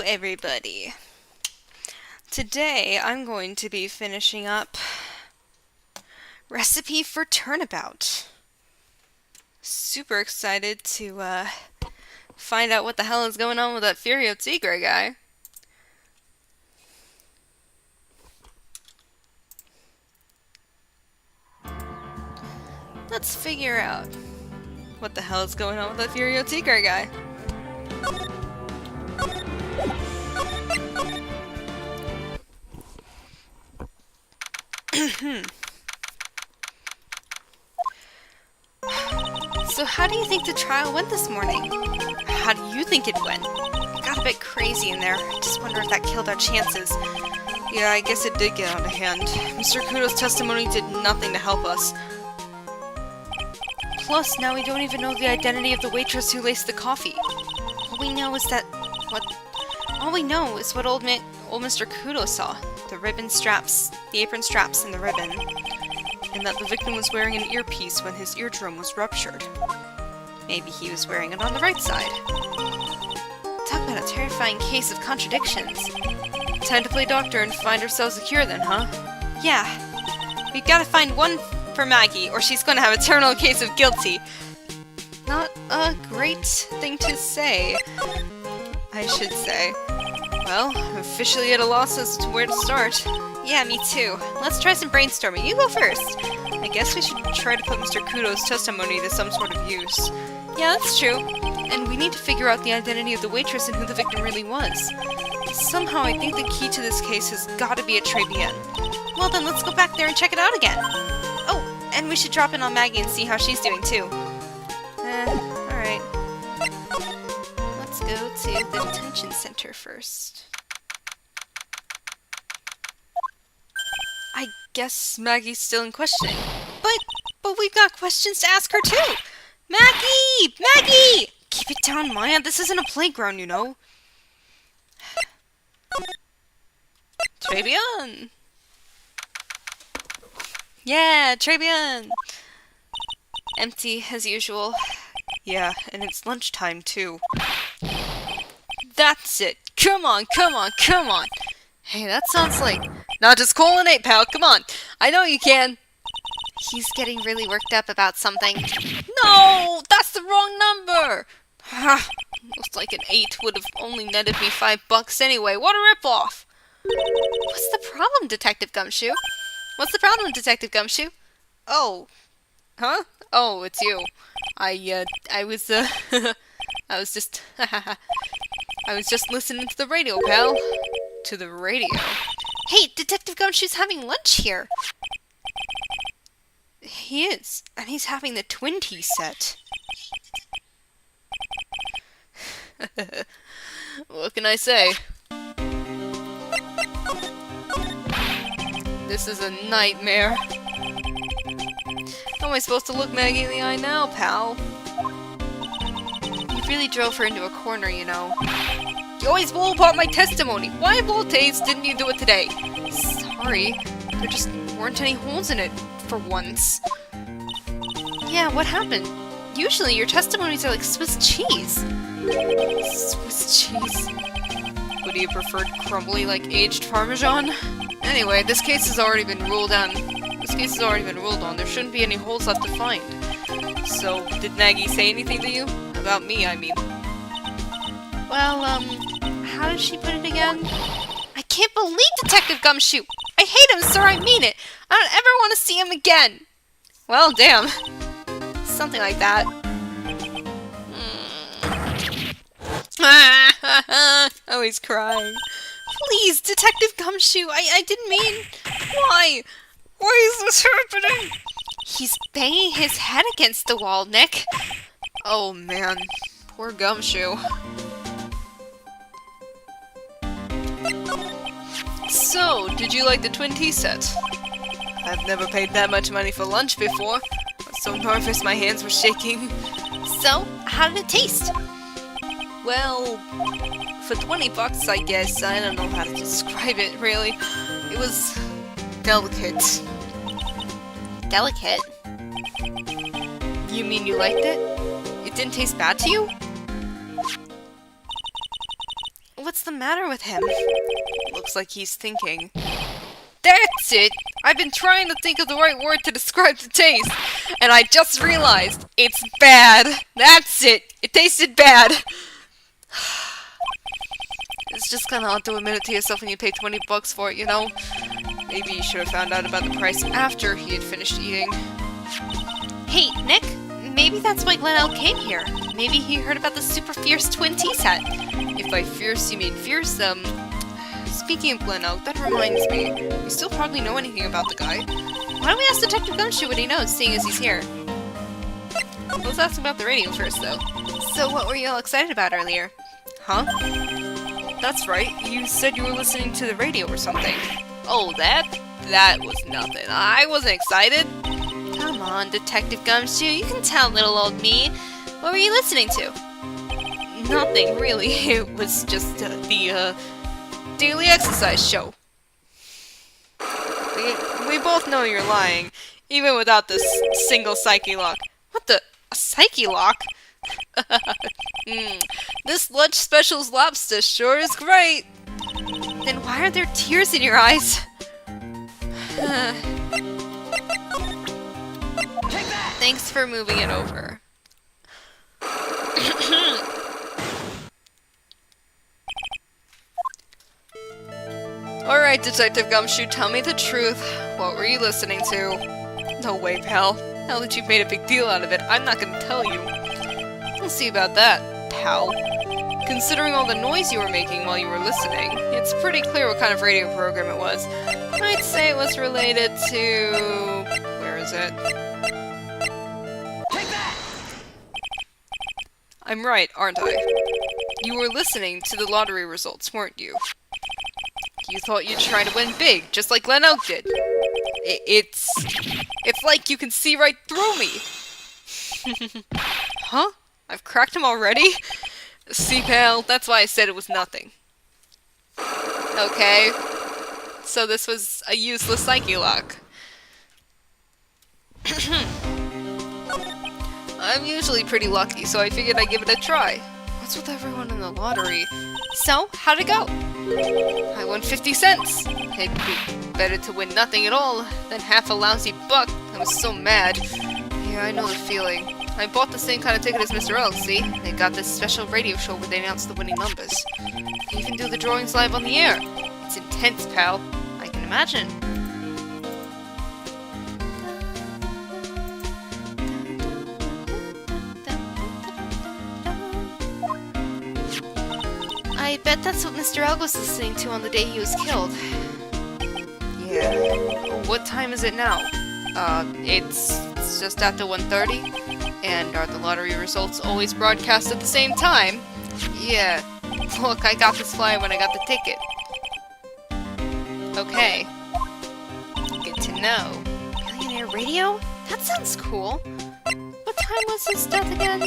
everybody. Today I'm going to be finishing up Recipe for Turnabout. Super excited to find out what the hell is going on with that Furio Tigre guy. Let's figure out what the hell is going on with that Furio Tigre guy. So how do you think the trial went this morning? How do you think it went? It got a bit crazy in there. Just wonder if that killed our chances. Yeah, I guess it did get out of hand. Mr. Kudo's testimony did nothing to help us. Plus, now we don't even know the identity of the waitress who laced the coffee. All we know is what old Mr. Kudo saw. The ribbon straps, the apron straps and the ribbon. And that the victim was wearing an earpiece when his eardrum was ruptured. Maybe he was wearing it on the right side. Talk about a terrifying case of contradictions. Time to play doctor and find ourselves a cure then, huh? Yeah. We've gotta find one for Maggie, or she's gonna have a terminal case of guilty. Not a great thing to say, I should say. Well, I'm officially at a loss as to where to start. Yeah, me too. Let's try some brainstorming. You go first. I guess we should try to put Mr. Kudo's testimony to some sort of use. Yeah, that's true. And we need to figure out the identity of the waitress and who the victim really was. Somehow I think the key to this case has got to be at Tribulations. Well then, let's go back there and check it out again. Oh, and we should drop in on Maggie and see how she's doing too. Alright. Let's go to the detention center first. I guess Maggie's still in questioning. But we've got questions to ask her too! Maggie! Maggie! Keep it down, Maya. This isn't a playground, you know. Tribulations! Yeah, Tribulations! Empty, as usual. Yeah, and it's lunchtime, too. That's it! Come on, come on, come on! Hey, that sounds like... Now just call an 8, pal, come on! I know you can! He's getting really worked up about something. No! That's the wrong number! Looks like an 8 would have only netted me $5 anyway. What a ripoff! What's the problem, Detective Gumshoe? What's the problem, Detective Gumshoe? Oh. Huh? Oh, it's you. I was just... I was just listening to the radio, pal. To the radio? Hey, Detective Gumshoe's having lunch here! He is, and he's having the twin tea set. What can I say? This is a nightmare. How am I supposed to look Maggie in the eye now, pal? You really drove her into a corner, you know. You always blow apart my testimony! Why of all days didn't you do it today? Sorry, there just weren't any holes in it, for once. Yeah, what happened? Usually your testimonies are like Swiss cheese. Swiss cheese? Would you prefer crumbly like aged Parmesan? Anyway, this case has already been ruled on. There shouldn't be any holes left to find. So, did Maggie say anything to you? About me, I mean. Well, how did she put it again? I can't believe Detective Gumshoe! I hate him, sir, I mean it! I don't ever want to see him again! Well, damn. Something like that. Oh, he's crying. Please, Detective Gumshoe, I didn't mean... Why? Why is this happening? He's banging his head against the wall, Nick. Oh, man. Poor Gumshoe. So, did you like the twin tea set? I've never paid that much money for lunch before. I was so nervous my hands were shaking. So, how did it taste? Well, for $20, I guess. I don't know how to describe it, really. It was delicate. Delicate? You mean you liked it? It didn't taste bad to you? what's the matter with him? Looks like he's thinking. That's it! I've been trying to think of the right word to describe the taste, and I just realized it's bad. That's it! It tasted bad! It's just kinda odd to admit it to yourself when you pay 20 bucks for it, you know? Maybe you should have found out about the price after he had finished eating. Hey, Nick! Maybe that's why Glen Elk came here. Maybe he heard about the super fierce twin tea set. If by fierce you mean fearsome... Speaking of Glen Elk, that reminds me. We still hardly know anything about the guy. Why don't we ask Detective Gumshoe what he knows, seeing as he's here? Let's ask about the radio first, though. So what were you all excited about earlier? Huh? That's right. You said you were listening to the radio or something. Oh, that? That was nothing. I wasn't excited. Come on, Detective Gumshoe. You can tell little old me. What were you listening to? Nothing, really. It was just the daily exercise show. We both know you're lying, even without this single psyche lock. What the? A psyche lock? This lunch special's lobster sure is great. Then why are there tears in your eyes? Thanks for moving it over. Alright, Detective Gumshoe, tell me the truth. What were you listening to? No way, pal. Now that you've made a big deal out of it, I'm not gonna tell you. We'll see about that, pal. Considering all the noise you were making while you were listening, it's pretty clear what kind of radio program it was. I'd say it was related to... where is it? Take that! I'm right, aren't I? You were listening to the lottery results, weren't you? You thought you'd try to win big, just like Glen Elk did. It's like you can see right through me. Huh? I've cracked him already? See, pal, that's why I said it was nothing. Okay. So this was a useless psyche lock. I'm usually pretty lucky, so I figured I'd give it a try. What's with everyone in the lottery? So, how'd it go? I won 50 cents. It'd be better to win nothing at all than half a lousy buck. I was so mad. Yeah, I know the feeling. I bought the same kind of ticket as Mr. Elk, see? They got this special radio show where they announce the winning numbers. They even do the drawings live on the air. It's intense, pal. I can imagine. I bet that's what Mr. Elk was listening to on the day he was killed. Yeah. What time is it now? It's just after 1:30. And are the lottery results always broadcast at the same time? Yeah. Look, I got this flyer when I got the ticket. Okay. Good to know. Millionaire radio? That sounds cool. What time was his death again?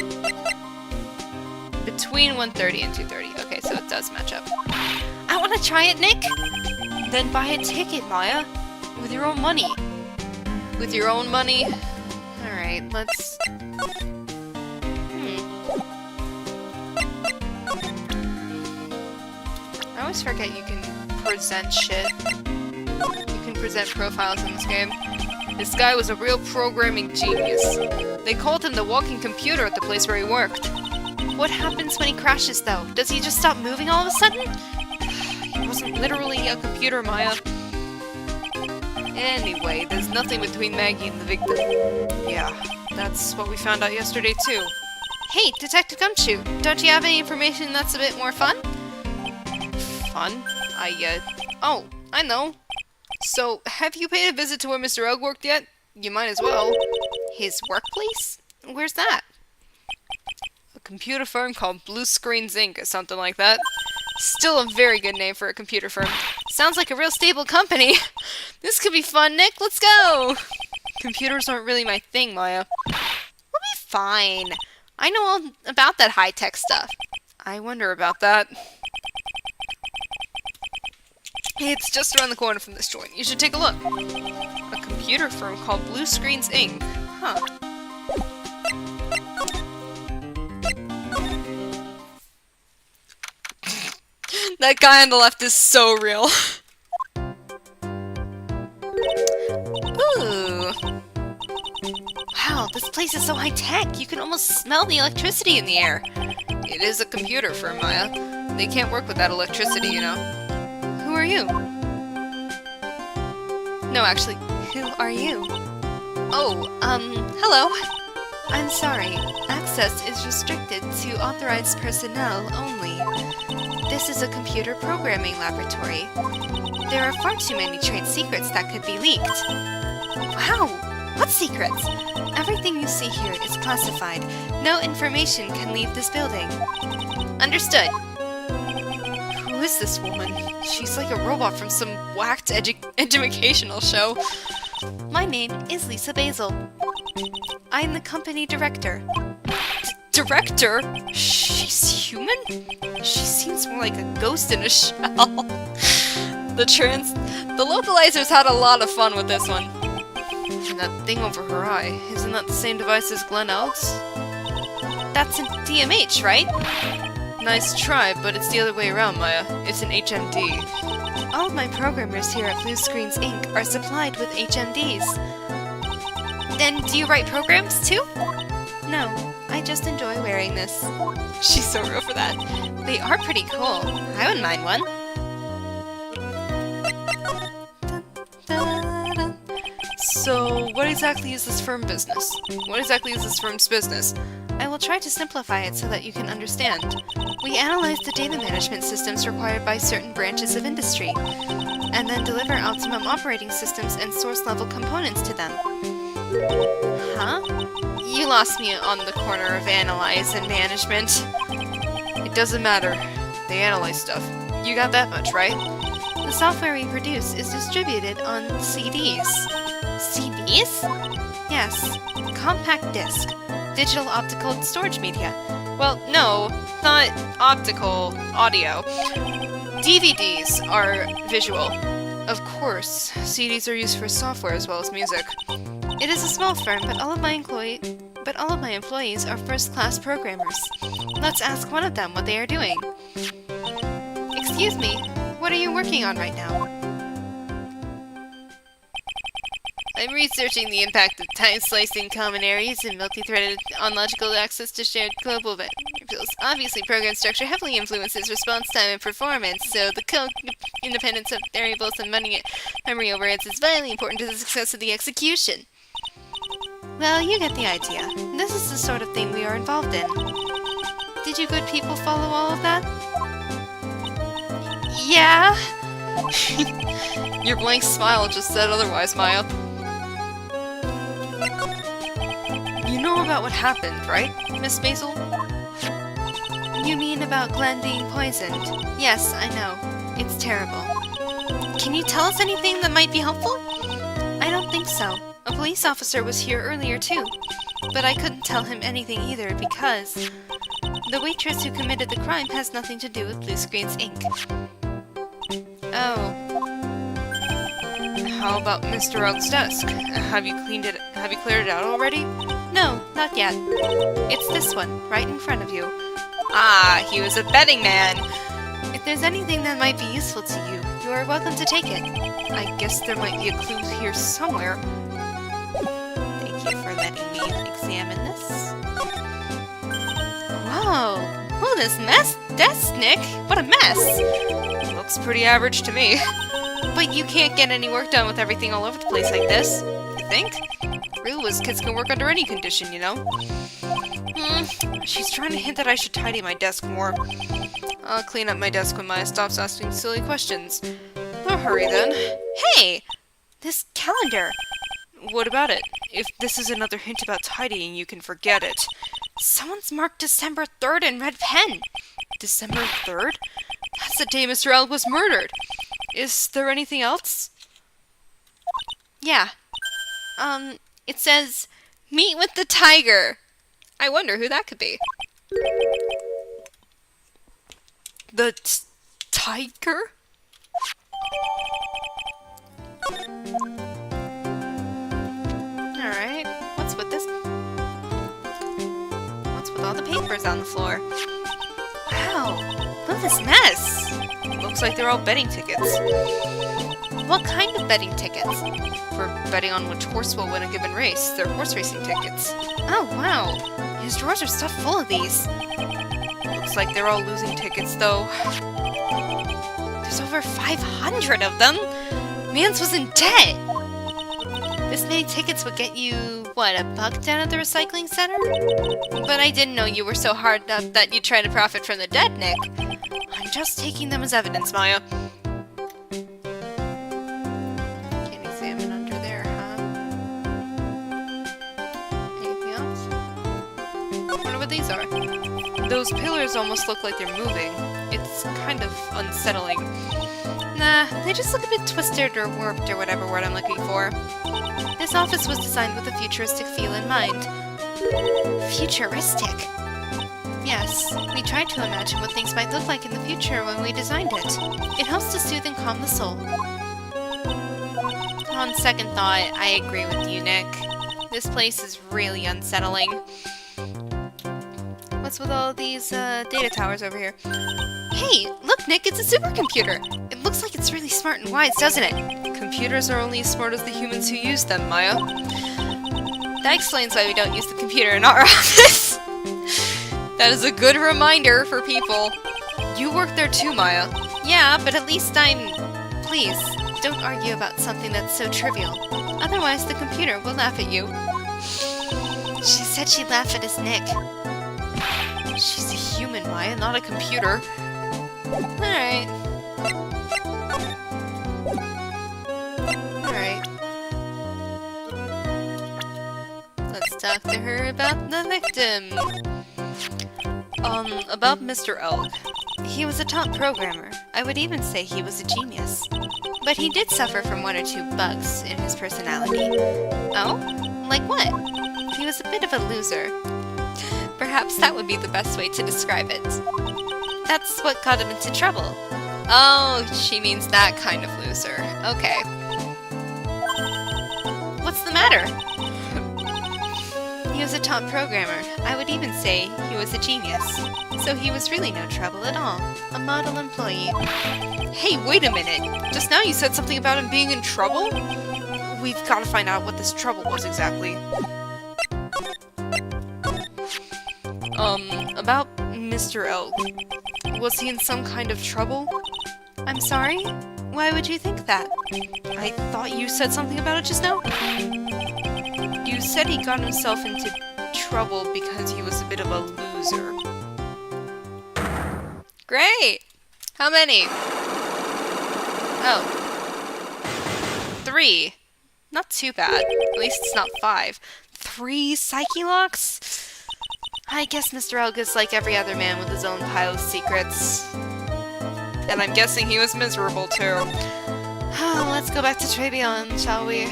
Between 1:30 and 2:30. Okay, so it does match up. I want to try it, Nick! Then buy a ticket, Maya. With your own money. With your own money? Alright, let's... I always forget you can present shit. You can present profiles in this game. This guy was a real programming genius. They called him the walking computer at the place where he worked. What happens when he crashes, though? Does he just stop moving all of a sudden? He wasn't literally a computer, Maya. Anyway, there's nothing between Maggie and the victim. Yeah, that's what we found out yesterday, too. Hey, Detective Gumshoe, don't you have any information that's a bit more fun? Fun? Oh, I know. So, have you paid a visit to where Mr. Elk worked yet? You might as well. His workplace? Where's that? A computer firm called Blue Screens Inc. or something like that. Still a very good name for a computer firm. Sounds like a real stable company. This could be fun, Nick. Let's go! Computers aren't really my thing, Maya. We'll be fine. I know all about that high-tech stuff. I wonder about that. It's just around the corner from this joint. You should take a look. A computer firm called Blue Screens Inc. Huh. That guy on the left is so real. Ooh. Wow, this place is so high-tech. You can almost smell the electricity in the air. It is a computer firm, Maya. They can't work without electricity, you know. Who are you? No, actually, who are you? Oh, hello. I'm sorry. Access is restricted to authorized personnel only. This is a computer programming laboratory. There are far too many trade secrets that could be leaked. Wow! What secrets? Everything you see here is classified. No information can leave this building. Understood. Who is this woman? She's like a robot from some whacked educational show. My name is Lisa Basil. I'm the company director. Director? She's human? She seems more like a ghost in a shell. The localizers had a lot of fun with this one. And that thing over her eye, isn't that the same device as Glenn Elks? That's a DMH, right? Nice try, but it's the other way around, Maya. It's an HMD. All of my programmers here at Blue Screens Inc. are supplied with HMDs. Then do you write programs too? No, I just enjoy wearing this. She's so real for that. They are pretty cool. I wouldn't mind one. So, what exactly is this firm's business? What exactly is this firm's business? I will try to simplify it so that you can understand. We analyze the data management systems required by certain branches of industry, and then deliver optimum operating systems and source-level components to them. Huh? You lost me on the corner of analyze and management. It doesn't matter. They analyze stuff. You got that much, right? The software we produce is distributed on CDs. CDs? Yes. Compact disc. Digital optical storage media. Well, no, not optical audio. DVDs are visual. Of course, CDs are used for software as well as music. It is a small firm, but all of my employees are first-class programmers. Let's ask one of them what they are doing. Excuse me, what are you working on right now? I'm researching the impact of time-slicing common areas and multi-threaded on-logical access to shared global variables. Obviously, program structure heavily influences response time and performance, so the co-independence of variables and memory overheads is vitally important to the success of the execution. Well, you get the idea. This is the sort of thing we are involved in. Did you good people follow all of that? Yeah? Your blank smile just said otherwise, Maya. You know about what happened, right, Miss Basil? You mean about Glenn being poisoned? Yes, I know. It's terrible. Can you tell us anything that might be helpful? I don't think so. A police officer was here earlier too, but I couldn't tell him anything either because the waitress who committed the crime has nothing to do with Blue Screens Inc. Oh. How about Mr. Elk's desk? Have you cleared it out already? No, not yet. It's this one, right in front of you. Ah, he was a betting man! If there's anything that might be useful to you, you are welcome to take it. I guess there might be a clue here somewhere. Thank you for letting me examine this. Whoa! Look at this desk, Nick! What a mess! Looks pretty average to me. But you can't get any work done with everything all over the place like this. You think? Real whiz kids can work under any condition, you know? She's trying to hint that I should tidy my desk more. I'll clean up my desk when Maya stops asking silly questions. No hurry then. Hey! This calendar! What about it? If this is another hint about tidying, you can forget it. Someone's marked December 3rd in red pen! December 3rd? That's the day Mr. Elk was murdered! Is there anything else? Yeah. It says, meet with the tiger! I wonder who that could be. The tiger? Alright, what's with this? What's with all the papers on the floor? Wow, those this mess? Looks like they're all betting tickets. What kind of betting tickets? For betting on which horse will win a given race. They're horse racing tickets. Oh, wow. His drawers are stuffed full of these. Looks like they're all losing tickets, though. There's over 500 of them! Mans was in debt! This many tickets would get you, what, $1 down at the recycling center? But I didn't know you were so hard up that you'd try to profit from the dead, Nick. I'm just taking them as evidence, Maya. Can't examine under there, huh? Anything else? I wonder what these are. Those pillars almost look like they're moving. It's kind of unsettling. Nah, they just look a bit twisted or warped or whatever word I'm looking for. This office was designed with a futuristic feel in mind. Futuristic? Yes, we tried to imagine what things might look like in the future when we designed it. It helps to soothe and calm the soul. On second thought, I agree with you, Nick. This place is really unsettling. What's with all these data towers over here? Hey, look, Nick, it's a supercomputer! It looks like it's really smart and wise, doesn't it? Computers are only as smart as the humans who use them, Maya. That explains why we don't use the computer in our office. That is a good reminder for people. You work there too, Maya. Yeah, but at least I'm... Please, don't argue about something that's so trivial. Otherwise, the computer will laugh at you. She said she'd laugh at us, Nick. She's a human, Maya, not a computer. Alright. Alright. Let's talk to her about the victim. About Mr. Elk. He was a top programmer. I would even say he was a genius. But he did suffer from 1 or 2 bugs in his personality. Oh? Like what? He was a bit of a loser. Perhaps that would be the best way to describe it. That's what got him into trouble. Oh, she means that kind of loser. Okay. What's the matter? He was a top programmer. I would even say he was a genius. So he was really no trouble at all. A model employee. Hey, wait a minute. Just now you said something about him being in trouble? We've got to find out what this trouble was exactly. About Mr. Elk. Was he in some kind of trouble? I'm sorry? Why would you think that? I thought you said something about it just now? You said he got himself into trouble because he was a bit of a loser. Great! How many? Oh. 3. Not too bad. At least it's not 5. 3 Psyche locks? I guess Mr. Elk is like every other man with his own pile of secrets. And I'm guessing he was miserable too. Let's go back to Tribulations, shall we?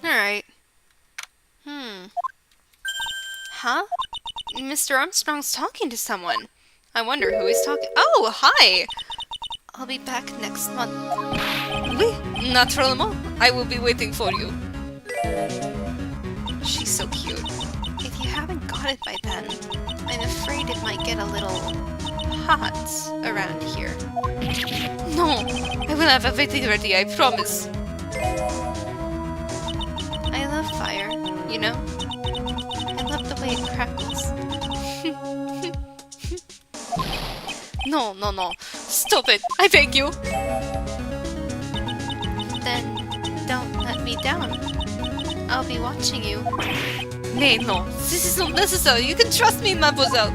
Alright. Huh? Mr. Armstrong's talking to someone. I wonder who he's talking— Oh, hi! I'll be back next month. Oui, naturellement. I will be waiting for you. She's so cute. If you haven't got it by then, I'm afraid it might get a little hot around here. No, I will have everything ready, I promise. I love fire, you know? I love the way it crackles. No, no, no. Stop it, I beg you. Then don't let me down. I'll be watching you. Nay, no. This is not necessary. You can trust me, mademoiselle.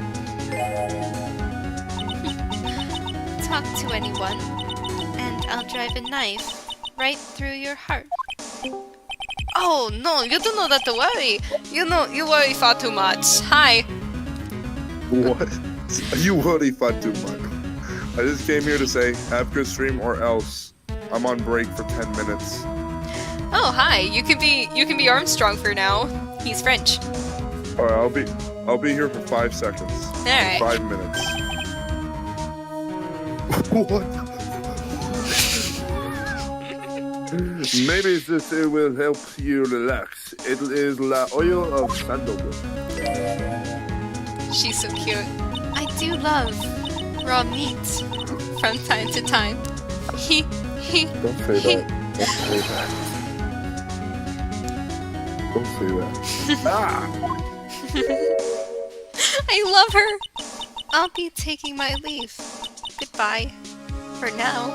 Talk to anyone, and I'll drive a knife right through your heart. Oh, no, you don't know that to worry. You know, you worry far too much. Hi. What? You worry far too much. I just came here to say, have good stream or else. I'm on break for 10 minutes. Oh, hi. You can be Armstrong for now. He's French. Alright, I'll be here for 5 seconds. Alright. 5 minutes. What? Maybe this will help you relax. It is la oil of sandalwood. She's so cute. I do love raw meat from time to time. Don't say that. Don't say that. Don't say that. Ah! I love her! I'll be taking my leave. Goodbye. For now.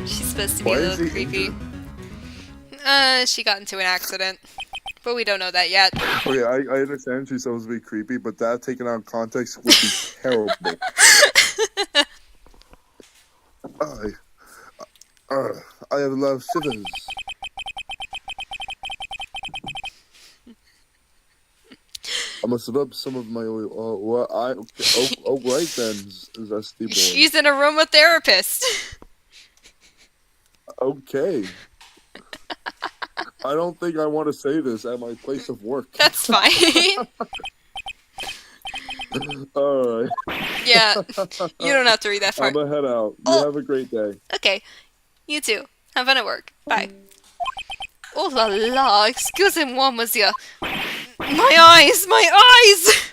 She's supposed to be Why a is little he creepy. injured? She got into an accident. But we don't know that yet. Okay, I understand she's supposed to be creepy, but that taken out of context would be terrible. I have a lot of shivers. I must rub some of my oil. Right then, Zesty boy. She's an aromatherapist. Okay. I don't think I want to say this at my place of work. That's fine. Alright. Yeah, you don't have to read that far. I'm gonna head out. You have a great day. Okay, you too. Have fun at work. Bye. Oh la la, excusez-moi, monsieur. My eyes! My eyes!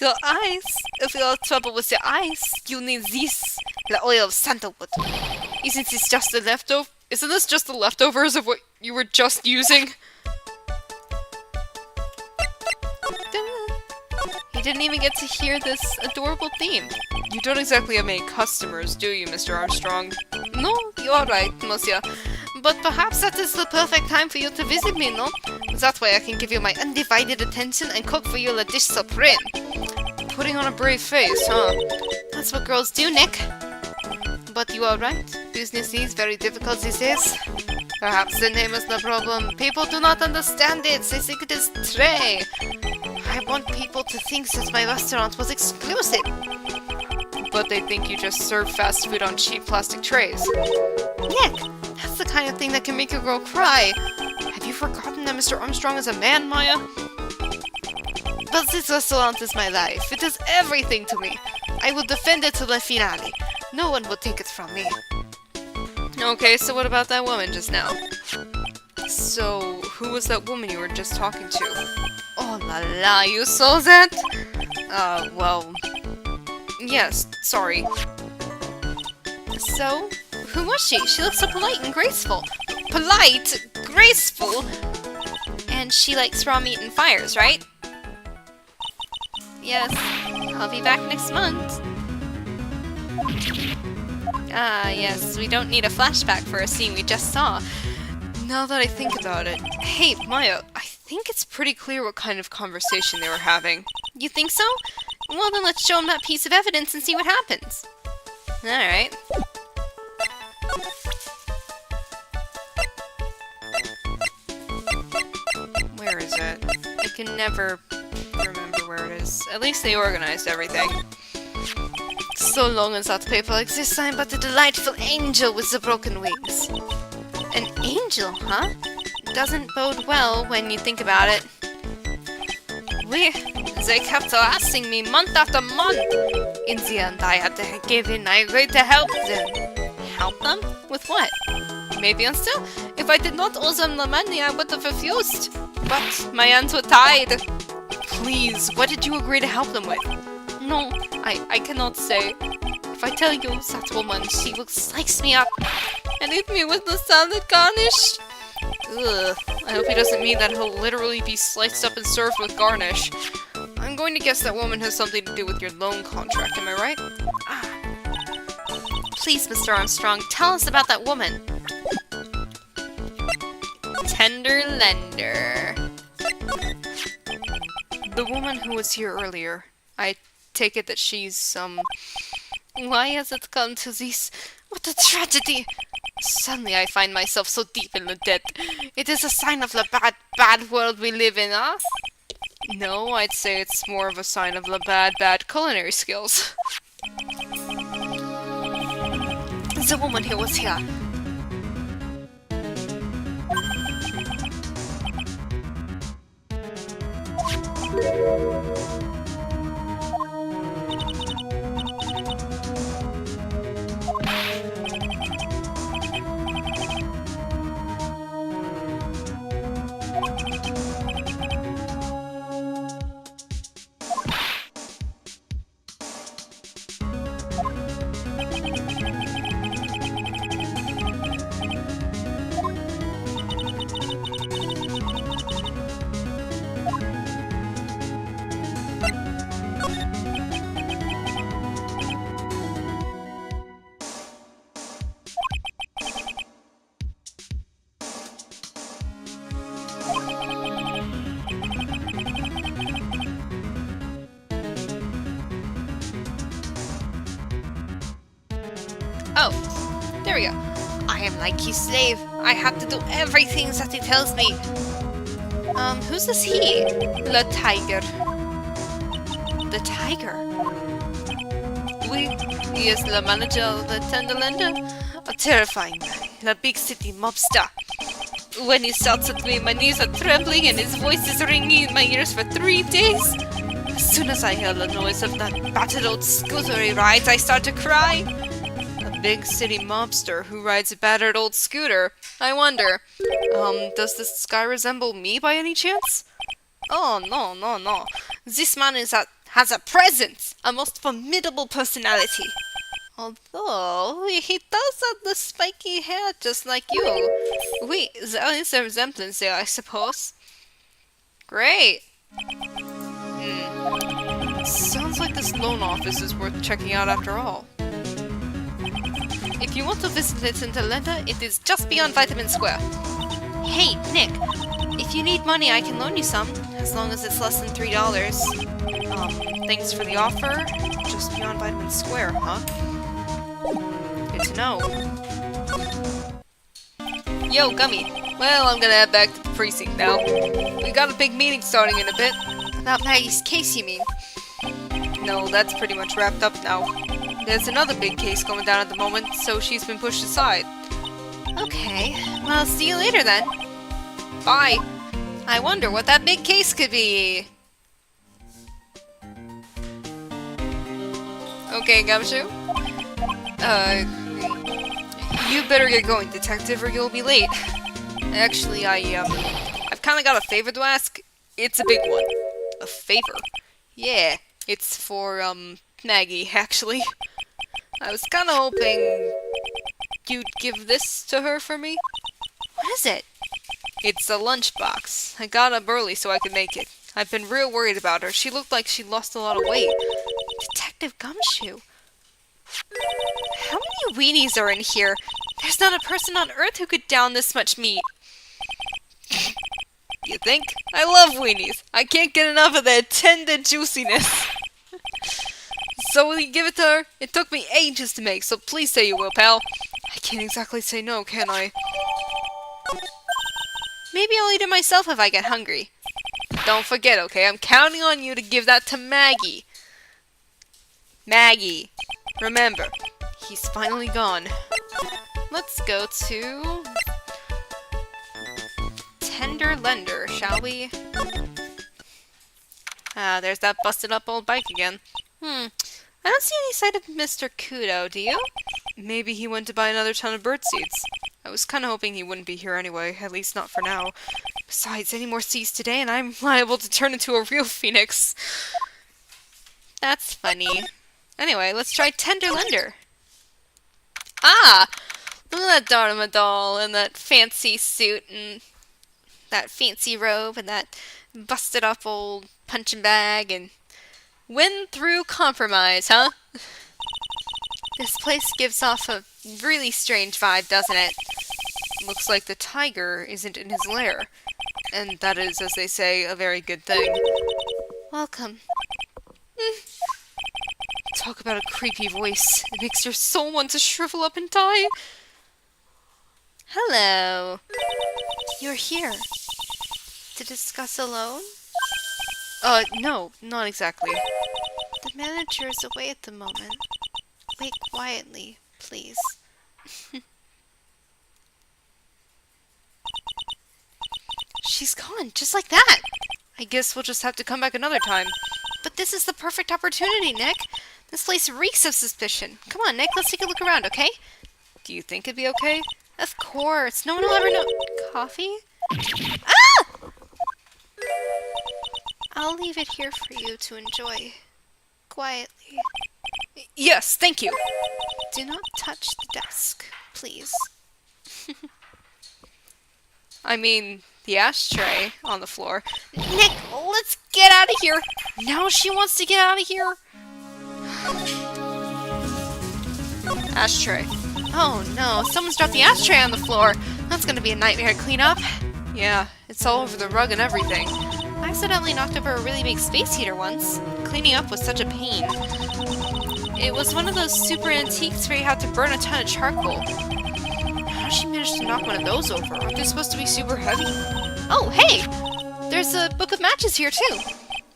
Your eyes? If you have trouble with your eyes, you need this. The oil of sandalwood. Isn't this just the leftover? Isn't this just the leftovers of what you were just using? He didn't even get to hear this adorable theme. You don't exactly have many customers, do you, Mr. Armstrong? No, you are right, monsieur. But perhaps that is the perfect time for you to visit me, no? That way I can give you my undivided attention and cook for you la dish supreme. Putting on a brave face, huh? That's what girls do, Nick. But you are right. Business is very difficult these days. Perhaps the name is the problem. People do not understand it. They think it is tray. I want people to think that my restaurant was exclusive. But they think you just serve fast food on cheap plastic trays. Nick, that's the kind of thing that can make a girl cry. Have you forgotten that Mr. Armstrong is a man, Maya? But this restaurant is my life. It is everything to me. I will defend it to the finale. No one will take it from me. Okay, so what about that woman just now? So, who was that woman you were just talking to? Oh la la, you saw that? Well... Yes, sorry. So, who was she? She looks so polite and graceful. Polite? Graceful? And she likes raw meat and fires, right? Yes, I'll be back next month. Ah, yes, we don't need a flashback for a scene we just saw. Now that I think about it... Hey, Maya, I think it's pretty clear what kind of conversation they were having. You think so? Well, then let's show him that piece of evidence and see what happens. Alright. Where is it? I can never remember where it is. At least they organized everything. So long as that paper exists, I'm but a delightful angel with the broken wings. An angel, huh? Doesn't bode well when you think about it. They kept harassing me month after month. In the end, I had to give in. I agreed to help them. Help them? With what? Maybe and still, if I did not owe them the money, I would have refused. But my hands were tied. Please, what did you agree to help them with? No, I cannot say. If I tell you, that woman, she will slice me up and eat me with the salad garnish. Ugh, I hope he doesn't mean that he'll literally be sliced up and served with garnish. I'm going to guess that woman has something to do with your loan contract, am I right? Please, Mr. Armstrong, tell us about that woman. Tender lender. The woman who was here earlier. I take it that she's, Why has it come to this? What a tragedy! Suddenly I find myself so deep in the debt. It is a sign of the bad world we live in, huh? No, I'd say it's more of a sign of the bad culinary skills. The woman who was here. Oh, there we go. I am like his slave. I have to do everything that he tells me. Who's this he? The tiger. The tiger? Oui, he is the manager of the Tenderlander. A terrifying man, the big city mobster. When he shouts at me, my knees are trembling and his voice is ringing in my ears for 3 days. As soon as I hear the noise of that battered old scooter he rides, I start to cry. A big city mobster who rides a battered old scooter. I wonder, does this guy resemble me by any chance? Oh, no. This man has a presence, a most formidable personality. Although, he does have the spiky hair just like you. Wait, there is a resemblance there, I suppose. Great. Sounds like this loan office is worth checking out after all. If you want to visit the Tenderlander, it is just beyond Vitamin Square. Hey, Nick, if you need money, I can loan you some, as long as it's less than $3. Thanks for the offer. Just beyond Vitamin Square, huh? Good to know. Yo, Gummy. Well, I'm gonna head back to the precinct now. We got a big meeting starting in a bit. About Maggie's case, you mean? No, that's pretty much wrapped up now. There's another big case going down at the moment, so she's been pushed aside. Okay, well, see you later then. Bye. I wonder what that big case could be. Okay, Gumshoe. You better get going, Detective, or you'll be late. Actually, I've kinda got a favor to ask. It's a big one. A favor? Yeah, it's for, Maggie, actually. I was kinda hoping you'd give this to her for me. What is it? It's a lunchbox. I got up early so I could make it. I've been real worried about her. She looked like she lost a lot of weight. Detective Gumshoe? How many weenies are in here? There's not a person on Earth who could down this much meat. You think? I love weenies. I can't get enough of their tender juiciness. So will you give it to her? It took me ages to make, so please say you will, pal. I can't exactly say no, can I? Maybe I'll eat it myself if I get hungry. Don't forget, okay? I'm counting on you to give that to Maggie. Maggie. Remember, he's finally gone. Let's go to Tenderlander, shall we? Ah, there's that busted up old bike again. I don't see any sign of Mr. Kudo, do you? Maybe he went to buy another ton of birdseeds. I was kinda hoping he wouldn't be here anyway, at least not for now. Besides, any more seeds today and I'm liable to turn into a real phoenix. That's funny. Anyway, let's try Tenderlander. Ah! Look at that Dharma doll and that fancy suit and that fancy robe and that busted up old punching bag and win through compromise, huh? This place gives off a really strange vibe, doesn't it? Looks like the tiger isn't in his lair. And that is, as they say, a very good thing. Welcome. Talk about a creepy voice. It makes your soul want to shrivel up and die. Hello. You're here. To discuss a loan? No, not exactly. The manager is away at the moment. Wait quietly, please. She's gone, just like that! I guess we'll just have to come back another time. But this is the perfect opportunity, Nick. This place reeks of suspicion. Come on, Nick, let's take a look around, okay? Do you think it'd be okay? Of course, no one will ever know. Coffee? Ah! I'll leave it here for you to enjoy. Quietly. Yes, thank you. Do not touch the desk, please. I mean, the ashtray on the floor. Nick, let's get out of here. Now she wants to get out of here. Ashtray. Oh no, someone's dropped the ashtray on the floor. That's gonna be a nightmare to clean up. Yeah, it's all over the rug and everything. I accidentally knocked over a really big space heater once. Cleaning up was such a pain. It was one of those super antiques where you had to burn a ton of charcoal. How did she manage to knock one of those over? Aren't they supposed to be super heavy? Oh, hey! There's a book of matches here too.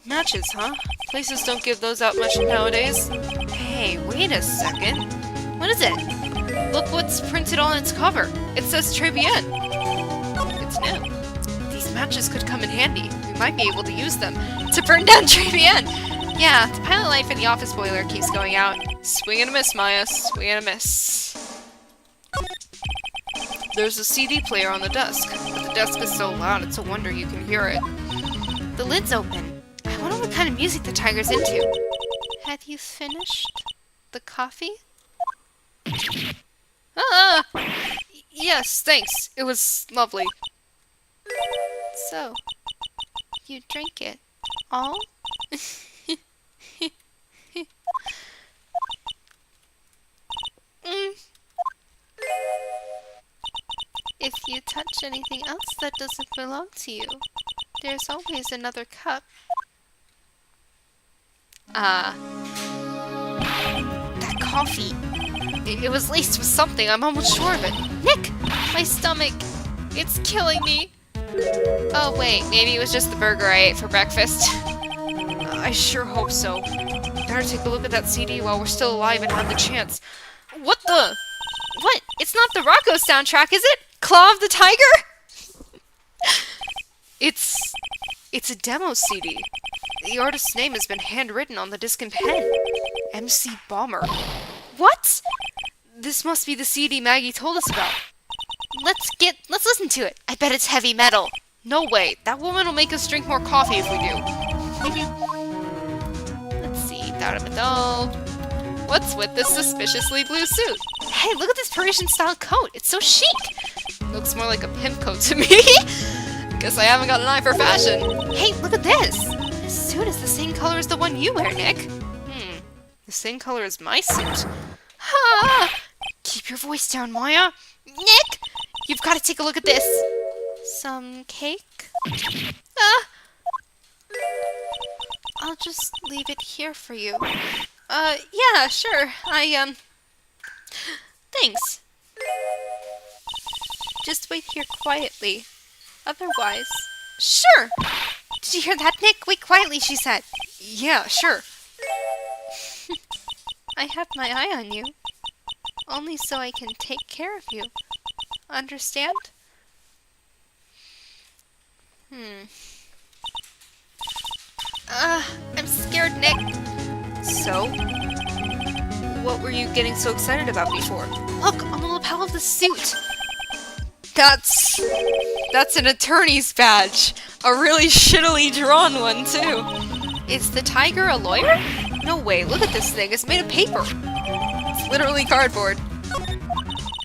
Matches, huh? Places don't give those out much nowadays. Hey, wait a second. What is it? Look what's printed on its cover. It says Tribulations. It's new. These matches could come in handy. We might be able to use them to burn down Tribulations. Yeah, the pilot light for the office boiler keeps going out. Swing and a miss, Maya. Swing and a miss. There's a CD player on the desk, but the desk is so loud it's a wonder you can hear it. The lid's open. I wonder what kind of music the tiger's into. Have you finished the coffee? Ah! Yes, thanks. It was lovely. So, you drink it all? If you touch anything else that doesn't belong to you, there's always another cup. That coffee. It was laced with something, I'm almost sure of it. Nick! My stomach! It's killing me! Oh wait, maybe it was just the burger I ate for breakfast. I sure hope so. Better take a look at that CD while we're still alive and have the chance. What the? What? It's not the Rocco soundtrack, is it? Claw of the Tiger? It's a demo CD. The artist's name has been handwritten on the disc in pen. MC Bomber. What? This must be the CD Maggie told us about. Let's listen to it. I bet it's heavy metal. No way. That woman will make us drink more coffee if we do. Let's see. What's with this suspiciously blue suit? Hey, look at this Parisian-style coat. It's so chic. Looks more like a pimp coat to me. Guess I haven't got an eye for fashion. Hey, look at this. This suit is the same color as the one you wear, Nick. The same color as my suit. Ah! Keep your voice down, Maya. Nick! You've got to take a look at this. Some cake? I'll just leave it here for you. Yeah, sure. Thanks. Just wait here quietly. Otherwise... Sure! Did you hear that, Nick? Wait quietly, she said. Yeah, sure. I have my eye on you. Only so I can take care of you. Understand? I'm scared, Nick. So? What were you getting so excited about before? Look, on the lapel of the suit! That's an attorney's badge. A really shittily drawn one, too. Is the tiger a lawyer? No way, look at this thing. It's made of paper. It's literally cardboard.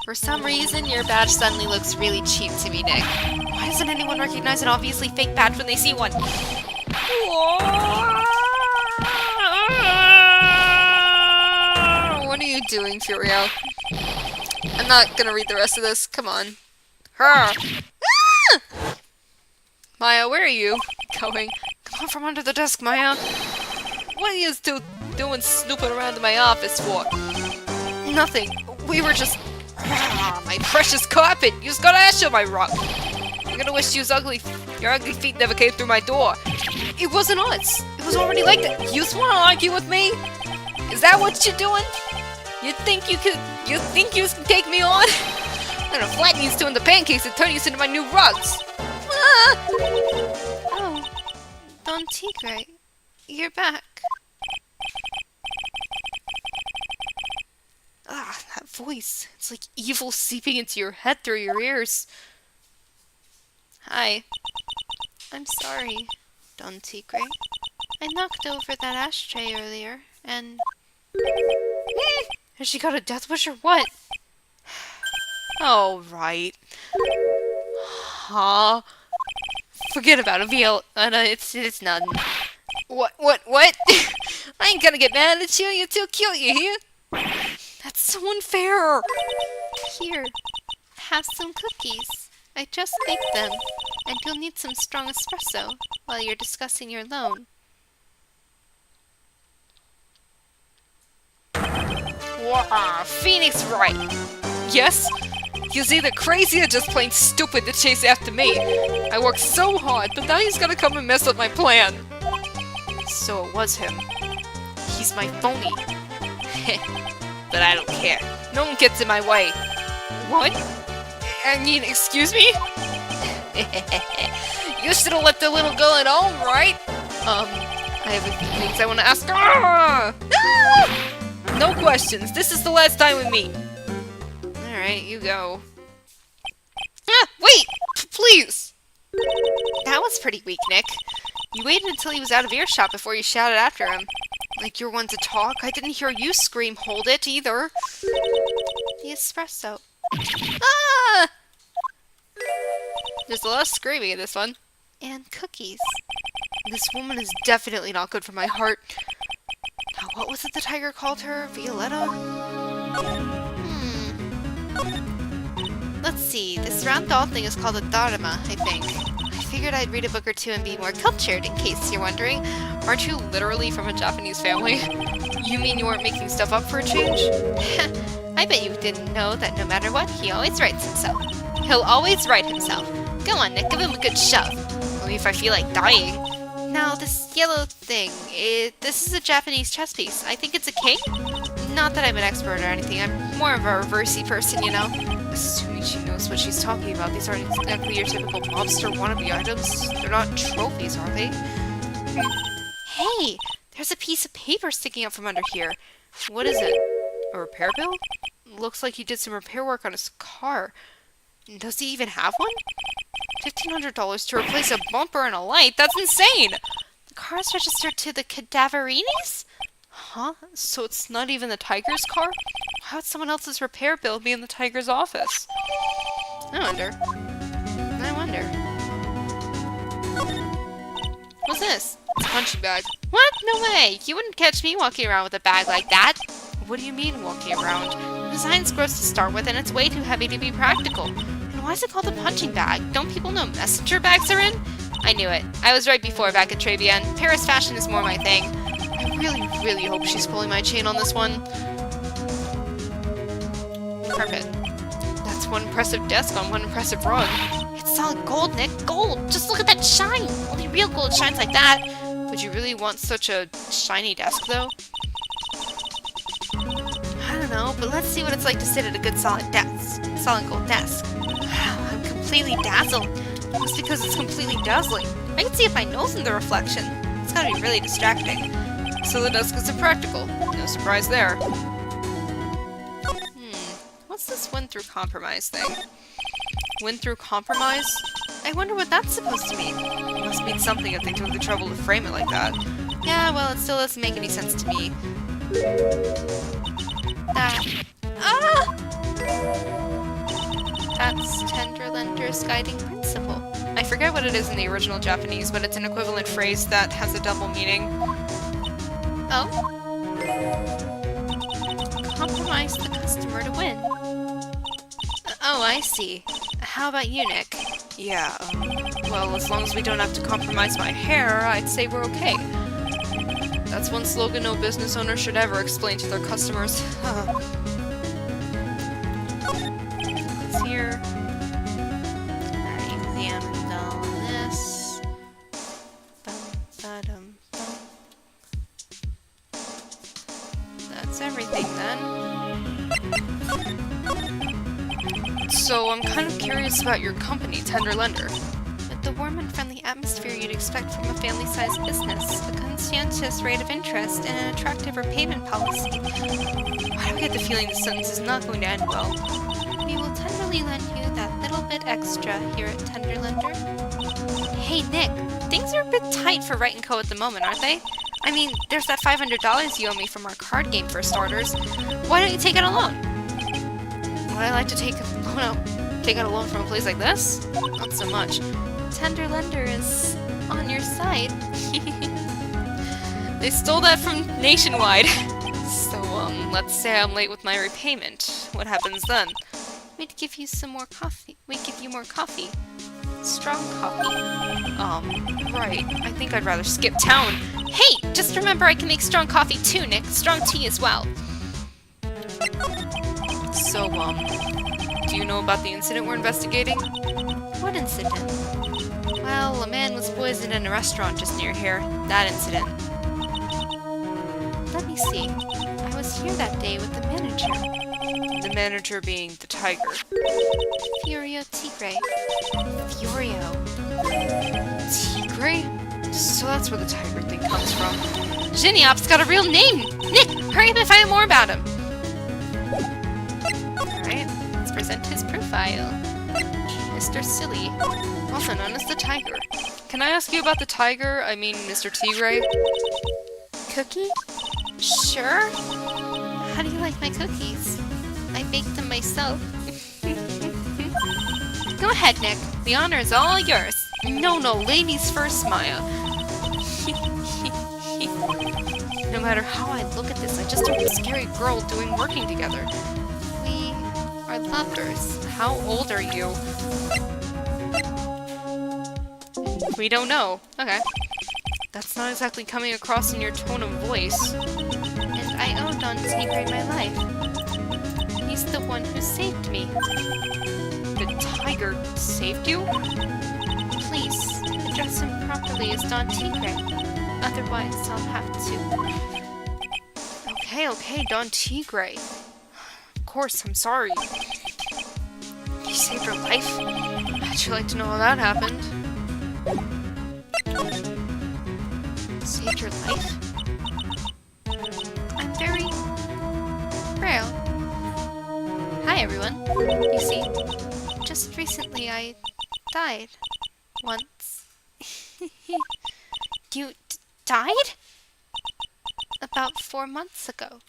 For some reason, your badge suddenly looks really cheap to me, Nick. Why doesn't anyone recognize an obviously fake badge when they see one? What are you doing, Furio? I'm not gonna read the rest of this. Come on. Ah! Maya, where are you going? Come on from under the desk, Maya. What are you two doing snooping around in my office for? Nothing. We were just... my precious carpet! You just got ash on my rug! You're gonna wish your ugly feet never came through my door. It wasn't us. It was already like that. You just wanna argue with me? Is that what you're doing? You think you can take me on? I'm gonna flatten you two into pancakes and turn you into my new rugs! Ah! Oh, Don Tigre, you're back. Ah, that voice. It's like evil seeping into your head through your ears. Hi. I'm sorry, Don Tigre. I knocked over that ashtray earlier, and... Has she got a death wish or what? Oh, right. Huh? Forget about it, VL. It's nothing. What? I ain't gonna get mad at you. You're too cute, you hear? That's so unfair. Here, have some cookies. I just baked them, and you'll need some strong espresso while you're discussing your loan. Wow, Phoenix Wright. Yes? He's either crazy or just plain stupid to chase after me. I worked so hard, but now he's gonna come and mess up my plan. So it was him. He's my phony. But I don't care. No one gets in my way. What? I mean, excuse me? You should have left the little girl at home, right? I have a few things I want to ask. Ah! Ah! No questions. This is the last time we meet. Alright, you go. Ah, wait! Please! That was pretty weak, Nick. You waited until he was out of earshot before you shouted after him. Like you're one to talk. I didn't hear you scream, "Hold it," either. The espresso. Ah! There's a lot of screaming in this one. And cookies. This woman is definitely not good for my heart. Now, what was it the tiger called her? Violetta? Let's see. This round doll thing is called a dharma, I think. I figured I'd read a book or two and be more cultured, in case you're wondering. Aren't you literally from a Japanese family? You mean you weren't making stuff up for a change? I bet you didn't know that no matter what, he always writes himself. He'll always write himself. Go on, Nick, give him a good shove. Only if I feel like dying. Now, this yellow thing, this is a Japanese chess piece. I think it's a king? Not that I'm an expert or anything. I'm more of a reversey person, you know? Assuming she knows what she's talking about. These aren't exactly your typical mobster wannabe items. They're not trophies, are they? Hey! There's a piece of paper sticking up from under here. What is it? A repair bill? Looks like he did some repair work on his car. Does he even have one? $1,500 to replace a bumper and a light? That's insane! The car's registered to the Cadaverinis? Huh? So it's not even the tiger's car? How would someone else's repair bill be in the tiger's office? I wonder. What's this? It's a punching bag. What? No way! You wouldn't catch me walking around with a bag like that! What do you mean, walking around? The design's gross to start with, and it's way too heavy to be practical. And why is it called a punching bag? Don't people know messenger bags are in? I knew it. I was right before back at Tribulations. Paris fashion is more my thing. I really, really hope she's pulling my chain on this one. Carpet. That's one impressive desk on one impressive rug. It's solid gold, Nick. Gold! Just look at that shine! Only real gold shines like that. Would you really want such a shiny desk, though? I don't know, but let's see what it's like to sit at a good solid gold desk. Wow, I'm completely dazzled. Just because it's completely dazzling. I can see it my nose in the reflection. It's gotta be really distracting. So the desk is impractical. No surprise there. What's this win through compromise thing? Win through compromise? I wonder what that's supposed to mean. It must mean something if they took the trouble to frame it like that. Yeah, well, it still doesn't make any sense to me. That's Tenderlender's guiding principle. I forget what it is in the original Japanese, but it's an equivalent phrase that has a double meaning. Oh? Compromise the customer to win. Oh, I see. How about you, Nick? Yeah, well, as long as we don't have to compromise my hair, I'd say we're okay. That's one slogan no business owner should ever explain to their customers. It's here. Alright, examine all this. Bum. That's everything then. So I'm kind of curious about your company, Tenderlender. With the warm and friendly atmosphere you'd expect from a family-sized business, a conscientious rate of interest, and an attractive repayment policy. Why do I get the feeling this sentence is not going to end well? We will tenderly lend you that little bit extra here at Tenderlender. Hey, Nick, things are a bit tight for Wright & Co. at the moment, aren't they? I mean, there's that $500 you owe me from our card game for starters. Why don't you take out a loan? Would I like to take out a loan from a place like this? Not so much. Tender lender is on your side. They stole that from Nationwide. So, let's say I'm late with my repayment. What happens then? We'd give you some more coffee. We'd give you more coffee. Strong coffee. Right. I think I'd rather skip town. Hey! Just remember I can make strong coffee too, Nick. Strong tea as well. So, do you know about the incident we're investigating? What incident? Well, a man was poisoned in a restaurant just near here. That incident. Let me see. I was here that day with the manager. The manager being the tiger. Furio Tigre. Furio. Tigre? So that's where the tiger thing comes from. Geniop's got a real name! Nick, hurry up and find out more about him! Alright, let's present his profile. Mr. Silly, also known as the Tiger. Can I ask you about the tiger? I mean, Mr. Tigre? Cookie? Sure. How do you like my cookies? I baked them myself. Go ahead, Nick. The honor is all yours. No, ladies first, Maya. No matter how I look at this, I just don't a scary girl working together. We are lovers. How old are you? We don't know. Okay. That's not exactly coming across in your tone of voice. And I owe Don Tigre my life. He's the one who saved me. The tiger saved you? Please, address him properly as Don Tigre. Otherwise, I'll have to... Okay, Don Tigre. Of course, I'm sorry. You saved her life? How'd you like to know how that happened? Saved your life? I'm very frail. Hi, everyone. You see, just recently I died. Once. You died? About 4 months ago.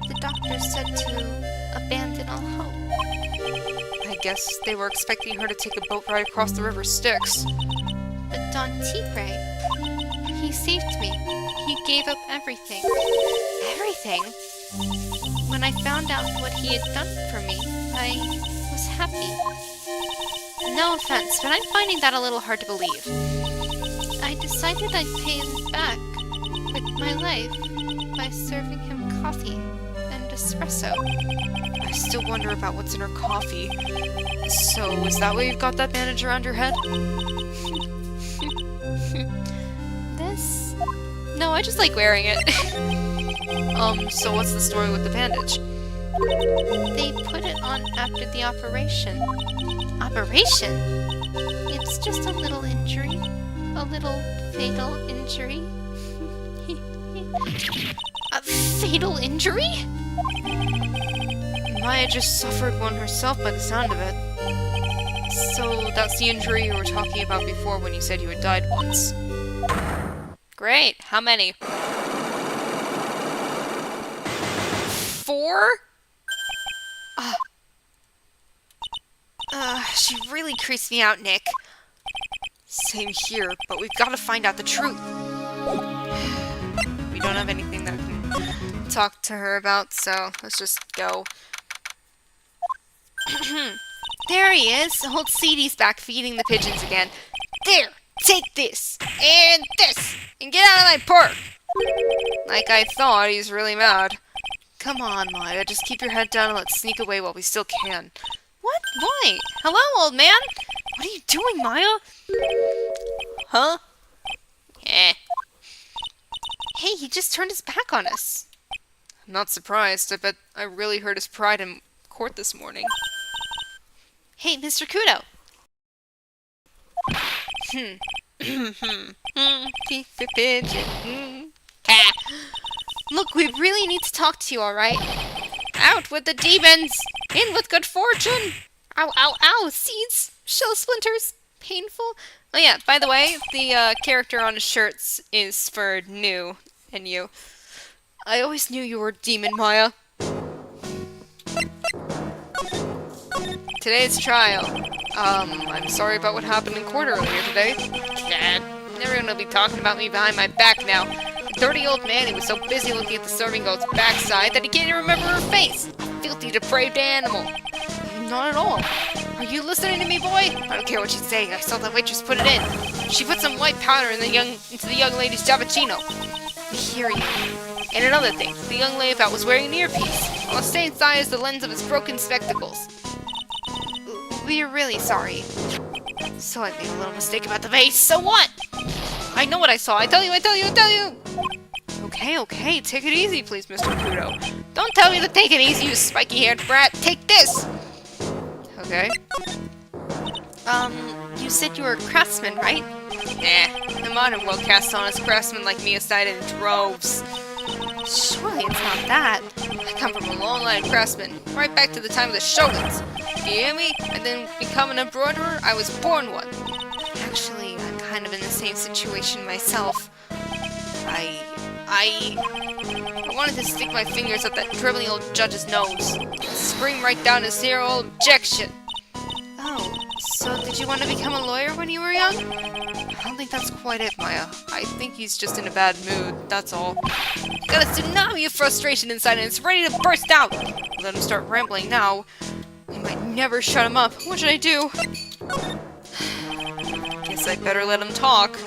The doctor said to abandon all hope. I guess they were expecting her to take a boat ride across the river Styx. But Don Tigre, he saved me. He gave up everything. Everything? When I found out what he had done for me, I was happy. No offense, but I'm finding that a little hard to believe. I decided I'd pay him back with my life by serving him coffee and espresso. I still wonder about what's in her coffee. So, is that why you've got that bandage around your head? This? No, I just like wearing it. So what's the story with the bandage? They put it on after the operation. Operation? It's just a little injury. A little fatal injury. A fatal injury? Maya just suffered one herself by the sound of it. So that's the injury you were talking about before when you said you had died once. Great. How many? 4? She really creeps me out, Nick. Same here, but we've got to find out the truth. We don't have anything that I can talk to her about, so let's just go. There he is! Old Seedy's back feeding the pigeons again. There! Take this! And this! And get out of my park! Like I thought, he's really mad. Come on, Maya, just keep your head down and let's sneak away while we still can. What? Why? Hello, old man? What are you doing, Maya? Huh? Eh. Hey, he just turned his back on us. I'm not surprised. I bet I really hurt his pride in court this morning. Hey, Mr. Kudo! Pigeon. Look, we really need to talk to you, alright? Out with the demons! In with good fortune! Ow, ow, ow! Seeds! Shell splinters! painful? Oh yeah, by the way, the character on his shirts is for New and you. I always knew you were a demon, Maya. Today's trial. I'm sorry about what happened in court earlier today. Everyone will be talking about me behind my back now. The dirty old man, he was so busy looking at the serving girl's backside that he can't even remember her face. A filthy, depraved animal. Not at all. Are you listening to me, boy? I don't care what she's saying. I saw the waitress put it in. She put some white powder into the young lady's cappuccino. I hear you. And another thing, the young layabout was wearing an earpiece. On the same side as the lens of his broken spectacles. We're really sorry. So I made a little mistake about the vase. So what? I know what I saw. I tell you. Okay. Take it easy, please, Mr. Kudo. Don't tell me to take it easy, you spiky-haired brat. Take this! Okay. You said you were a craftsman, right? The modern world casts honest craftsmen like me aside in droves. Surely it's not that. I come from a long line of craftsmen, right back to the time of the Shoguns. Do you hear me? I didn't become an embroiderer, I was born one. Actually, I'm kind of in the same situation myself. I wanted to stick my fingers up that dribbling old judge's nose. Scream right down his zero objection. Oh, so did you want to become a lawyer when you were young? I don't think that's quite it, Maya. I think he's just in a bad mood, that's all. Got a tsunami of frustration inside and it's ready to burst out. Let him start rambling now. I might never shut him up. What should I do? Guess I better let him talk.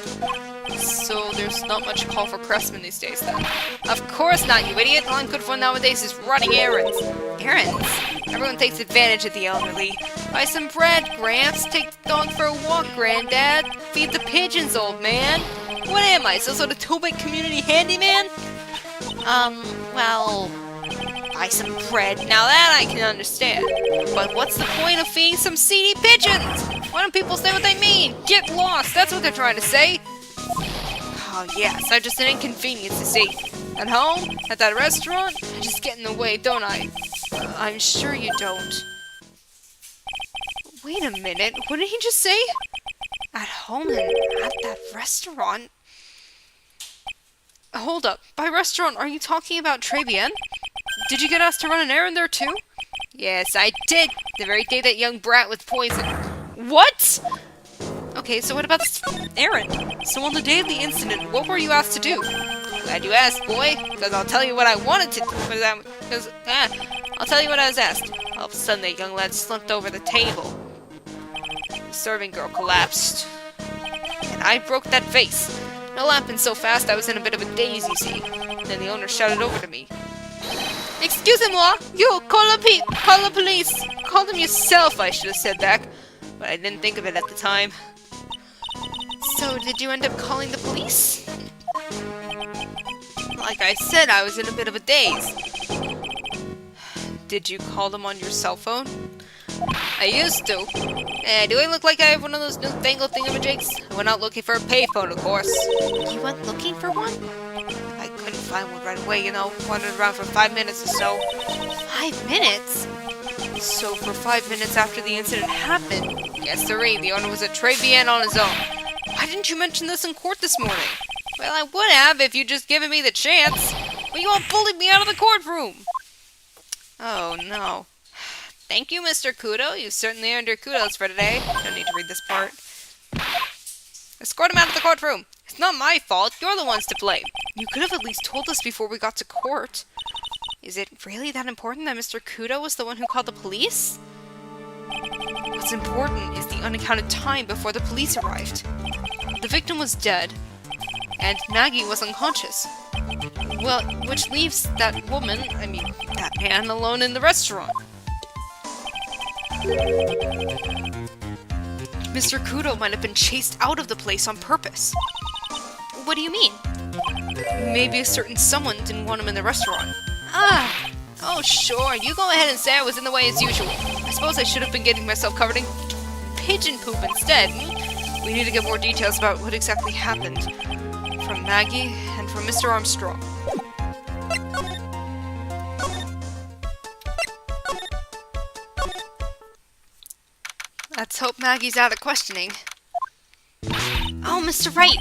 So there's not much call for craftsmen these days then. Of course not, you idiot! All I'm good for nowadays is running errands. Errands? Everyone takes advantage of the elderly. Buy some bread, Gramps. Take the dog for a walk, Granddad. Feed the pigeons, old man. What am I, some sort of 2-bit community handyman? Well... buy some bread. Now that I can understand. But what's the point of feeding some seedy pigeons? Why don't people say what they mean? Get lost, that's what they're trying to say. Oh yes, I'm just an inconvenience to see. At home? At that restaurant? I just get in the way, don't I? I'm sure you don't. Wait a minute, what did he just say? At home and at that restaurant? Hold up, by restaurant, are you talking about Tribulations? Did you get asked to run an errand there too? Yes, I did. The very day that young brat was poisoned. What? Okay, so what about this errand? So on the day of the incident, what were you asked to do? Glad you asked, boy. Because I'll tell you what I wanted to do. I'll tell you what I was asked. All of a sudden, that young lad slumped over the table. The serving girl collapsed. And I broke that vase. It all happened so fast, I was in a bit of a daze, you see. Then the owner shouted over to me. Excusez-moi! You, call the police! Call them yourself, I should have said back. But I didn't think of it at the time. So, did you end up calling the police? Like I said, I was in a bit of a daze. Did you call them on your cell phone? I used to. Do I look like I have one of those newfangled thingamajigs? I went out looking for a payphone, of course. You went looking for one? I couldn't find one right away, you know. Wandered around for 5 minutes or so. 5 minutes? So for 5 minutes after the incident happened, yes sirree, the owner was at Tribulations on his own. Why didn't you mention this in court this morning? Well, I would have if you'd just given me the chance. But you all bullied me out of the courtroom. Oh no. Thank you, Mr. Kudo. You certainly earned your kudos for today. Don't need to read this part. Escort him out of the courtroom. It's not my fault. You're the ones to blame. You could have at least told us before we got to court. Is it really that important that Mr. Kudo was the one who called the police? What's important is the unaccounted time before the police arrived. The victim was dead, and Maggie was unconscious. Well, which leaves that woman, that man, alone in the restaurant. Mr. Kudo might have been chased out of the place on purpose. What do you mean? Maybe a certain someone didn't want him in the restaurant. Oh sure, you go ahead and say I was in the way as usual. I suppose I should have been getting myself covered in pigeon poop instead. We need to get more details about what exactly happened. From Maggie and from Mr. Armstrong. Let's hope Maggie's out of questioning. Oh, Mr. Wright!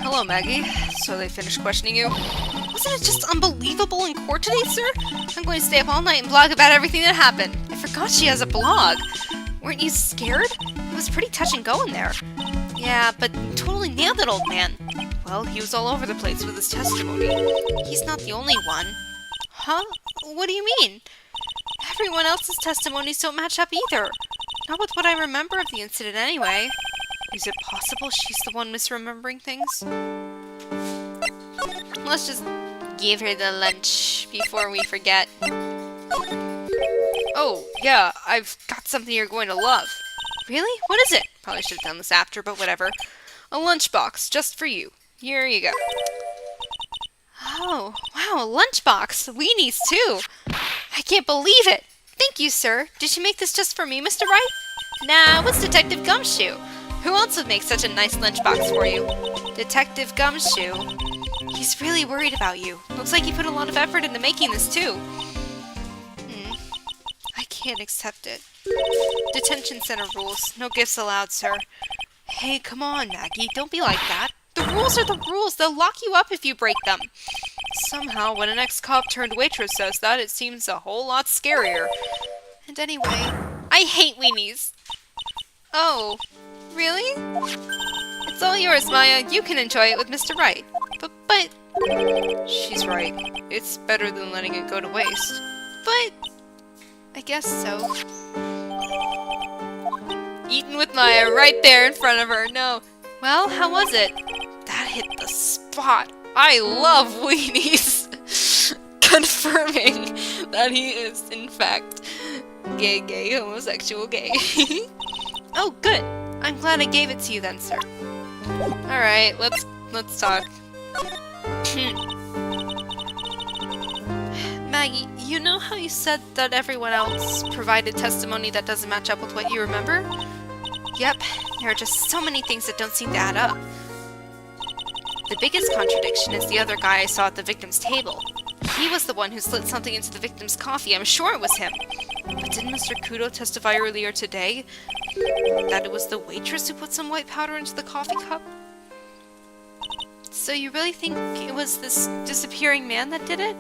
Hello, Maggie. So they finished questioning you? Wasn't it just unbelievable in court today, sir? I'm going to stay up all night and blog about everything that happened. I forgot she has a blog. Weren't you scared? It was pretty touch and go in there. Yeah, but you totally nailed it, old man. Well, he was all over the place with his testimony. He's not the only one. Huh? What do you mean? Everyone else's testimonies don't match up either. Not with what I remember of the incident anyway. Is it possible she's the one misremembering things? Let's just give her the lunch before we forget. Oh, yeah, I've got something you're going to love. Really? What is it? Probably should have done this after, but whatever. A lunchbox, just for you. Here you go. Oh, wow, a lunchbox. Weenies, too. I can't believe it. Thank you, sir. Did you make this just for me, Mr. Wright? Nah, what's Detective Gumshoe? Who else would make such a nice lunchbox for you? Detective Gumshoe. He's really worried about you. Looks like you put a lot of effort into making this, too. I can't accept it. Detention center rules. No gifts allowed, sir. Hey, come on, Maggie. Don't be like that. The rules are the rules. They'll lock you up if you break them. Somehow, when an ex-cop turned waitress says that, it seems a whole lot scarier. And anyway, I hate weenies. Oh, really? It's all yours, Maya. You can enjoy it with Mr. Wright. But... She's right. It's better than letting it go to waste. But... I guess so. Eaten with Maya right there in front of her. No. Well, how was it? That hit the spot. I love weenies. Confirming that he is, in fact, gay, homosexual, gay. Oh, good. I'm glad I gave it to you then, sir. Alright, let's talk. Maggie, you know how you said that everyone else provided testimony that doesn't match up with what you remember? Yep, there are just so many things that don't seem to add up. The biggest contradiction is the other guy I saw at the victim's table. He was the one who slid something into the victim's coffee. I'm sure it was him. But didn't Mr. Kudo testify earlier today that it was the waitress who put some white powder into the coffee cup? So you really think it was this disappearing man that did it?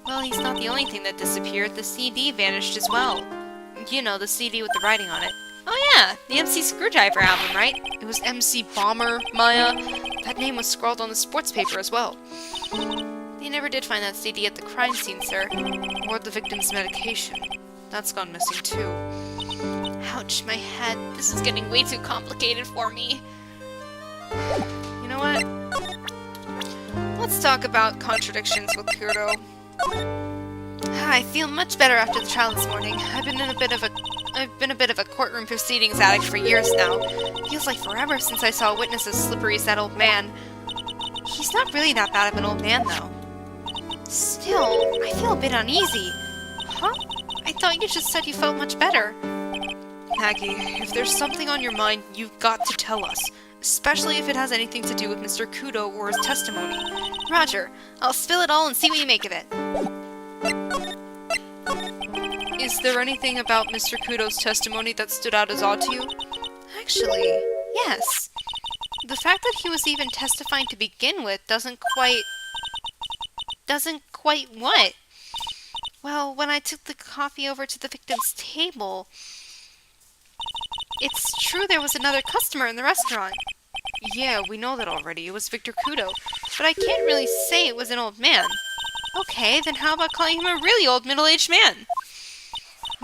Well, he's not the only thing that disappeared. The CD vanished as well. You know, the CD with the writing on it. Oh yeah, the MC Screwdriver album, right? It was MC Bomber, Maya. That name was scrawled on the sports paper as well. They never did find that CD at the crime scene, sir. Or the victim's medication. That's gone missing too. Ouch, my head. This is getting way too complicated for me. You know what? Let's talk about contradictions with Kudo. I feel much better after the trial this morning. I've been a bit of a courtroom proceedings addict for years now. Feels like forever since I saw a witness as slippery as that old man. He's not really that bad of an old man, though. Still, I feel a bit uneasy. Huh? I thought you just said you felt much better. Maggie, if there's something on your mind, you've got to tell us. Especially if it has anything to do with Mr. Kudo or his testimony. Roger, I'll spill it all and see what you make of it. Is there anything about Mr. Kudo's testimony that stood out as odd to you? Actually, yes. The fact that he was even testifying to begin with doesn't quite what? Well, when I took the coffee over to the victim's table, it's true there was another customer in the restaurant. Yeah, we know that already. It was Victor Kudo. But I can't really say it was an old man. Okay, then how about calling him a really old middle-aged man?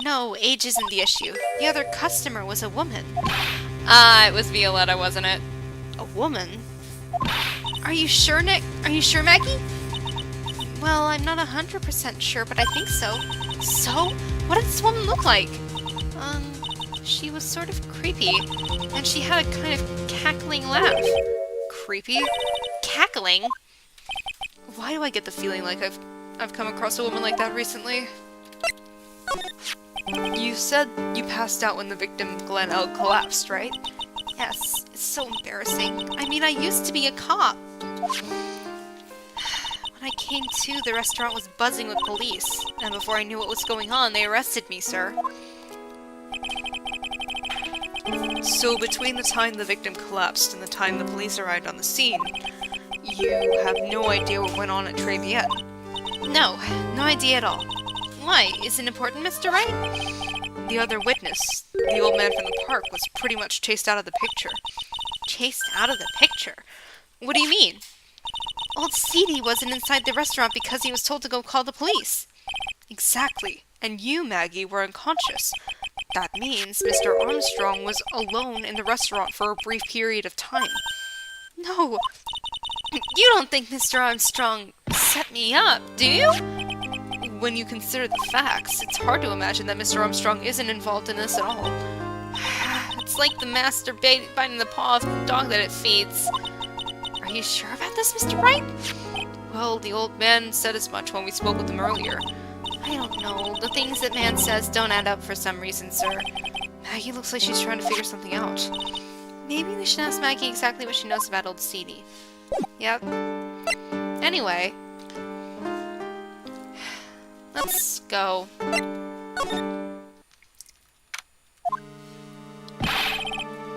No, age isn't the issue. The other customer was a woman. Ah, it was Violetta, wasn't it? A woman? Are you sure, Nick? Are you sure, Maggie? Well, I'm not 100% sure, but I think so. So? What did this woman look like? She was sort of creepy, and she had a kind of cackling laugh. Creepy? Cackling? Why do I get the feeling like I've come across a woman like that recently? You said you passed out when the victim, Glenn L, collapsed, right? Yes, it's so embarrassing. I mean, I used to be a cop. When I came to, the restaurant was buzzing with police, and before I knew what was going on, they arrested me, sir. So between the time the victim collapsed and the time the police arrived on the scene, you have no idea what went on at Tribulations? No, no idea at all. Why? Is it important, Mr. Wright? The other witness, the old man from the park, was pretty much chased out of the picture. Chased out of the picture? What do you mean? Old Seedy wasn't inside the restaurant because he was told to go call the police. Exactly. And you, Maggie, were unconscious. That means Mr. Armstrong was alone in the restaurant for a brief period of time. No. You don't think Mr. Armstrong set me up, do you? When you consider the facts, it's hard to imagine that Mr. Armstrong isn't involved in this at all. It's like the master biting the paw of the dog that it feeds. Are you sure about this, Mr. Wright? Well, the old man said as much when we spoke with him earlier. I don't know. The things that man says don't add up for some reason, sir. Maggie looks like she's trying to figure something out. Maybe we should ask Maggie exactly what she knows about old Seedy. Yep. Anyway. Let's go.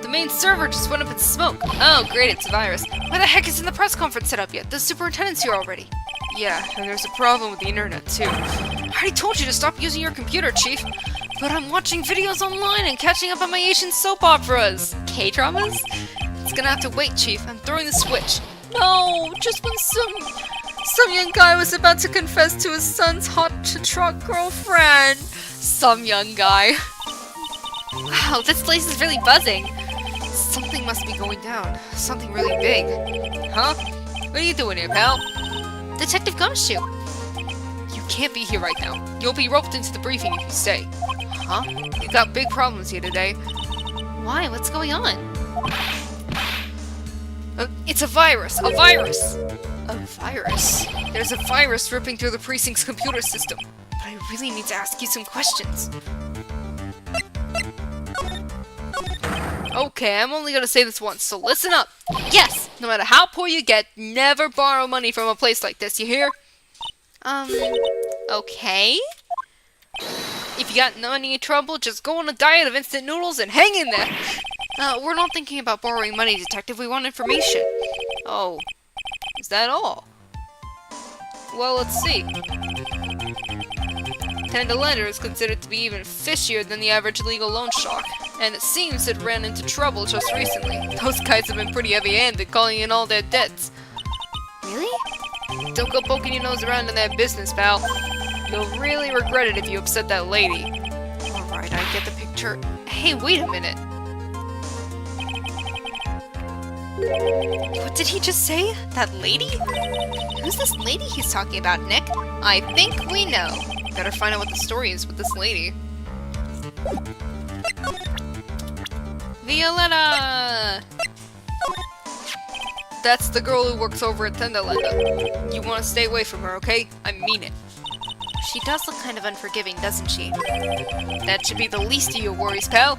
The main server just went up in smoke. Oh, great, it's a virus. Why the heck isn't the press conference set up yet? The superintendent's here already. Yeah, and there's a problem with the internet, too. I already told you to stop using your computer, Chief. But I'm watching videos online and catching up on my Asian soap operas. K-dramas? It's gonna have to wait, Chief. I'm throwing the switch. No, just when some young guy was about to confess to his son's hot-to-trot girlfriend. Some young guy. Wow, this place is really buzzing. Something must be going down. Something really big. Huh? What are you doing here, pal? Detective Gumshoe! You can't be here right now. You'll be roped into the briefing if you stay. Huh? You've got big problems here today. Why? What's going on? It's a virus! A virus! A virus? There's a virus ripping through the precinct's computer system. But I really need to ask you some questions. Okay, I'm only gonna say this once, so listen up. Yes! No matter how poor you get, never borrow money from a place like this, you hear? Okay? If you got any trouble, just go on a diet of instant noodles and hang in there! We're not thinking about borrowing money, Detective. We want information. Oh. Is that all? Well, let's see. Tender lender is considered to be even fishier than the average legal loan shark, and it seems it ran into trouble just recently. Those guys have been pretty heavy-handed, calling in all their debts. Really? Don't go poking your nose around in that business, pal. You'll really regret it if you upset that lady. Alright, I get the picture. Hey, wait a minute. What did he just say? That lady? Who's this lady he's talking about, Nick? I think we know. Better find out what the story is with this lady. Violetta! That's the girl who works over at Tenderlenda. You want to stay away from her, okay? I mean it. She does look kind of unforgiving, doesn't she? That should be the least of your worries, pal.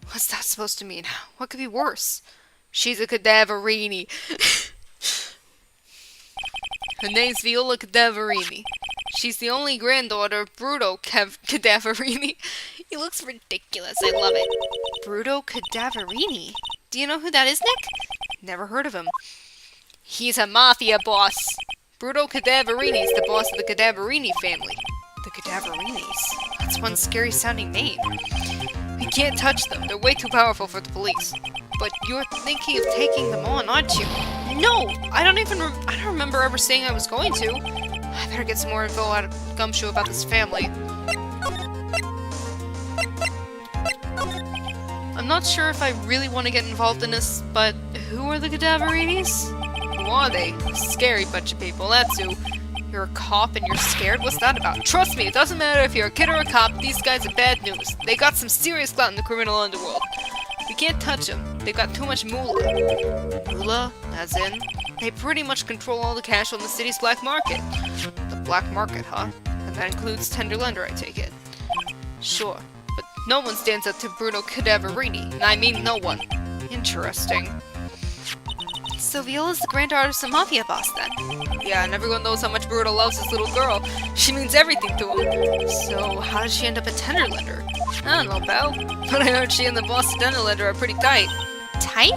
What's that supposed to mean? What could be worse? She's a cadaverini. Her name's Viola Cadaverini. She's the only granddaughter of Bruto Cadaverini. He looks ridiculous. I love it. Bruto Cadaverini? Do you know who that is, Nick? Never heard of him. He's a mafia boss. Bruto Cadaverini is the boss of the Cadaverini family. The Cadaverinis? That's one scary sounding name. We can't touch them. They're way too powerful for the police. But you're thinking of taking them on, aren't you? No! I don't remember ever saying I was going to. I better get some more info out of Gumshoe about this family. I'm not sure if I really want to get involved in this, but who are the Cadaverinis? Who are they? Scary bunch of people, that's who. You're a cop and you're scared? What's that about? Trust me, it doesn't matter if you're a kid or a cop, these guys are bad news. They got some serious clout in the criminal underworld. We can't touch them. They've got too much moolah. Moolah? As in? They pretty much control all the cash on the city's black market. The black market, huh? And that includes tender lender, I take it. Sure. But no one stands up to Bruno Cadaverini, and I mean no one. Interesting. So Viola's the granddaughter of some mafia boss then? Yeah, and everyone knows how much Bruto loves his little girl. She means everything to him. So how did she end up a tenderlender? I don't know, pal. But I heard she and the boss tenderlender are pretty tight. Tight?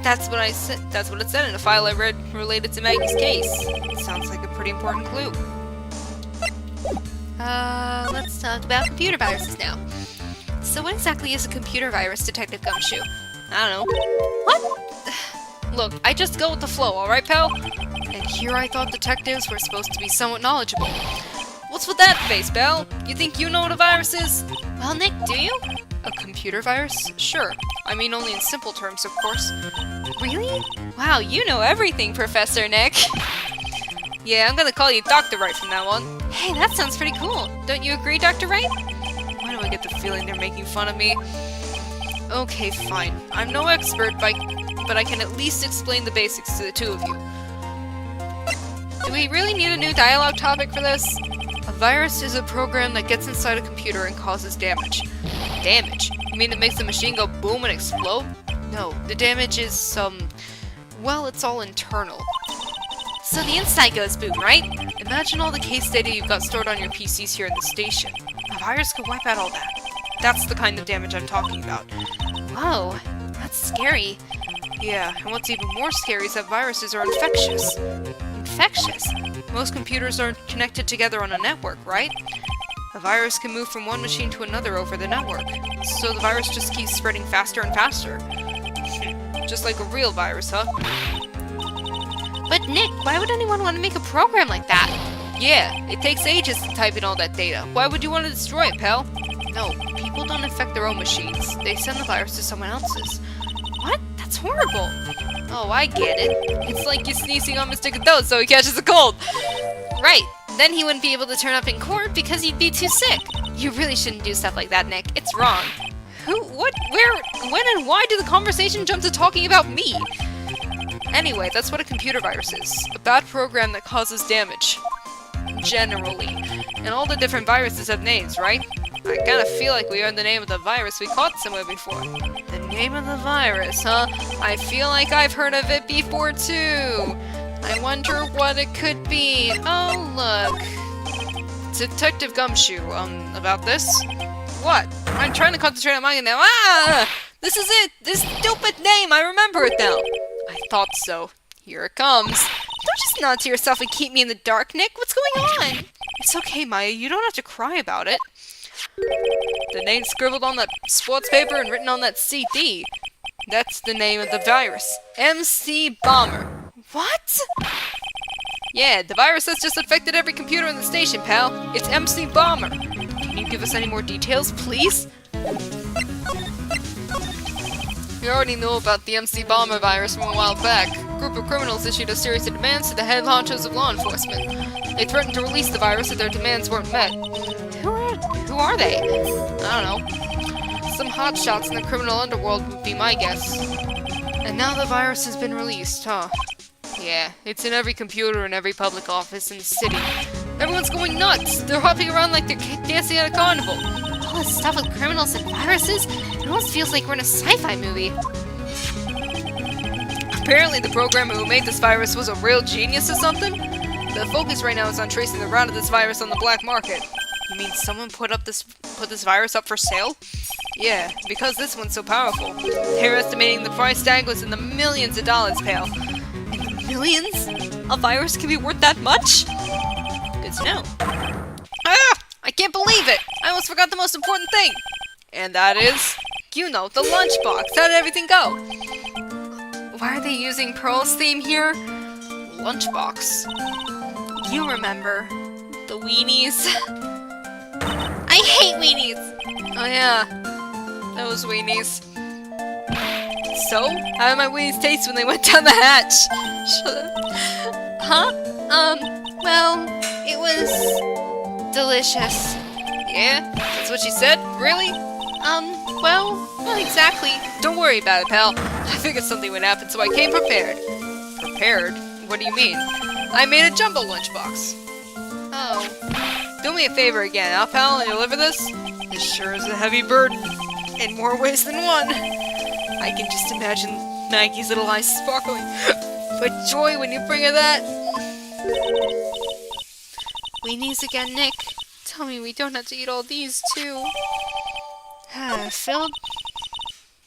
That's what I said. That's what it said in a file I read related to Maggie's case. It sounds like a pretty important clue. Let's talk about computer viruses now. So what exactly is a computer virus, Detective Gumshoe? I don't know. What? Look, I just go with the flow, alright, pal? And here I thought detectives were supposed to be somewhat knowledgeable. What's with that face, pal? You think you know what a virus is? Well, Nick, do you? A computer virus? Sure. I mean only in simple terms, of course. Really? Wow, you know everything, Professor Nick. Yeah, I'm gonna call you Dr. Wright from now on. Hey, that sounds pretty cool. Don't you agree, Dr. Wright? Why do I get the feeling they're making fun of me? Okay, fine. I'm no expert, but I can at least explain the basics to the two of you. Do we really need a new dialogue topic for this? A virus is a program that gets inside a computer and causes damage. Damage? You mean it makes the machine go boom and explode? No, the damage is, well, it's all internal. So the inside goes boom, right? Imagine all the case data you've got stored on your PCs here in the station. A virus could wipe out all that. That's the kind of damage I'm talking about. Whoa, that's scary. Yeah, and what's even more scary is that viruses are infectious. Infectious? Most computers are connected together on a network, right? A virus can move from one machine to another over the network. So the virus just keeps spreading faster and faster. Just like a real virus, huh? But Nick, why would anyone want to make a program like that? Yeah, it takes ages to type in all that data. Why would you want to destroy it, pal? No, people don't infect their own machines. They send the virus to someone else's. What? That's horrible. Oh, I get it. It's like you sneezing on Mr. Godot so he catches a cold. Right. Then he wouldn't be able to turn up in court because he'd be too sick. You really shouldn't do stuff like that, Nick. It's wrong. Who, what, where, when, and why did the conversation jump to talking about me? Anyway, that's what a computer virus is. A bad program that causes damage. Generally. And all the different viruses have names, right? I kinda feel like we heard the name of the virus we caught somewhere before. The name of the virus, huh? I feel like I've heard of it before too. I wonder what it could be. Oh, look. Detective Gumshoe, about this? What? I'm trying to concentrate on manga now. Ah! This is it! This stupid name! I remember it now! I thought so. Here it comes. Don't just nod to yourself and keep me in the dark, Nick. What's going on? It's okay, Maya. You don't have to cry about it. The name scribbled on that sports paper and written on that CD. That's the name of the virus. MC Bomber. What? Yeah, the virus has just affected every computer in the station, pal. It's MC Bomber. Can you give us any more details, please? We already know about the MC Bomber virus from a while back. A group of criminals issued a series of demands to the head honchos of law enforcement. They threatened to release the virus if their demands weren't met. Who are they? I don't know. Some hotshots in the criminal underworld would be my guess. And now the virus has been released, huh? Yeah, it's in every computer in every public office in the city. Everyone's going nuts! They're hopping around like they're dancing at a carnival. All this stuff with criminals and viruses? It almost feels like we're in a sci-fi movie. Apparently the programmer who made this virus was a real genius or something? The focus right now is on tracing the route of this virus on the black market. You mean someone put this virus up for sale? Yeah, because this one's so powerful. They're estimating the price tag was in the millions of dollars, pal. In the millions? A virus can be worth that much? Good to know. Ah! I can't believe it! I almost forgot the most important thing! And that is, you know, the lunchbox. How did everything go? Why are they using Pearl's theme here? Lunchbox. You remember. The weenies. I hate weenies! Oh yeah. Those weenies. So, how did my weenies taste when they went down the hatch? Shut up. Huh? Well, it was delicious. Yeah? That's what she said? Really? Well, not exactly. Don't worry about it, pal. I figured something would happen, so I came prepared. Prepared? What do you mean? I made a jumbo lunchbox. Oh. Do me a favor again, huh, pal, and deliver this? This sure is a heavy burden. In more ways than one. I can just imagine Maggie's little eyes sparkling with joy when you bring her that. Weenies again, Nick. Tell me we don't have to eat all these, too. Filled?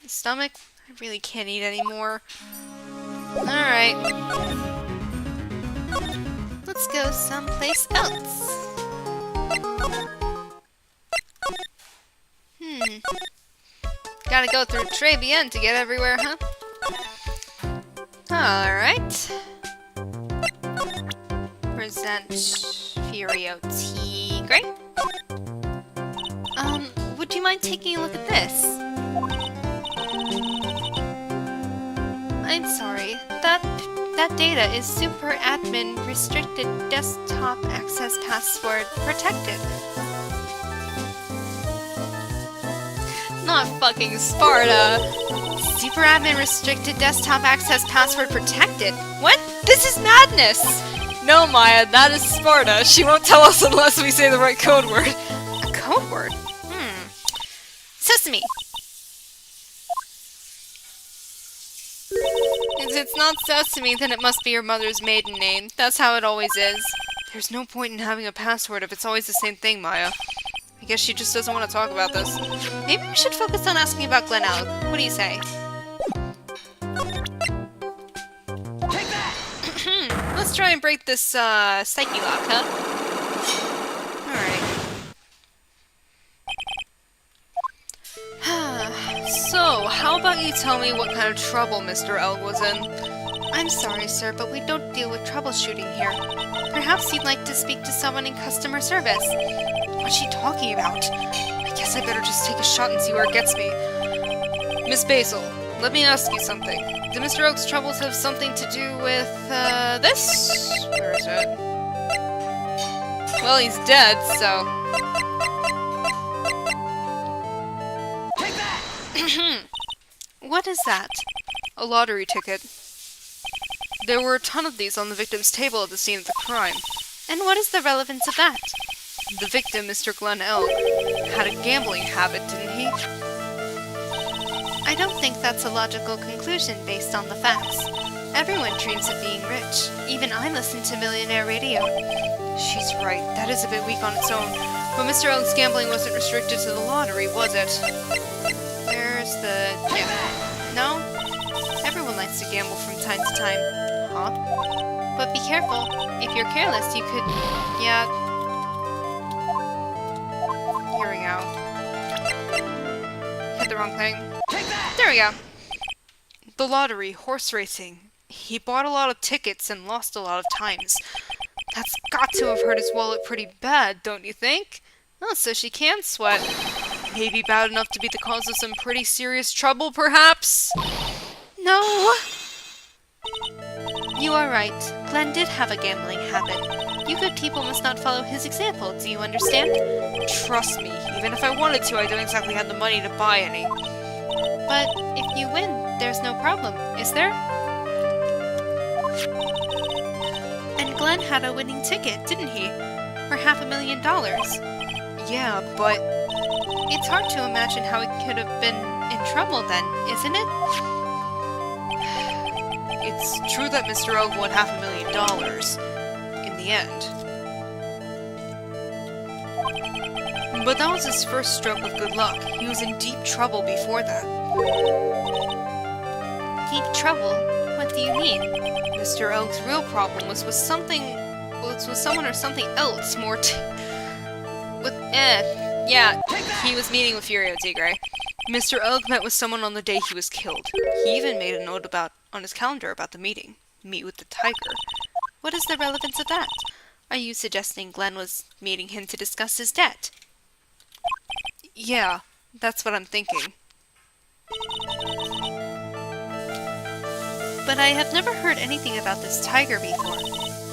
Stomach? I really can't eat anymore. Alright. Let's go someplace else. Gotta go through Tribulations to get everywhere, huh? Alright. Present Furio Tigre. Would you mind taking a look at this? I'm sorry. That data is super admin restricted desktop access password protected. Not fucking Sparta. Super admin restricted desktop access password protected. What? This is madness! No, Maya, that is Sparta. She won't tell us unless we say the right code word. A code word? Sesame! If it's not Sesame, then it must be your mother's maiden name. That's how it always is. There's no point in having a password if it's always the same thing, Maya. I guess she just doesn't want to talk about this. Maybe we should focus on asking about Glen Alec. What do you say? Take that! Let's try and break this, psyche lock, huh? Alright. So, how about you tell me what kind of trouble Mr. Elg was in? I'm sorry, sir, but we don't deal with troubleshooting here. Perhaps you'd like to speak to someone in customer service. What's she talking about? I guess I better just take a shot and see where it gets me. Miss Basil, let me ask you something. Do Mr. Oak's troubles have something to do with, this? Where is it? Well, he's dead, so... Take that! What is that? A lottery ticket. There were a ton of these on the victim's table at the scene of the crime. And what is the relevance of that? The victim, Mr. Glen Elg, had a gambling habit, didn't he? I don't think that's a logical conclusion based on the facts. Everyone dreams of being rich. Even I listen to Millionaire Radio. She's right, that is a bit weak on its own. But Mr. Elg's gambling wasn't restricted to the lottery, was it? There's the... yeah. No? Everyone likes to gamble from time to time. Huh? But be careful. If you're careless, you could... yeah... Here we go. Hit the wrong thing. There we go. The lottery, horse racing. He bought a lot of tickets and lost a lot of times. That's got to have hurt his wallet pretty bad, don't you think? Oh, so she can sweat. Maybe bad enough to be the cause of some pretty serious trouble, perhaps? No! You are right. Glenn did have a gambling habit. You good people must not follow his example, do you understand? Trust me, even if I wanted to, I don't exactly have the money to buy any. But if you win, there's no problem, is there? And Glenn had a winning ticket, didn't he? For $500,000. Yeah, but... it's hard to imagine how he could have been in trouble then, isn't it? It's true that Mr. Elg won $500,000 in the end. But that was his first stroke of good luck. He was in deep trouble before that. Deep trouble? What do you mean? Mr. Elg's real problem was with something... well, it's with someone or something else more yeah, he was meeting with Furio Tigre. Mr. Elg met with someone on the day he was killed. He even made a note on his calendar about the meeting. Meet with the tiger. What is the relevance of that? Are you suggesting Glenn was meeting him to discuss his debt? Yeah, that's what I'm thinking. But I have never heard anything about this tiger before.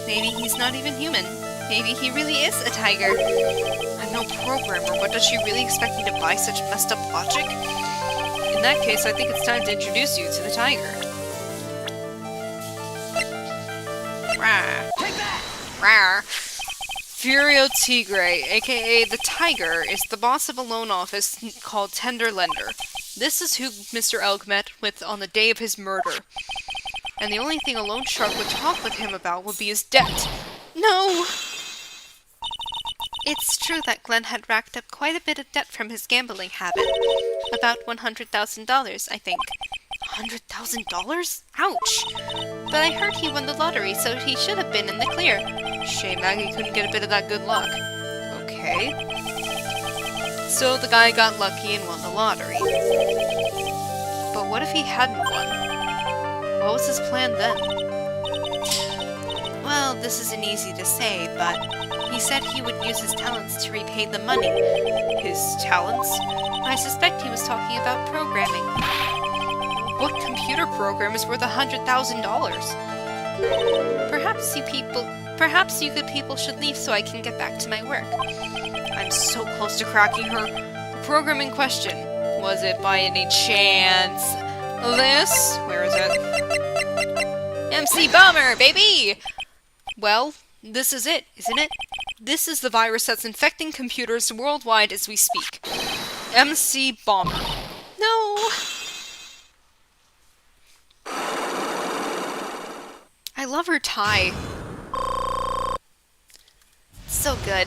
Maybe he's not even human. Maybe he really is a tiger. I'm no programmer, but does she really expect me to buy such messed up logic? In that case, I think it's time to introduce you to the tiger. Rawr. Take that! Rawr. Furio Tigre, aka the Tiger, is the boss of a loan office called Tender Lender. This is who Mr. Elk met with on the day of his murder. And the only thing a loan shark would talk with him about would be his debt. No! It's true that Glenn had racked up quite a bit of debt from his gambling habit. About $100,000, I think. $100,000? Ouch! But I heard he won the lottery, so he should have been in the clear. Shame Maggie couldn't get a bit of that good luck. Okay. So the guy got lucky and won the lottery. But what if he hadn't won? What was his plan then? Well, this isn't easy to say, but he said he would use his talents to repay the money. His talents? I suspect he was talking about programming. What computer program is worth $100,000? Perhaps you good people should leave so I can get back to my work. I'm so close to cracking her. The program in question, was it by any chance this? Where is it? MC Bomber, baby! Well, this is it, isn't it? This is the virus that's infecting computers worldwide as we speak. MC Bomber. No! I love her tie. So good.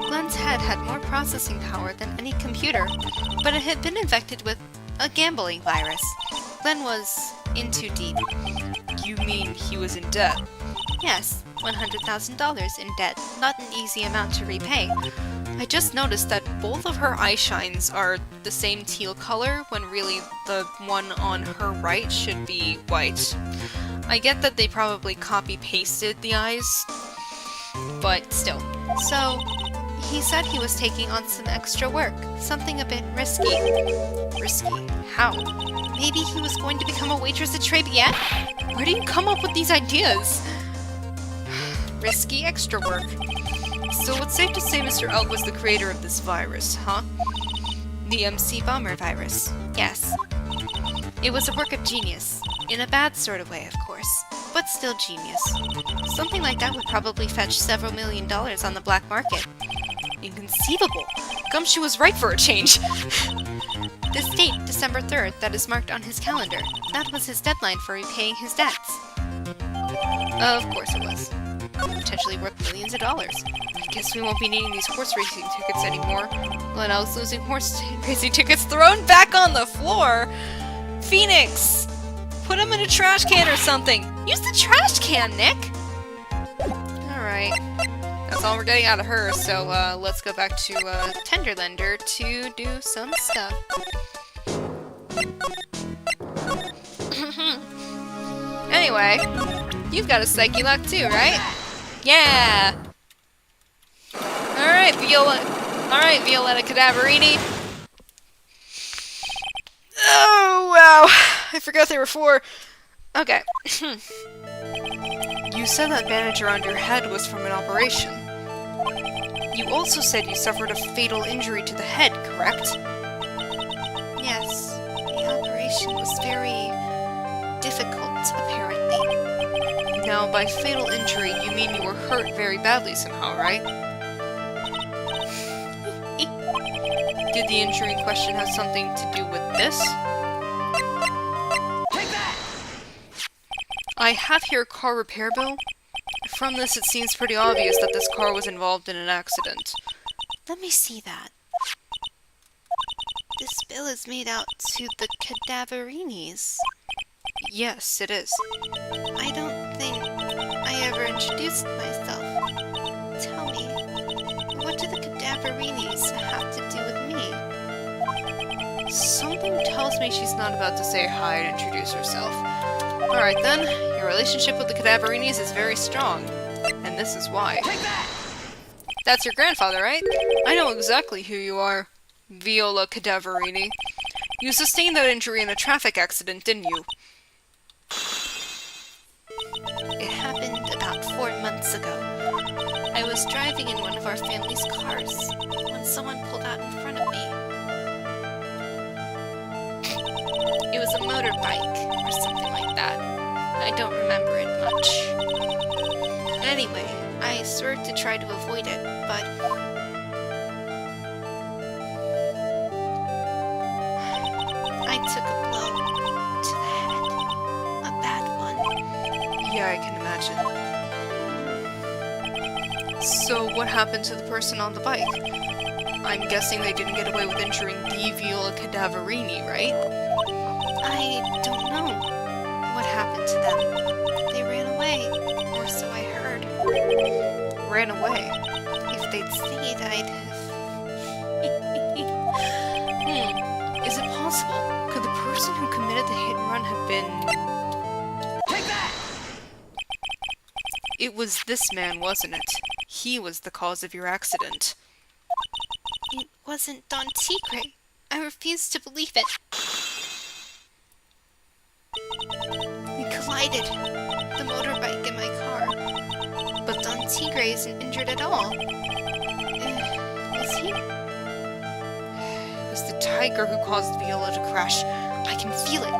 Glenn's head had more processing power than any computer, but it had been infected with a gambling virus. Glenn was in too deep. You mean he was in debt? Yes, $100,000 in debt. Not an easy amount to repay. I just noticed that both of her eye shines are the same teal color, when really the one on her right should be white. I get that they probably copy-pasted the eyes, but still. So, he said he was taking on some extra work, something a bit risky. Risky? How? Maybe he was going to become a waitress at Tribulations? Where do you come up with these ideas? Risky extra work. So it's safe to say Mr. Elk was the creator of this virus, huh? The MC Bomber virus. Yes. It was a work of genius. In a bad sort of way, of course. But still genius. Something like that would probably fetch several $1 million on the black market. Inconceivable! Gumshoe was right for a change! This date, December 3rd, that is marked on his calendar. That was his deadline for repaying his debts. Of course it was. Potentially worth millions of dollars. I guess we won't be needing these horse racing tickets anymore. Glenn Elk's losing horse racing tickets thrown back on the floor! Phoenix! Put them in a trash can or something! Use the trash can, Nick! Alright. That's all we're getting out of her, so let's go back to Tenderlender to do some stuff. Anyway, you've got a psyche luck too, right? Yeah! Alright, Violetta Cadaverini. Oh, wow! I forgot there were 4. Okay. You said that bandage around your head was from an operation. You also said you suffered a fatal injury to the head, correct? Yes. The operation was very difficult, apparently. Now, by fatal injury, you mean you were hurt very badly somehow, right? Did the injury in question have something to do with this? Take that! I have here a car repair bill. From this, it seems pretty obvious that this car was involved in an accident. Let me see that. This bill is made out to the Cadaverinis. Yes, it is. I don't think I ever introduced myself. Tell me, what do the Cadaverinis have to do with me? Something tells me she's not about to say hi and introduce herself. Alright then, your relationship with the Cadaverinis is very strong. And this is why. Take that! That's your grandfather, right? I know exactly who you are. Viola Cadaverini. You sustained that injury in a traffic accident, didn't you? It happened about 4 months ago. I was driving in one of our family's cars when someone pulled out in front of me. It was a motorbike or something like that. I don't remember it much. anyway. I swear to try to avoid it, but... I took a blow to the head. A bad one. Yeah, I can imagine. So what happened to the person on the bike? I'm guessing they didn't get away with injuring the Viola Cadaverini, right? I don't know what happened to them. They ran away, or so I heard. Ran away? If they'd stayed, I'd have... Is it possible? Could the person who committed the hit and run have been... Take that! It was this man, wasn't it? He was the cause of your accident. It wasn't Don Tigre. I refuse to believe it. We collided, the motorbike and my car. But Don Tigre isn't injured at all. Is he? It was the tiger who caused Viola to crash. I can feel it.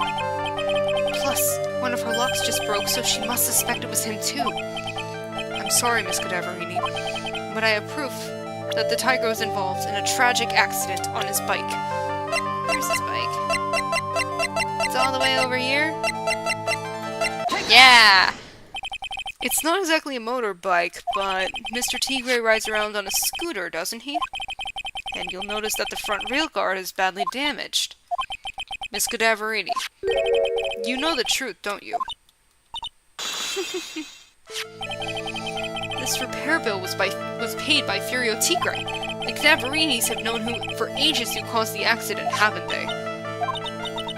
Plus, one of her locks just broke, so she must suspect it was him too. I'm sorry, Miss Cadaverini, but I have proof that the tiger was involved in a tragic accident on his bike. Where's his bike? It's all the way over here? Yeah! It's not exactly a motorbike, but Mr. Tigre rides around on a scooter, doesn't he? And you'll notice that the front rail guard is badly damaged. Miss Cadaverini, you know the truth, don't you? This repair bill was paid by Furio Tigre. The Cadaverinis have known for ages who caused the accident, haven't they?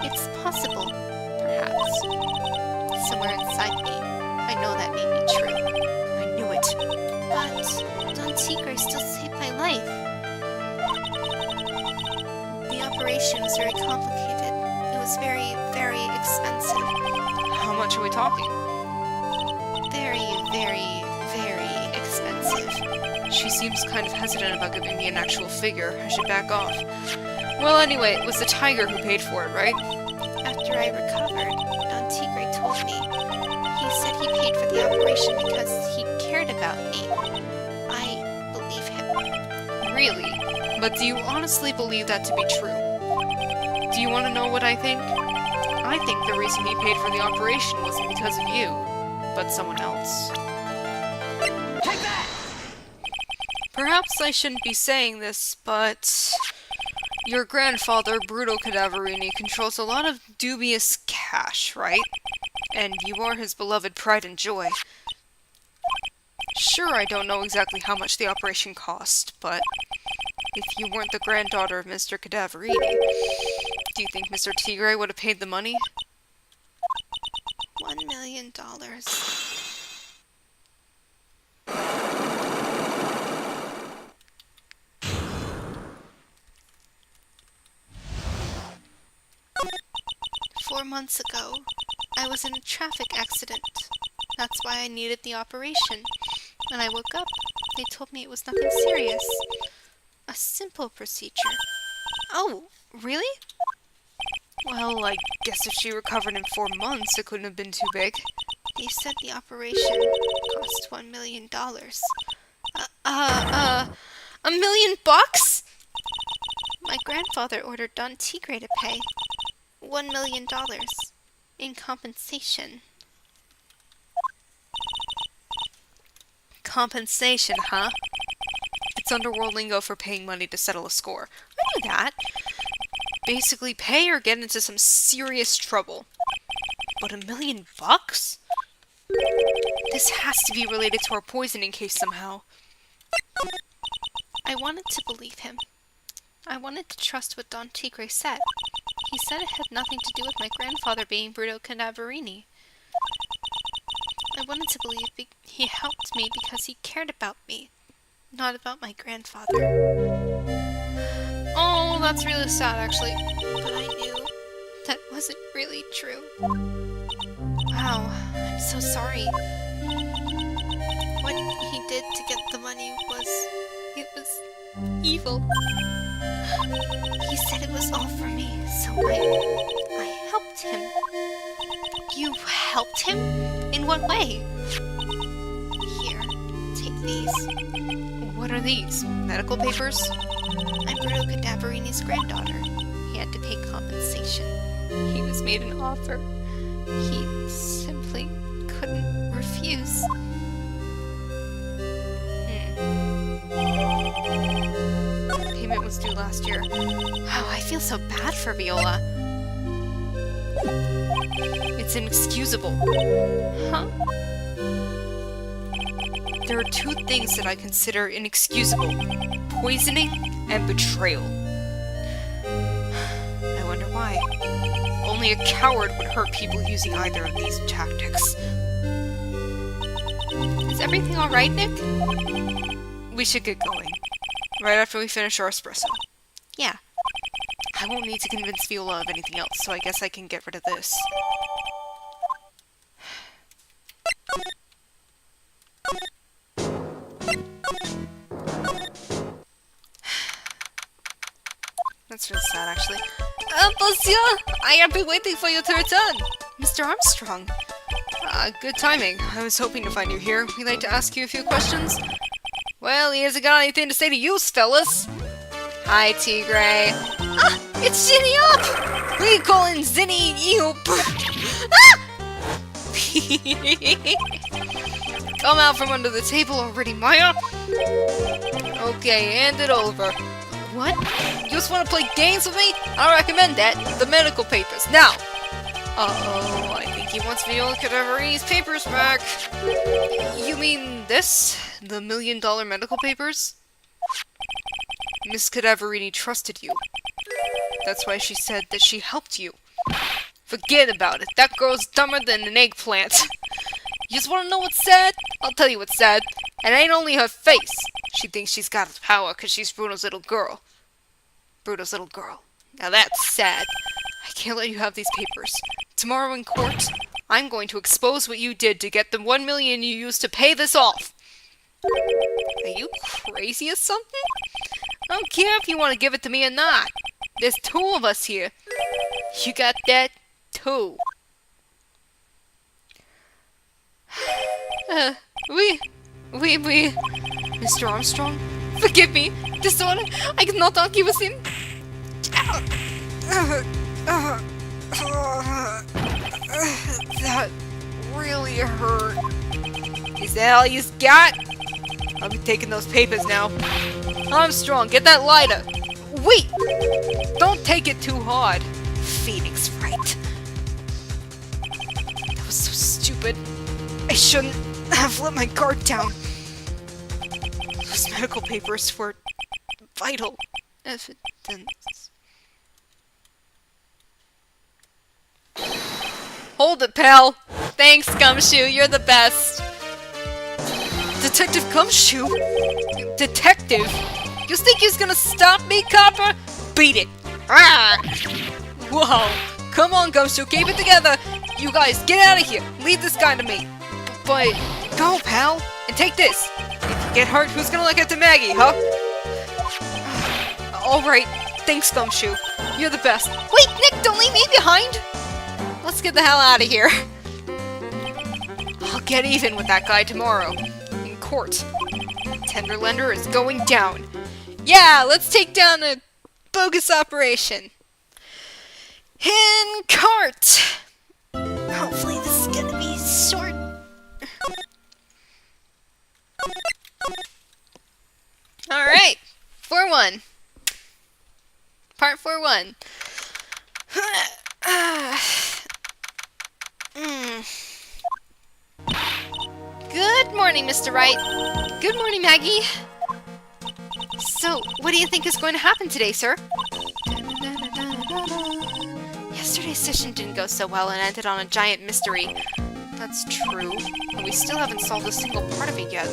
It's possible, perhaps. Somewhere inside me, I know that may be true. I knew it. But Don Tigre still saved my life. The operation was very complicated. It was very, very expensive. How much are we talking? Very, very, very expensive. She seems kind of hesitant about giving me an actual figure. I should back off. Well, anyway, it was the tiger who paid for it, right? After I recovered, Don Tigre told me. He said he paid for the operation because he cared about me. I believe him. Really? But do you honestly believe that to be true? Do you want to know what I think? I think the reason he paid for the operation wasn't because of you, but someone else. Take that! Perhaps I shouldn't be saying this, but your grandfather, Bruto Cadaverini, controls a lot of dubious cash, right? And you are his beloved pride and joy. Sure, I don't know exactly how much the operation cost, but if you weren't the granddaughter of Mr. Cadaverini, do you think Mr. Tigre would have paid the money? $1 million. 4 months ago, I was in a traffic accident. That's why I needed the operation. When I woke up, they told me it was nothing serious. A simple procedure. Oh, really? Well, I guess if she recovered in 4 months, it couldn't have been too big. They said the operation cost $1 million. $1 million bucks? My grandfather ordered Don Tigre to pay $1 million in compensation. Compensation, huh? It's underworld lingo for paying money to settle a score. I knew that. Basically, pay or get into some serious trouble. But $1 million bucks? This has to be related to our poisoning case somehow. I wanted to believe him. I wanted to trust what Don Tigre said. He said it had nothing to do with my grandfather being Bruto Cadaverini. I wanted to believe he helped me because he cared about me, not about my grandfather. Oh, that's really sad, actually. But I knew that wasn't really true. Wow, I'm so sorry. What he did to get the money was evil. He said it was all for me, so I helped him. You helped him? In what way? Here, these. What are these? Medical papers? I'm Bruno Cadaverini's granddaughter. He had to pay compensation. He was made an offer. He simply couldn't refuse. Payment was due last year. Wow, I feel so bad for Viola. It's inexcusable. Huh? There are two things that I consider inexcusable. Poisoning and betrayal. I wonder why. Only a coward would hurt people using either of these tactics. Is everything alright, Nick? We should get going. Right after we finish our espresso. Yeah. I won't need to convince Viola of anything else, so I guess I can get rid of this. That's really sad, actually. Monsieur! I have been waiting for you to return! Mr. Armstrong! Good timing. I was hoping to find you here. We'd like to ask you a few questions. Well, he hasn't got anything to say to you, fellas. Hi, Tigray. Ah! It's Zinny Up! We call him Zinny Eop! Ah! Come out from under the table already, Maya! Okay, hand it over. What? You just want to play games with me? I recommend that. The medical papers. Now! Uh-oh, I think he wants Viola Cadaverini's papers back. You mean this? The $1 million medical papers? Miss Cadaverini trusted you. That's why she said that she helped you. Forget about it. That girl's dumber than an eggplant. You just want to know what's sad? I'll tell you what's sad. And it ain't only her face. She thinks she's got the power because she's Bruno's little girl. Bruno's little girl. Now that's sad. I can't let you have these papers. Tomorrow in court, I'm going to expose what you did to get the $1 million you used to pay this off. Are you crazy or something? I don't care if you want to give it to me or not. There's two of us here. You got that? Two. Mr. Armstrong, forgive me. This one, I cannot argue with him. That really hurt. Is that all you got? I'll be taking those papers now. Armstrong, get that lighter. Wait! Don't take it too hard. Phoenix Wright. That was so stupid. I shouldn't have let my guard down. Those medical papers were vital evidence. Hold it, pal. Thanks, Gumshoe. You're the best. Detective Gumshoe? Detective? You think he's gonna stop me, copper? Beat it. Ah! Whoa. Come on, Gumshoe. Keep it together. You guys, get out of here. Leave this guy to me. But go, pal. And take this. If you get hurt, who's gonna look after Maggie, huh? Alright. Thanks, Gumshoe. You're the best. Wait, Nick, don't leave me behind. Let's get the hell out of here. I'll get even with that guy tomorrow. In court. Tenderlender is going down. Yeah, let's take down a bogus operation. In court! Hopefully this is gonna be short. Alright. 4-1. Part 4-1. Good morning, Mr. Wright. Good morning, Maggie. So, what do you think is going to happen today, sir? Yesterday's session didn't go so well and ended on a giant mystery. That's true, and we still haven't solved a single part of it yet.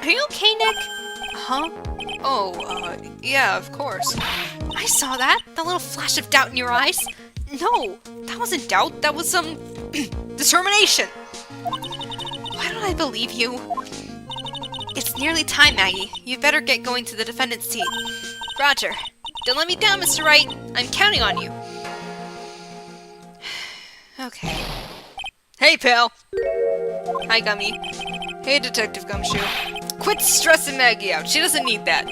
Are you okay, Nick? Huh? Oh, yeah, of course. I saw that! That little flash of doubt in your eyes! No! That wasn't doubt, that was some... determination! Why don't I believe you? It's nearly time, Maggie. You'd better get going to the defendant's seat. Roger. Don't let me down, Mr. Wright. I'm counting on you. Okay. Hey, pal! Hi, Gummy. Hey, Detective Gumshoe. Quit stressing Maggie out. She doesn't need that.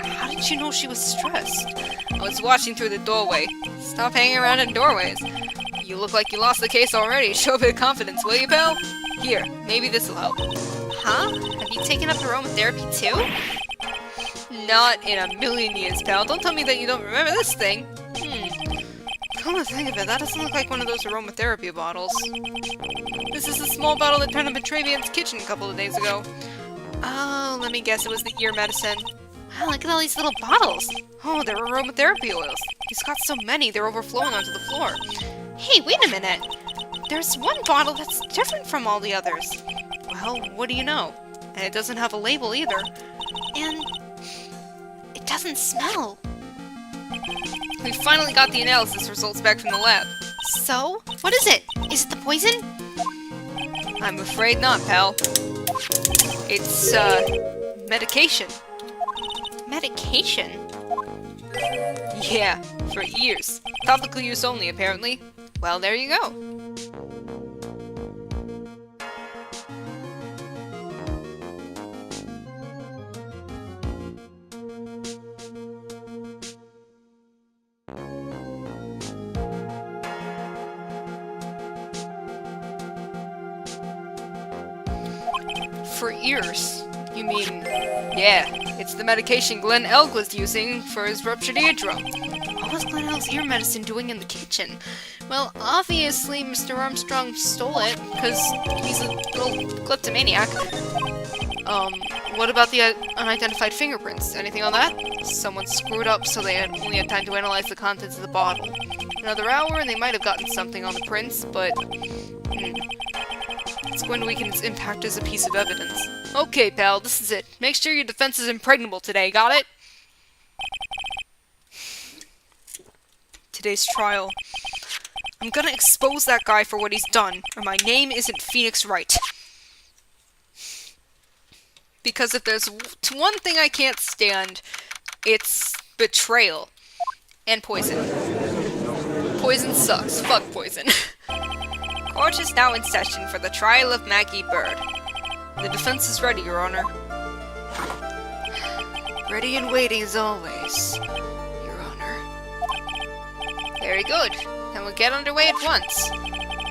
How did you know she was stressed? I was watching through the doorway. Stop hanging around in doorways. You look like you lost the case already. Show a bit of confidence, will you, pal? Here, maybe this'll help. Huh? Have you taken up aromatherapy too? Not in a million years, pal. Don't tell me that you don't remember this thing. Come to think of it, that doesn't look like one of those aromatherapy bottles. This is the small bottle that turned up in Travian's kitchen a couple of days ago. Oh, let me guess, it was the ear medicine. Wow, look at all these little bottles. Oh, they're aromatherapy oils. He's got so many, they're overflowing onto the floor. Hey, wait a minute. There's one bottle that's different from all the others. Well, what do you know? And it doesn't have a label either. And it doesn't smell. We finally got the analysis results back from the lab. So? What is it? Is it the poison? I'm afraid not, pal. It's, medication. Medication? Yeah, for ears. Topical use only, apparently. Well, there you go. For ears? You mean... Yeah, it's the medication Glenn Elk was using for his ruptured eardrum. What was Glenn Elk's ear medicine doing in the kitchen? Well, obviously Mr. Armstrong stole it, because he's a little kleptomaniac. What about the unidentified fingerprints? Anything on that? Someone screwed up so they only had time to analyze the contents of the bottle. Another hour and they might have gotten something on the prints, but... It's going to weaken its impact as a piece of evidence. Okay, pal, this is it. Make sure your defense is impregnable today, got it? Today's trial. I'm gonna expose that guy for what he's done, or my name isn't Phoenix Wright. Because if there's one thing I can't stand, it's betrayal. And poison. Poison sucks. Fuck poison. Court is now in session for the trial of Maggie Bird. The defense is ready, Your Honor. Ready and waiting as always, Your Honor. Very good. Then we'll get underway at once.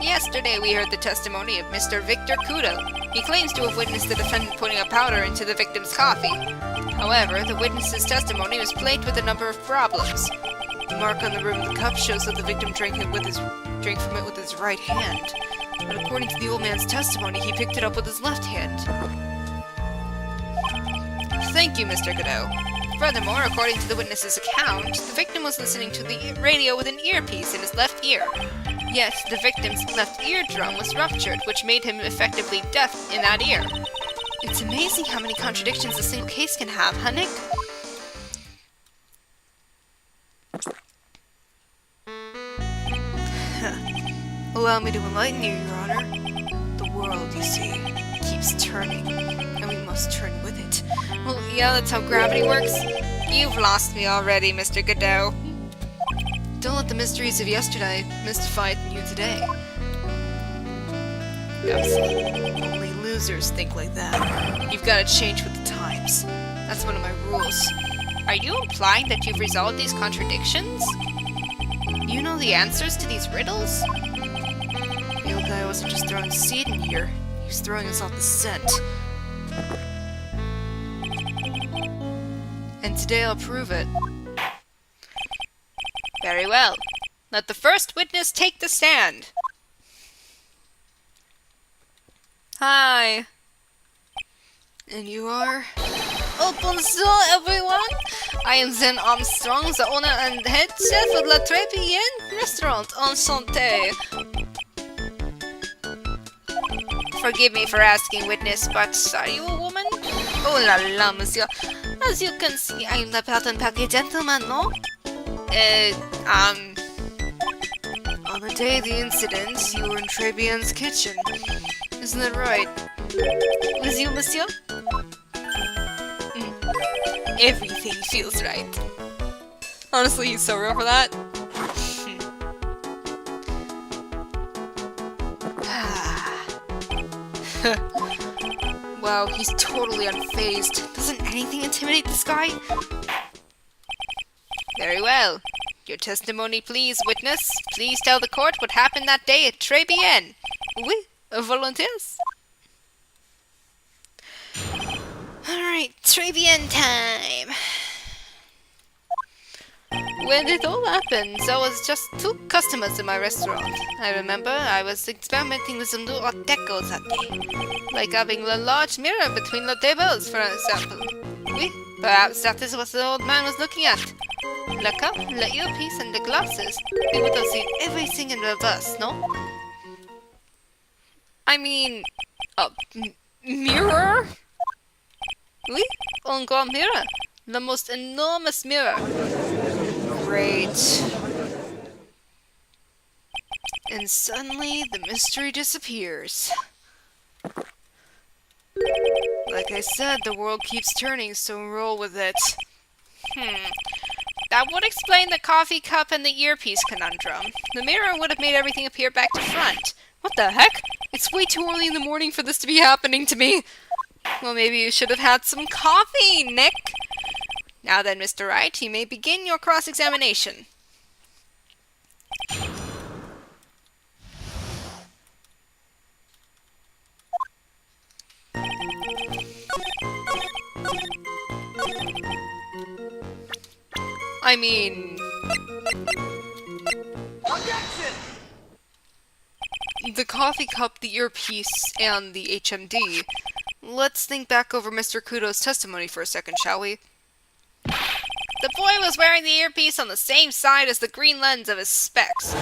Yesterday we heard the testimony of Mr. Victor Kudo. He claims to have witnessed the defendant putting a powder into the victim's coffee. However, the witness's testimony was plagued with a number of problems. The mark on the rim of the cup shows that the victim drank from it with his right hand. But according to the old man's testimony, he picked it up with his left hand. Thank you, Mr. Godot. Furthermore, according to the witness's account, the victim was listening to the radio with an earpiece in his left ear. Yet, the victim's left eardrum was ruptured, which made him effectively deaf in that ear. It's amazing how many contradictions a single case can have, huh, Nick? Allow me to enlighten you, Your Honor. The world, you see, keeps turning, and we must turn with it. Well, yeah, that's how gravity works. You've lost me already, Mr. Godot. Don't let the mysteries of yesterday mystify you today. Absolutely. Only losers think like that. You've got to change with the times. That's one of my rules. Are you implying that you've resolved these contradictions? You know the answers to these riddles? The old guy wasn't just throwing seed in here. He was throwing us off the scent. And today I'll prove it. Very well. Let the first witness take the stand. Hi. And you are? Oh, bonjour, everyone! I am Zen Armstrong, the owner and head chef of La Tribulations restaurant. Enchanté. Forgive me for asking, witness, but are you a woman? Oh la la, monsieur. As you can see, I am the pattern package gentleman, no? On the day of the incident, you were in Travian's kitchen. Isn't that right? Was you, monsieur? Everything feels right. Honestly, he's so real for that. Wow, he's totally unfazed. Doesn't anything intimidate this guy? Very well. Your testimony, please, witness. Please tell the court what happened that day at Tribulations. Oui, volontaires. Alright, Tribulations time. When it all happened, there was just 2 customers in my restaurant. I remember I was experimenting with some new art deco that day. Like having a large mirror between the tables, for example. Oui, perhaps that is what the old man was looking at. The cup, the earpiece, and the glasses. He would have seen everything in reverse, no? I mean, a mirror? Oui, un grand mirror. The most enormous mirror. Great. And suddenly, the mystery disappears. Like I said, the world keeps turning, so roll with it. That would explain the coffee cup and the earpiece conundrum. The mirror would have made everything appear back to front. What the heck? It's way too early in the morning for this to be happening to me. Well, maybe you should have had some coffee, Nick. Now then, Mr. Wright, you may begin your cross-examination. I mean... the coffee cup, the earpiece, and the HMD. Let's think back over Mr. Kudo's testimony for a second, shall we? The boy was wearing the earpiece on the same side as the green lens of his specs.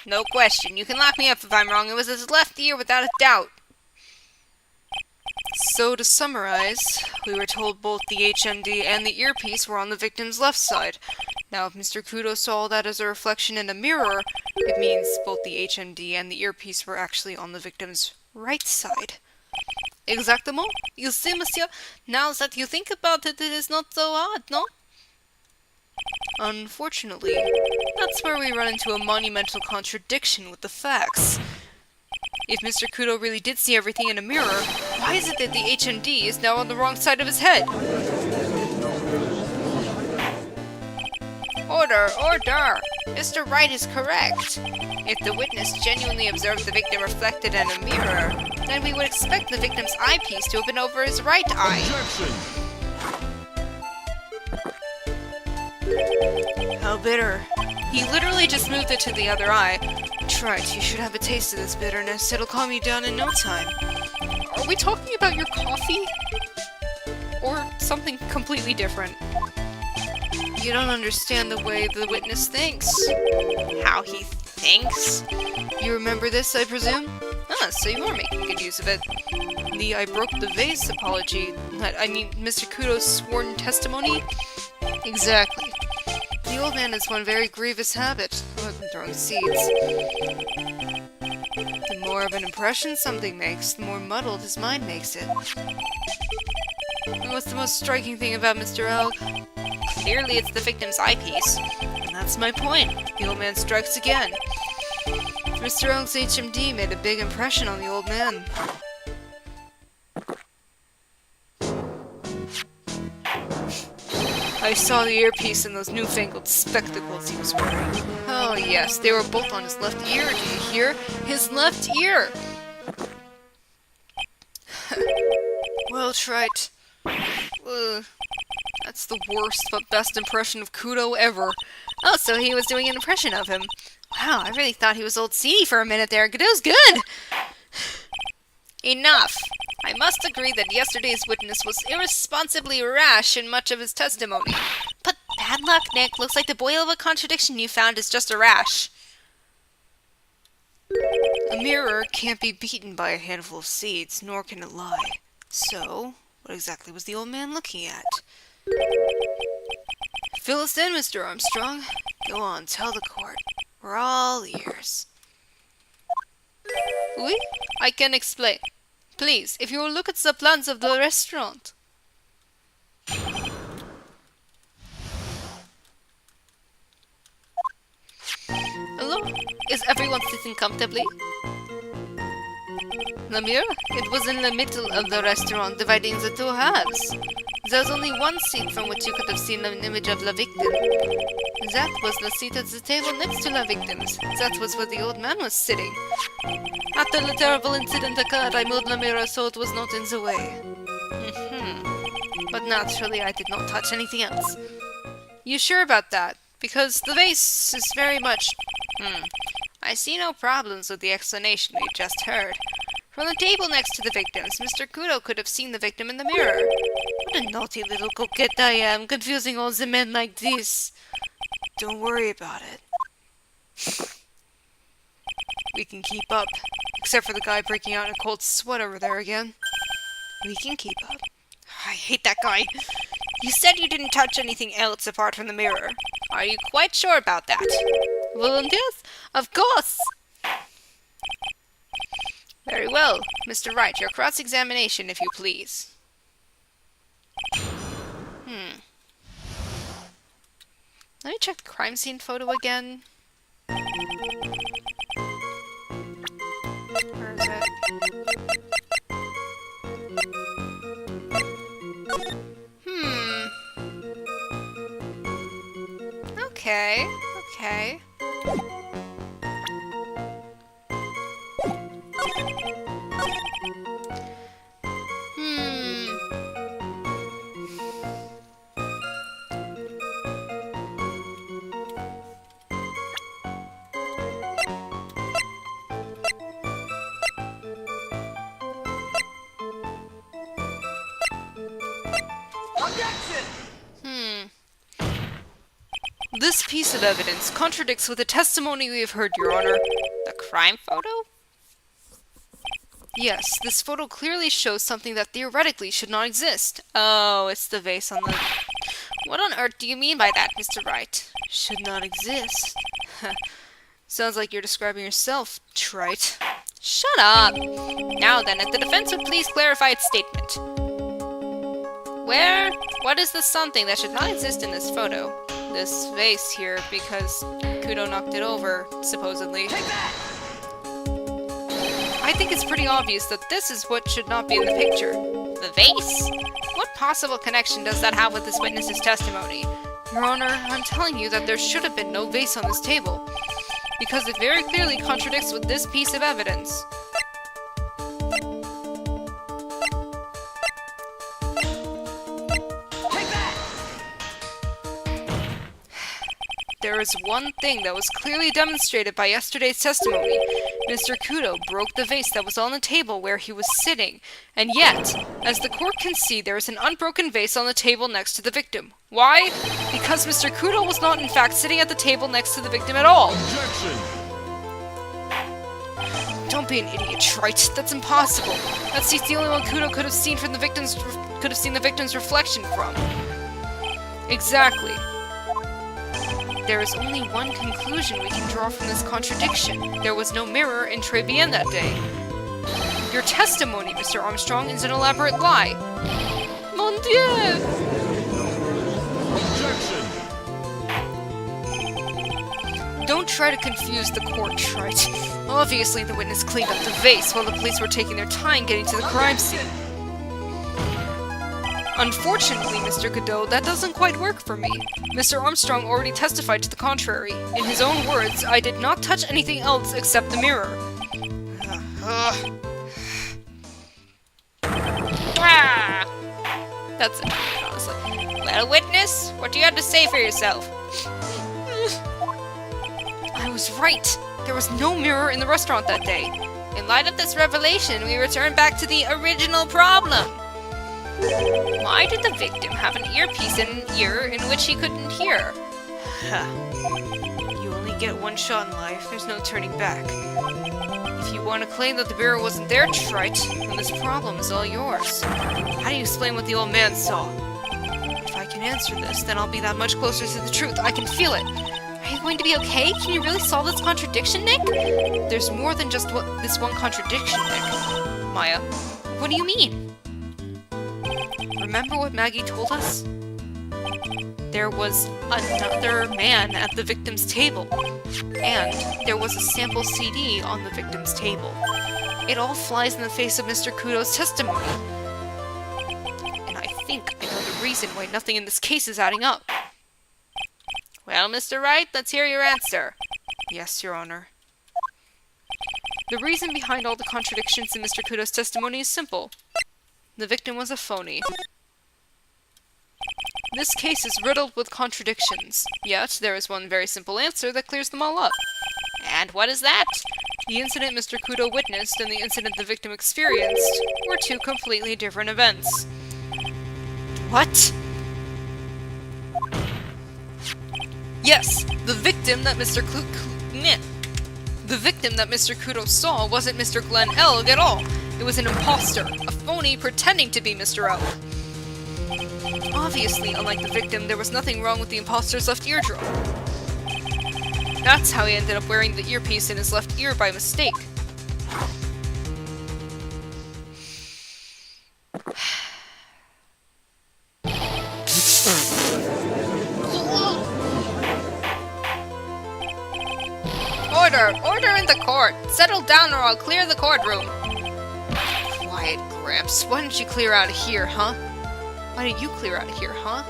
No question. You can lock me up if I'm wrong. It was his left ear without a doubt. So to summarize, we were told both the HMD and the earpiece were on the victim's left side. Now if Mr. Kudo saw that as a reflection in a mirror, it means both the HMD and the earpiece were actually on the victim's right side. Exactement. You see, monsieur, now that you think about it, it is not so odd, no? Unfortunately, that's where we run into a monumental contradiction with the facts. If Mr. Kudo really did see everything in a mirror, why is it that the HMD is now on the wrong side of his head? Order! Order! Mr. Wright is correct. If the witness genuinely observed the victim reflected in a mirror, then we would expect the victim's eyepiece to have been over his right eye. How bitter. He literally just moved it to the other eye. Trite, you should have a taste of this bitterness. It'll calm you down in no time. Are we talking about your coffee? Or something completely different? You don't understand the way the witness thinks. How he thinks? You remember this, I presume? Ah, so you are making good use of it. The I broke the vase apology. I mean, Mr. Kudo's sworn testimony? Exactly. The old man has one very grievous habit, throwing seeds. The more of an impression something makes, the more muddled his mind makes it. And what's the most striking thing about Mr. Elk? Clearly it's the victim's eyepiece. And that's my point. The old man strikes again. Mr. Elk's HMD made a big impression on the old man. I saw the earpiece and those newfangled spectacles he was wearing. Oh yes, they were both on his left ear, do you hear? His left ear! Well, Trite. That's the worst but best impression of Kudo ever. Oh, so he was doing an impression of him. Wow, I really thought he was old Seedy for a minute there. It was good! Enough! I must agree that yesterday's witness was irresponsibly rash in much of his testimony. But bad luck, Nick. Looks like the boil of a contradiction you found is just a rash. A mirror can't be beaten by a handful of seeds, nor can it lie. So, what exactly was the old man looking at? Fill us in, Mr. Armstrong. Go on, tell the court. We're all ears. Oui, I can explain. Please, if you will look at the plans of the restaurant. Hello? Is everyone sitting comfortably? The mirror? It was in the middle of the restaurant, dividing the two halves. There was only one seat from which you could have seen an image of the victim. That was the seat at the table next to the victims. That was where the old man was sitting. After the terrible incident occurred, I moved the mirror so it was not in the way. But naturally, I did not touch anything else. You sure about that? Because the vase is very much... I see no problems with the explanation we just heard. From the table next to the victims, Mr. Kudo could have seen the victim in the mirror. What a naughty little coquette I am, confusing all the men like this. Don't worry about it. We can keep up. Except for the guy breaking out in a cold sweat over there again. We can keep up. I hate that guy. You said you didn't touch anything else apart from the mirror. Are you quite sure about that? Well, yes, of course. Very well. Mr. Wright, your cross-examination, if you please. Let me check the crime scene photo again. Where is it? Okay, okay. This piece of evidence contradicts with the testimony we have heard, Your Honor. The crime photo? Yes, this photo clearly shows something that theoretically should not exist. Oh, it's the vase on the... What on earth do you mean by that, Mr. Wright? Should not exist. Sounds like you're describing yourself, trite. Shut up! Now then, if the defense would please clarify its statement. Where? What is the something that should not exist in this photo? This vase here, because Kudo knocked it over, supposedly. Take that! I think it's pretty obvious that this is what should not be in the picture. The vase? What possible connection does that have with this witness's testimony? Your Honor, I'm telling you that there should have been no vase on this table, because it very clearly contradicts with this piece of evidence. There is one thing that was clearly demonstrated by yesterday's testimony. Mr. Kudo broke the vase that was on the table where he was sitting, and yet, as the court can see, there is an unbroken vase on the table next to the victim. Why? Because Mr. Kudo was not in fact sitting at the table next to the victim at all. Objection! Don't be an idiot, Trite. That's impossible. That seat's the only one Kudo could have seen from the victim's reflection from. Exactly. There is only one conclusion we can draw from this contradiction. There was no mirror in Tribulations that day. Your testimony, Mr. Armstrong, is an elaborate lie. Mon Dieu! Objection! Don't try to confuse the court, Trite. Obviously, the witness cleaned up the vase while the police were taking their time getting to the crime scene. Unfortunately, Mr. Kudo, that doesn't quite work for me. Mr. Armstrong already testified to the contrary. In his own words, I did not touch anything else except the mirror. That's it, honestly. Well, witness, what do you have to say for yourself? I was right. There was no mirror in the restaurant that day. In light of this revelation, we return back to the original problem. Why did the victim have an earpiece in an ear in which he couldn't hear? You only get one shot in life, there's no turning back. If you want to claim that the mirror wasn't there, Trite, then this problem is all yours. How do you explain what the old man saw? If I can answer this, then I'll be that much closer to the truth. I can feel it. Are you going to be okay? Can you really solve this contradiction, Nick? There's more than just this one contradiction, Nick. Maya, what do you mean? Remember what Maggie told us? There was another man at the victim's table, and there was a sample CD on the victim's table. It all flies in the face of Mr. Kudo's testimony. And I think I know the reason why nothing in this case is adding up. Well, Mr. Wright, let's hear your answer. Yes, Your Honor. The reason behind all the contradictions in Mr. Kudo's testimony is simple. The victim was a phony. This case is riddled with contradictions, yet there is one very simple answer that clears them all up. And what is that? The incident Mr. Kudo witnessed and the incident the victim experienced were two completely different events. What? Yes, the victim that Mr. Kudo saw wasn't Mr. Glenn Elg at all. It was an imposter, a phony pretending to be Mr. Elg. Obviously, unlike the victim, there was nothing wrong with the imposter's left eardrum. That's how he ended up wearing the earpiece in his left ear by mistake. Order in the court! Settle down or I'll clear the courtroom! Quiet, Gramps. Why don't you clear out of here, huh? Why don't you clear out of here, huh?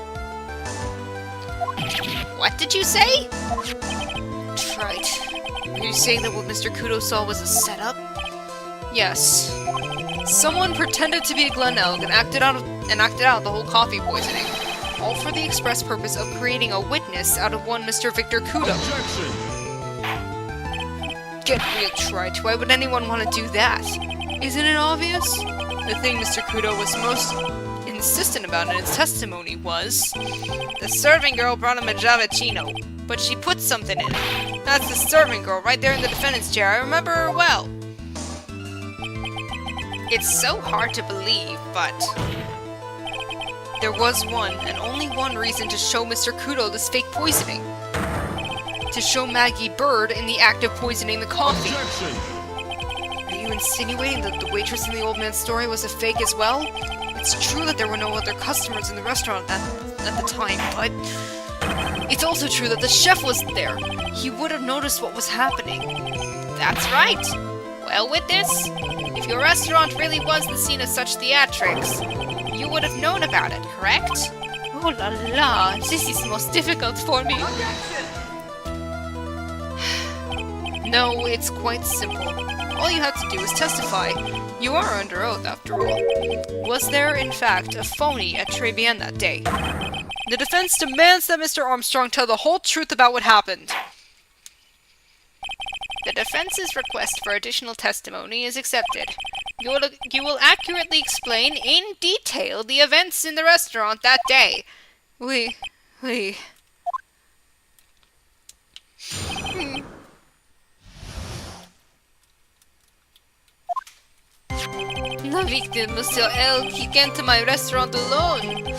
What did you say? Right. Are you saying that what Mr. Kudo saw was a setup? Yes. Someone pretended to be Glenn Elg and acted out the whole coffee poisoning. All for the express purpose of creating a witness out of one Mr. Victor Kudo. Objection! Get real, Trite. Why would anyone want to do that? Isn't it obvious? The thing Mr. Kudo was most insistent about in his testimony was... The serving girl brought him a Javachino, but she put something in it. That's the serving girl right there in the defendant's chair. I remember her well. It's so hard to believe, but... There was one, and only one reason to show Mr. Kudo this fake poisoning. To show Maggie Bird in the act of poisoning the coffee. Objection! Are you insinuating that the waitress in the old man's story was a fake as well? It's true that there were no other customers in the restaurant at the time, but... It's also true that the chef was there. He would have noticed what was happening. That's right. Well, witness, if your restaurant really was the scene of such theatrics, you would have known about it, correct? Oh la la, this is most difficult for me. No, it's quite simple. All you have to do is testify. You are under oath, after all. Was there, in fact, a phony at Tribulations that day? The defense demands that Mr. Armstrong tell the whole truth about what happened. The defense's request for additional testimony is accepted. You will accurately explain in detail the events in the restaurant that day. Oui. La victim, Monsieur Elg, he came to my restaurant alone.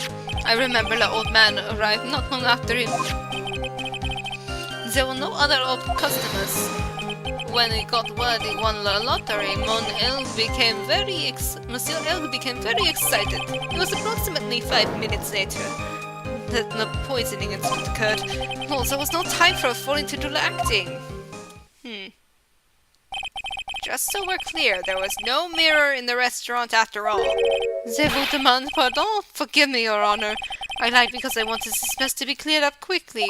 I remember the old man arrived not long after him. There were no other old customers. When he got word he won the lottery, Monsieur Elg became very excited. It was approximately 5 minutes later that the poisoning incident occurred. No, there was no time for a phony to do the acting. Just so we're clear, there was no mirror in the restaurant after all. Je vous demande pardon. Forgive me, Your Honor. I lied because I wanted this mess to be cleared up quickly.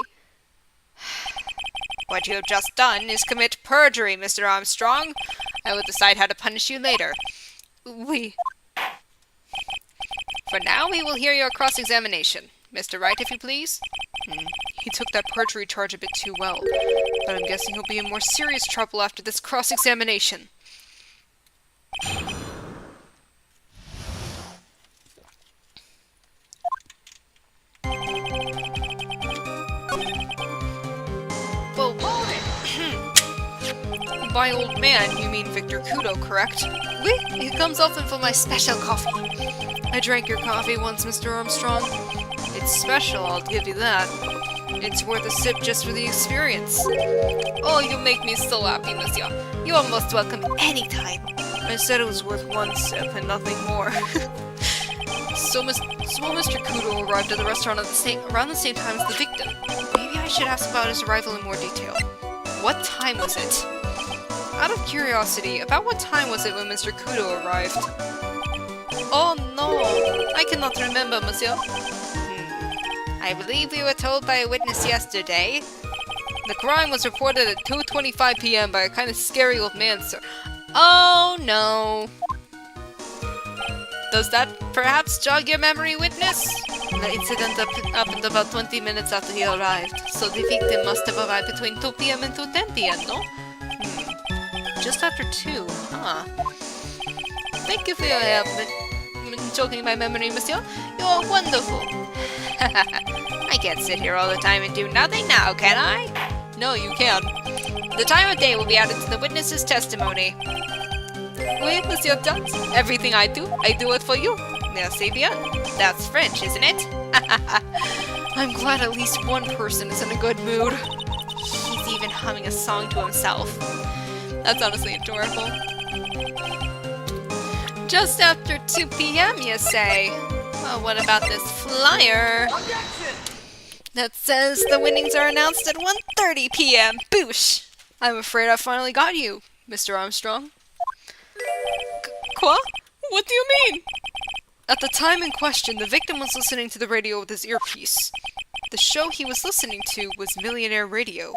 What you have just done is commit perjury, Mr. Armstrong. I will decide how to punish you later. Oui. For now, we will hear your cross-examination. Mr. Wright, if you please. He took that perjury charge a bit too well, but I'm guessing he'll be in more serious trouble after this cross-examination. Well, by old man, you mean Victor Kudo, correct? Oui, it comes often for my special coffee. I drank your coffee once, Mr. Armstrong. It's special, I'll give you that. It's worth a sip just for the experience. Oh, you make me so happy, monsieur. You are most welcome anytime. I said it was worth one sip and nothing more. So Mr. Kudo arrived at the restaurant around the same time as the victim. Maybe I should ask about his arrival in more detail. What time was it? out of curiosity, about what time was it when Mr. Kudo arrived? Oh no, I cannot remember, monsieur. I believe we were told by a witness yesterday. The crime was reported at 2:25 p.m. by a kind of scary old man, sir. Oh no. Does that perhaps jog your memory, witness? The incident happened about 20 minutes after he arrived, so the victim must have arrived between 2 p.m. and 2:10 p.m., no? Just after 2, huh? Thank you for your help in jogging my memory, monsieur. You're wonderful. I can't sit here all the time and do nothing now, can I? No, you can't. The time of day will be added to the witness's testimony. Oui, monsieur Jones. Everything I do it for you. Merci bien. That's French, isn't it? I'm glad at least one person is in a good mood. He's even humming a song to himself. That's honestly adorable. Just after 2 p.m., you say? Well, what about this flyer? That says the winnings are announced at 1:30 p.m. Boosh! I'm afraid I finally got you, Mr. Armstrong. Quoi? What do you mean? At the time in question, the victim was listening to the radio with his earpiece. The show he was listening to was Millionaire Radio.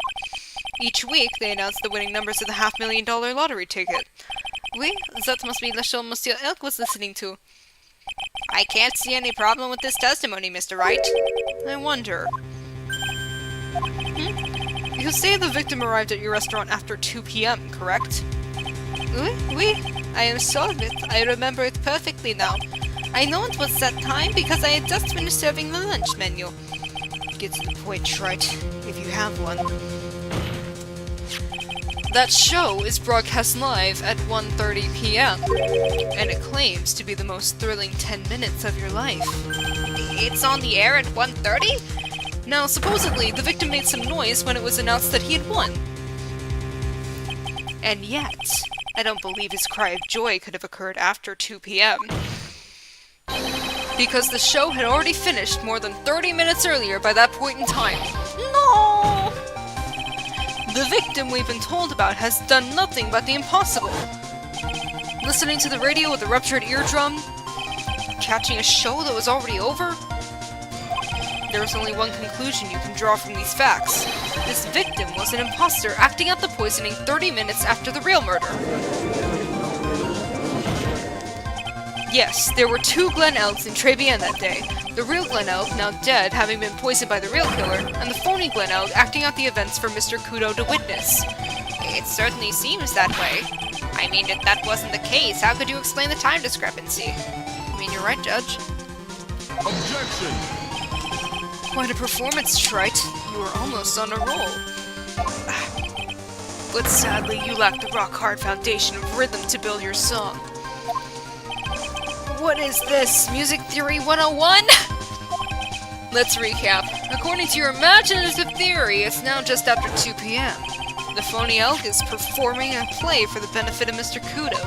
Each week, they announced the winning numbers of the $500,000 lottery ticket. Oui, that must be the show Monsieur Elk was listening to. I can't see any problem with this testimony, Mr. Wright. I wonder. You say the victim arrived at your restaurant after 2 p.m., correct? Oui, I am sure of it. I remember it perfectly now. I know it was that time because I had just finished serving the lunch menu. Get to the point, Wright, if you have one. That show is broadcast live at 1:30 p.m., and it claims to be the most thrilling 10 minutes of your life. It's on the air at 1:30? Now, supposedly, the victim made some noise when it was announced that he had won. And yet, I don't believe his cry of joy could have occurred after 2 p.m. Because the show had already finished more than 30 minutes earlier by that point in time. No! The victim we've been told about has done nothing but the impossible. Listening to the radio with a ruptured eardrum? Catching a show that was already over? There is only one conclusion you can draw from these facts. This victim was an imposter acting out the poisoning 30 minutes after the real murder. Yes, there were 2 Glen Elks in Tribulations that day. The real Glen Elk, now dead, having been poisoned by the real killer, and the phony Glen Elk acting out the events for Mr. Kudo to witness. It certainly seems that way. I mean, if that wasn't the case, how could you explain the time discrepancy? I mean, you're right, Judge. Objection! Quite a performance, Wright. You were almost on a roll. But sadly, you lack the rock-hard foundation of rhythm to build your song. What is this? Music Theory 101? Let's recap. According to your imaginative theory, it's now just after 2 p.m. The phony elk is performing a play for the benefit of Mr. Kudo.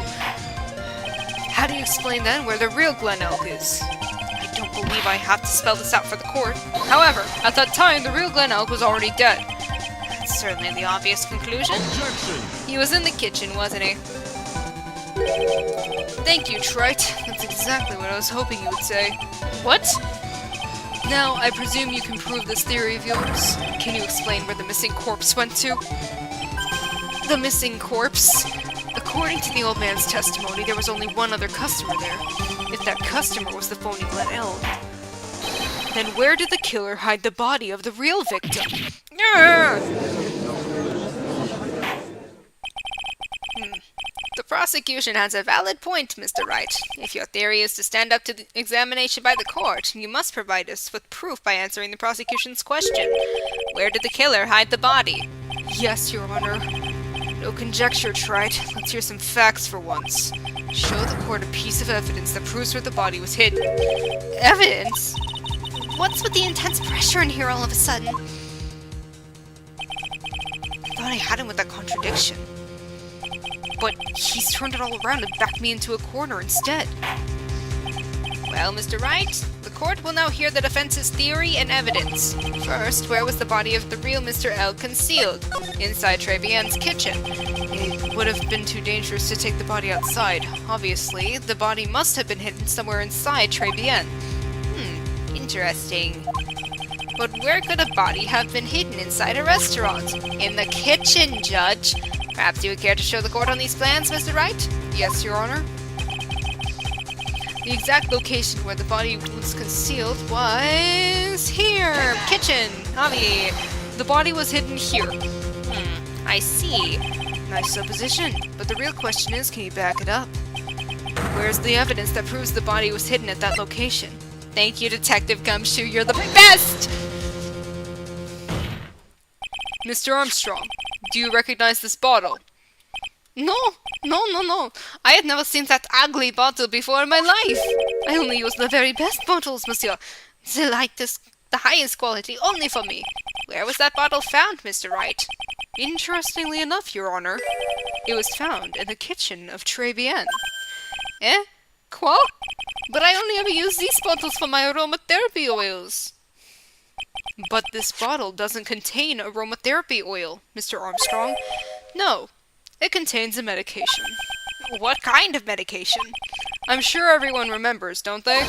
How do you explain then where the real Glen Elk is? I don't believe I have to spell this out for the court. However, at that time, the real Glen Elk was already dead. That's certainly the obvious conclusion. Objection! He was in the kitchen, wasn't he? Thank you, Trite. That's exactly what I was hoping you would say. What? Now, I presume you can prove this theory of yours. Can you explain where the missing corpse went to? The missing corpse? According to the old man's testimony, there was only one other customer there. If that customer was the phony Glen Elk, then where did the killer hide the body of the real victim? The prosecution has a valid point, Mr. Wright. If your theory is to stand up to the examination by the court, you must provide us with proof by answering the prosecution's question. Where did the killer hide the body? Yes, Your Honor. No conjecture, Trite. Let's hear some facts for once. Show the court a piece of evidence that proves where the body was hidden. Evidence? What's with the intense pressure in here all of a sudden? I thought I had him with that contradiction. But he's turned it all around and backed me into a corner instead. Well, Mr. Wright, the court will now hear the defense's theory and evidence. First, where was the body of the real Mr. L concealed? Inside Trevian's kitchen. It would have been too dangerous to take the body outside. Obviously, the body must have been hidden somewhere inside Trevian. Interesting. But where could a body have been hidden inside a restaurant? In the kitchen, Judge. Perhaps you would care to show the court on these plans, Mr. Wright? Yes, Your Honor. The exact location where the body was concealed was here! Kitchen! Avi! The body was hidden here. I see. Nice supposition, but the real question is, can you back it up? Where's the evidence that proves the body was hidden at that location? Thank you, Detective Gumshoe. You're the best! Mr. Armstrong, do you recognize this bottle? No. I had never seen that ugly bottle before in my life. I only use the very best bottles, monsieur. The lightest, the highest quality, only for me. Where was that bottle found, Mr. Wright? Interestingly enough, Your Honor, it was found in the kitchen of Trevian. Eh? Quoi? But I only ever use these bottles for my aromatherapy oils. But this bottle doesn't contain aromatherapy oil, Mr. Armstrong. No, it contains a medication. What kind of medication? I'm sure everyone remembers, don't they?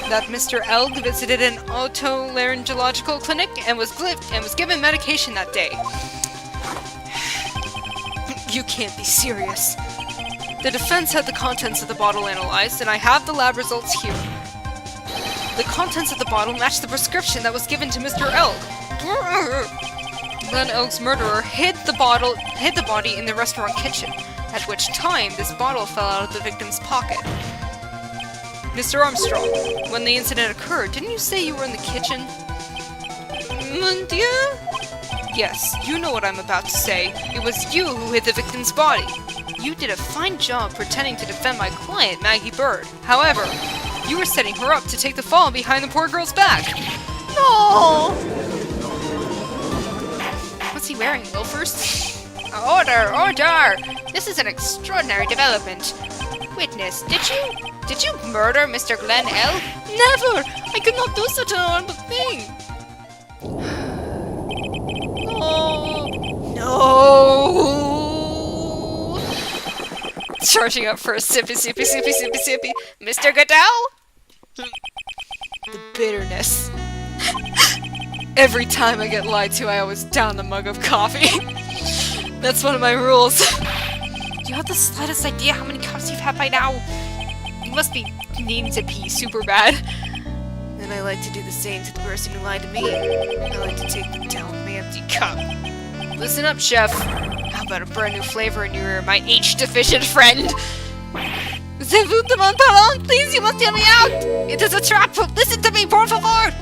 That Mr. Elg visited an otolaryngological clinic and was given medication that day. You can't be serious. The defense had the contents of the bottle analyzed, and I have the lab results here. The contents of the bottle match the prescription that was given to Mr. Elg. Glenn Elg's murderer hid the body in the restaurant kitchen, at which time this bottle fell out of the victim's pocket. Mr. Armstrong, when the incident occurred, didn't you say you were in the kitchen? Mon Dieu? Yes, you know what I'm about to say. It was you who hid the victim's body. You did a fine job pretending to defend my client, Maggie Bird. However, you were setting her up to take the fall behind the poor girl's back. No! What's he wearing, loafers? Order! This is an extraordinary development. Witness, did you murder Mr. Glenn L? Never! I could not do such an horrible thing! No! Charging up for a sippy. Mr. Goodell? The bitterness. Every time I get lied to, I always down the mug of coffee. That's one of my rules. Do you have the slightest idea how many cups you've had by now? You must be needing to pee super bad. And I like to do the same to the person who lied to me. I like to take them down with my empty cup. Listen up, chef. How about a brand new flavor in your ear, my H-deficient friend? Je vous demande pardon, please, you must hear me out! It is a trap! Listen to me, por favor!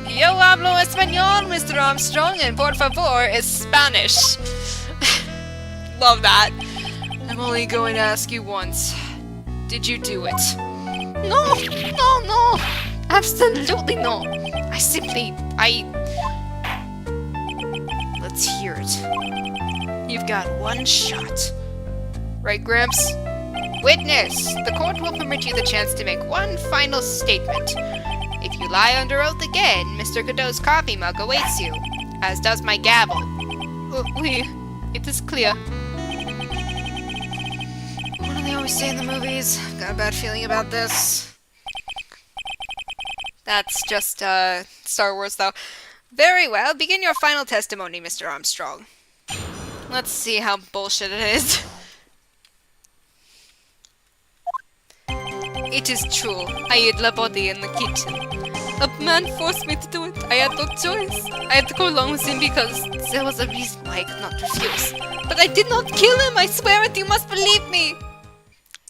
Yo hablo español, Mr. Armstrong, and por favor is Spanish. Love that. I'm only going to ask you once. Did you do it? No! Absolutely no! Let's hear it. You've got one shot. Right, Gramps? Witness, the court will permit you the chance to make one final statement. If you lie under oath again, Mr. Godot's coffee mug awaits you, as does my gavel. Oui, it is clear. What do they always say in the movies? Got a bad feeling about this. That's just, Star Wars, though. Very well, begin your final testimony, Mr. Armstrong. Let's see how bullshit it is. It is true. I hid the body in the kitchen. A man forced me to do it. I had no choice. I had to go along with him because there was a reason why I could not refuse. But I did not kill him, I swear it, you must believe me!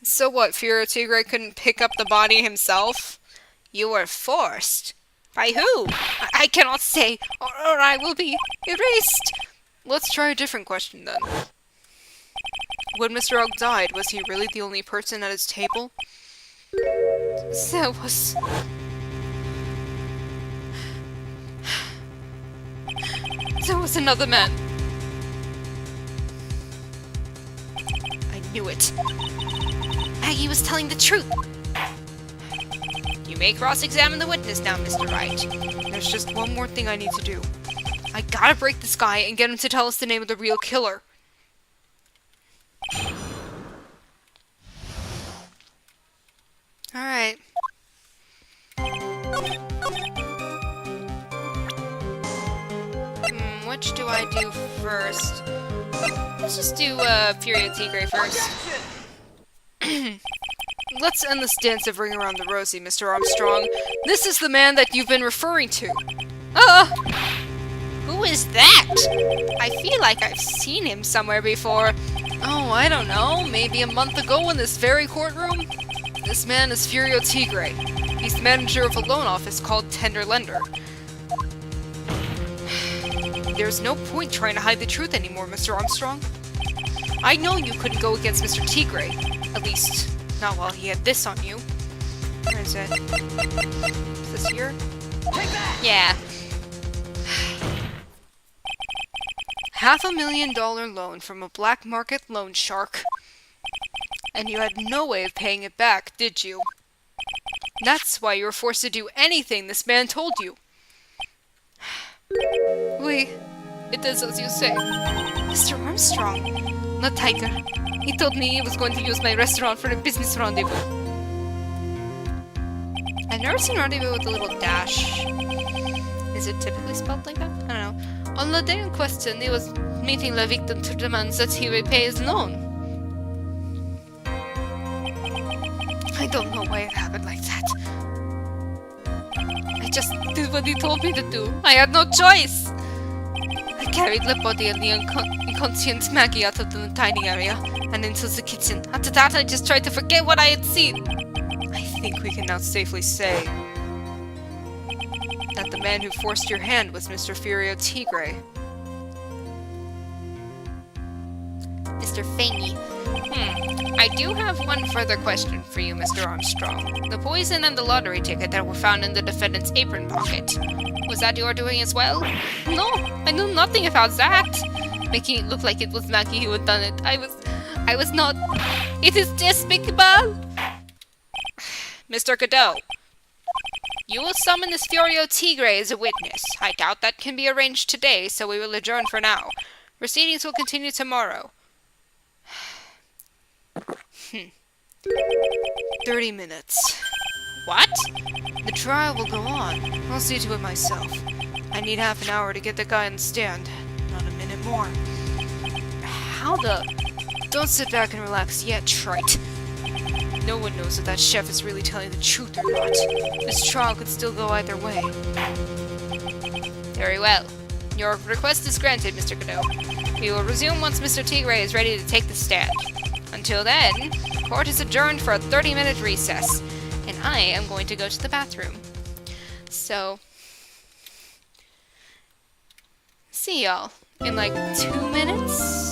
So what, Furo Tigre couldn't pick up the body himself? You were forced. By who? I cannot say, or I will be erased. Let's try a different question then. When Mr. Ogg died, was he really the only person at his table? There was another man. I knew it. Maggie was telling the truth. may cross-examine the witness now, Mr. Wright. There's just one more thing I need to do. I gotta break this guy and get him to tell us the name of the real killer. Alright. Which do I do first? Let's just do Furio Tigre first. Let's end this dance of Ring Around the Rosie, Mr. Armstrong. This is the man that you've been referring to. Who is that? I feel like I've seen him somewhere before. Oh, I don't know. Maybe a month ago in this very courtroom? This man is Furio Tigre. He's the manager of a loan office called Tender Lender. There's no point trying to hide the truth anymore, Mr. Armstrong. I know you couldn't go against Mr. Tigre. At least, not while he had this on you. Where is it? Is this here? Yeah. $500,000 loan from a black market loan shark. And you had no way of paying it back, did you? That's why you were forced to do anything this man told you. Oui, it is as you say. Mr. Armstrong, the tiger. He told me he was going to use my restaurant for a business rendezvous. I've never seen rendezvous with a little dash. Is it typically spelled like that? I don't know. On the day in question, he was meeting the victim to demand that he repay his loan. I don't know why it happened like that. I just did what he told me to do. I had no choice. I carried the body of the inconscient Maggie out of the dining area and into the kitchen. After that, I just tried to forget what I had seen. I think we can now safely say that the man who forced your hand was Mr. Furio Tigre. Mr. Fangy. I do have one further question for you, Mr. Armstrong. The poison and the lottery ticket that were found in the defendant's apron pocket. Was that your doing as well? No, I knew nothing about that. Making it look like it was Maggie who had done it. I was not. It is despicable. Mr. Godot. You will summon this Furio Tigre as a witness. I doubt that can be arranged today, so we will adjourn for now. Proceedings will continue tomorrow. 30 minutes. What? The trial will go on. I'll see to it myself. I need half an hour to get the guy on the stand. Not a minute more. How the... Don't sit back and relax yet, trite. No one knows if that chef is really telling the truth or not. This trial could still go either way. Very well. Your request is granted, Mr. Godot. We will resume once Mr. Tigre is ready to take the stand. Until then, court is adjourned for a 30-minute recess, and I am going to go to the bathroom. So, see y'all in like 2 minutes.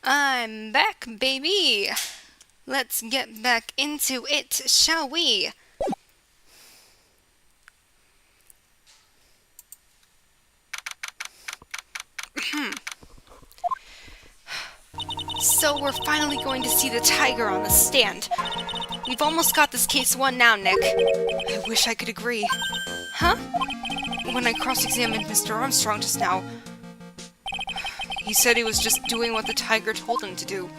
I'm back, baby. Let's get back into it, shall we? So we're finally going to see the tiger on the stand. We've almost got this case won now, Nick. I wish I could agree. Huh? When I cross-examined Mr. Armstrong just now, he said he was just doing what the tiger told him to do.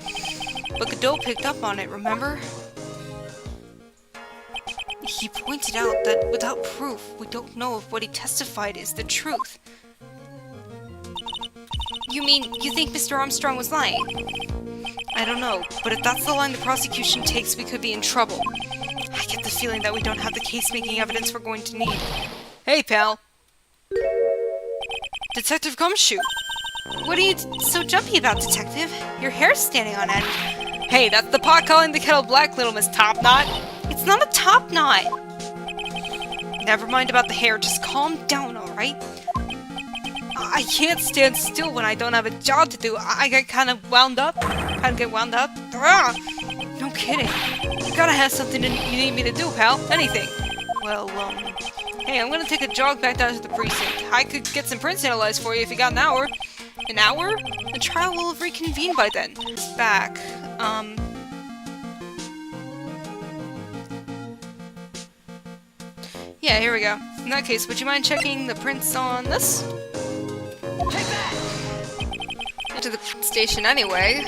But Godot picked up on it, remember? He pointed out that without proof, we don't know if what he testified is the truth. You mean, you think Mr. Armstrong was lying? I don't know, but if that's the line the prosecution takes, we could be in trouble. I get the feeling that we don't have the case-making evidence we're going to need. Hey, pal. Detective Gumshoe. What are you so jumpy about, Detective? Your hair's standing on end. Hey, that's the pot calling the kettle black, little Miss Topknot. It's not a top knot. Never mind about the hair, just calm down, alright? I can't stand still when I don't have a job to do. I get kind of wound up. Ah, no kidding. You gotta have something you need me to do, pal. Anything. Well, hey, I'm gonna take a jog back down to the precinct. I could get some prints analyzed for you if you got an hour. An hour? The trial will have reconvened by then. It's back. Yeah, here we go. In that case, would you mind checking the prints on this? To the station anyway.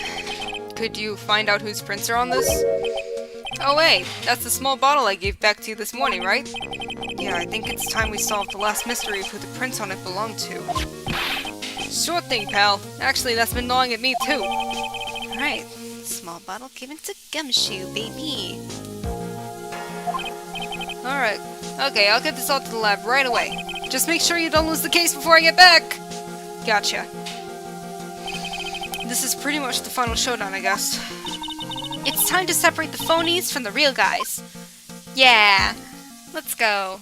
Could you find out whose prints are on this? Oh wait, that's the small bottle I gave back to you this morning, right? Yeah, I think it's time we solved the last mystery of who the prints on it belong to. Sure thing, pal. Actually, that's been gnawing at me too. Alright, small bottle given to Gumshoe, baby. Alright, okay, I'll get this all to the lab right away. Just make sure you don't lose the case before I get back! Gotcha. This is pretty much the final showdown, I guess. It's time to separate the phonies from the real guys. Yeah, let's go.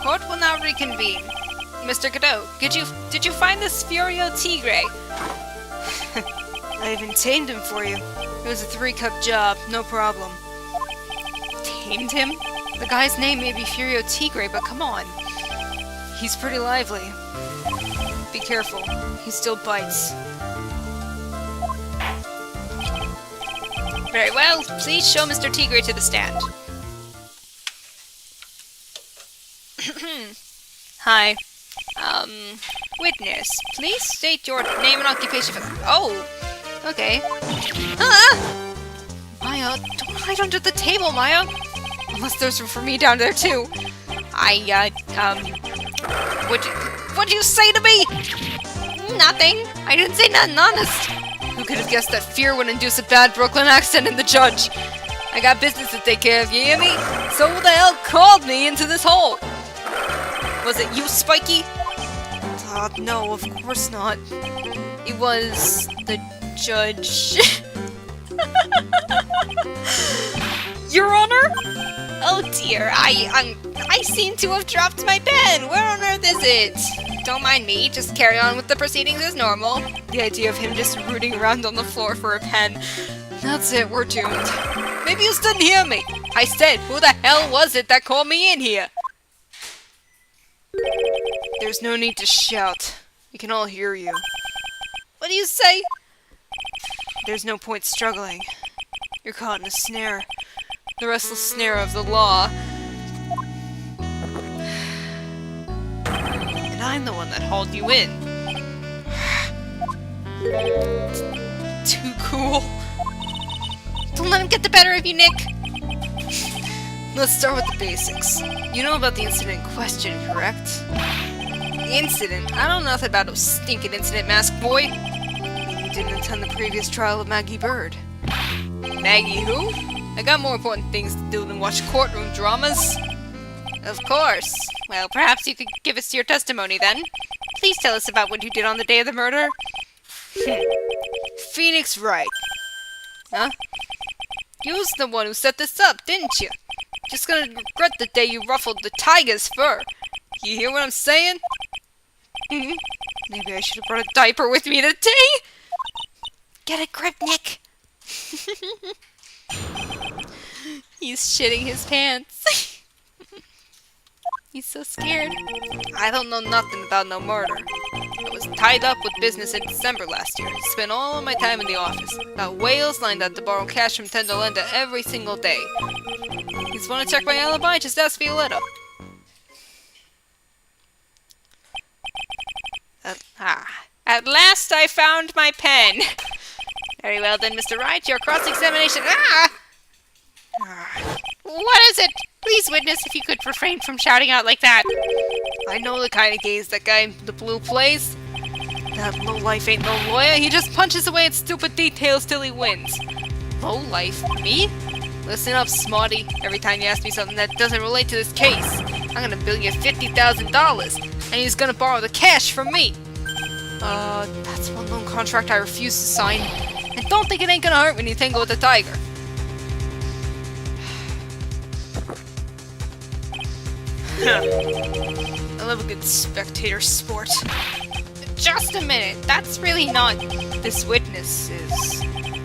Court will now reconvene. Mr. Godot, did you find this Furio Tigre? I even tamed him for you. It was a 3-cup job, no problem. Tamed him? The guy's name may be Furio Tigre, but come on. He's pretty lively. Be careful. He still bites. Very well. Please show Mr. Tigre to the stand. Hi. Witness, please state your name and occupation for... Oh! Okay. Ah! Maya, don't hide under the table, Maya! Unless there's room for me down there, too. What'd you say to me? Nothing. I didn't say nothing, honest. Who could have guessed that fear would induce a bad Brooklyn accent in the judge? I got business to take care of, you hear me? So who the hell called me into this hole? Was it you, Spiky? No, of course not. It was the judge. Your Honor? Oh dear, I seem to have dropped my pen. Where on earth is it? Don't mind me, just carry on with the proceedings as normal. The idea of him just rooting around on the floor for a pen. That's it, we're doomed. Maybe you still didn't hear me. I said, who the hell was it that called me in here? There's no need to shout. We can all hear you. What do you say? There's no point struggling. You're caught in a snare. The restless snare of the law. And I'm the one that hauled you in. Too cool. Don't let him get the better of you, Nick. Let's start with the basics. You know about the incident in question, correct? Incident? I don't know nothing about no stinking incident, masked boy. You didn't attend the previous trial of Maggie Bird. Maggie who? I got more important things to do than watch courtroom dramas. Of course. Well, perhaps you could give us your testimony then. Please tell us about what you did on the day of the murder. Phoenix Wright. Huh? You was the one who set this up, didn't you? Just gonna regret the day you ruffled the tiger's fur. You hear what I'm saying? Maybe I should have brought a diaper with me today? Get a grip, Nick! He's shitting his pants. He's so scared. I don't know nothing about no murder. I was tied up with business in December last year. Spent all of my time in the office. Got whales lined up to borrow cash from Tendolenda every single day. You just want to check my alibi? Just ask Violetta. At last I found my pen. Very well then, Mr. Wright. Your cross-examination... What is it? Please, witness, if you could refrain from shouting out like that. I know the kind of games that guy in the blue plays. That lowlife ain't no lawyer. He just punches away at stupid details till he wins. Lowlife? Me? Listen up, smarty. Every time you ask me something that doesn't relate to this case, I'm gonna bill you $50,000, and he's gonna borrow the cash from me. That's one loan contract I refuse to sign. And don't think it ain't gonna hurt when you tangle with the tiger. I love a good spectator sport. Just a minute, that's really not... This witness is...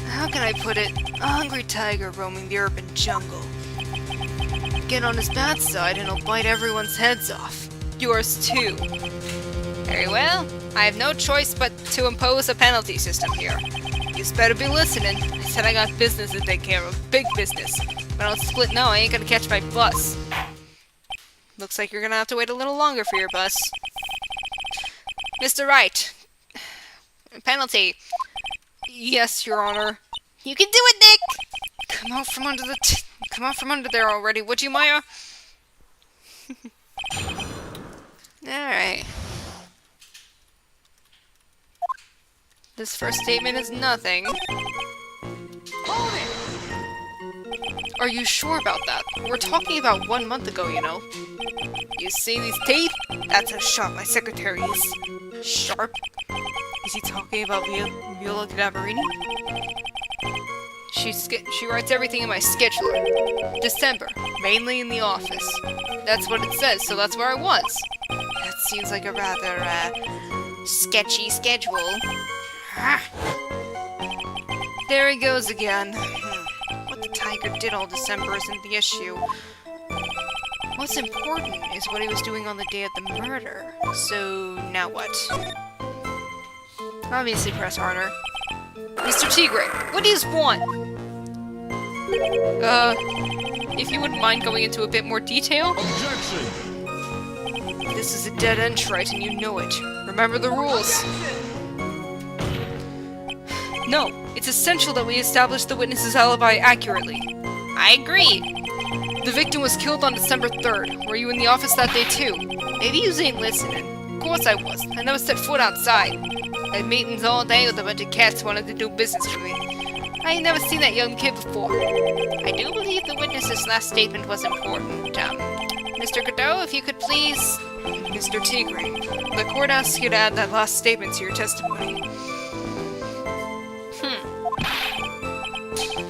How can I put it? A hungry tiger roaming the urban jungle. Get on his bad side and he'll bite everyone's heads off. Yours too. Very well. I have no choice but to impose a penalty system here. You better be listening. I said I got business to take care of. Big business. If I don't split now, I ain't gonna catch my bus. Looks like you're gonna have to wait a little longer for your bus. Mr. Wright. Penalty. Yes, Your Honor. You can do it, Nick! Come out from under come out from under there already, would you, Maya? Alright. This first statement is nothing. Are you sure about that? We're talking about 1 month ago, you know. You see these teeth? That's how sharp my secretary is. Sharp? Is he talking about Viola Gavarini? She writes everything in my scheduler. December, mainly in the office. That's what it says, so that's where I was. That seems like a rather, sketchy schedule. There he goes again. What the tiger did all December isn't the issue. What's important is what he was doing on the day of the murder. So, now what? Obviously press harder. Mr. Tigre, what do you want? If you wouldn't mind going into a bit more detail? Objection! This is a dead end, Wright, and you know it. Remember the rules. No, it's essential that we establish the witness's alibi accurately. I agree. The victim was killed on December 3rd. Were you in the office that day too? Maybe you ain't listening. Of course I was. I never set foot outside. I had meetings all day with a bunch of cats who wanted to do business with me. I ain't never seen that young kid before. I do believe the witness's last statement was important. Mr. Godot, if you could please... Mr. Tigre, the court asks you to add that last statement to your testimony.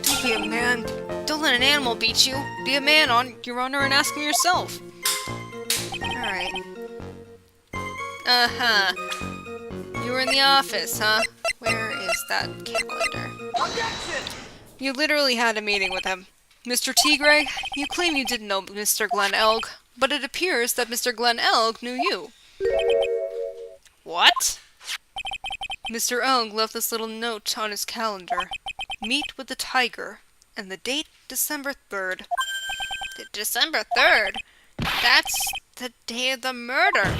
Don't be a man. Don't let an animal beat you. Be a man, Your Honor, and ask him yourself. Alright. Uh-huh. You were in the office, huh? Where is that calendar? You literally had a meeting with him. Mr. Tigre, you claim you didn't know Mr. Glen Elg, but it appears that Mr. Glen Elg knew you. What? Mr. Elg left this little note on his calendar. Meet with the tiger. And the date, December 3rd. December 3rd? That's the day of the murder.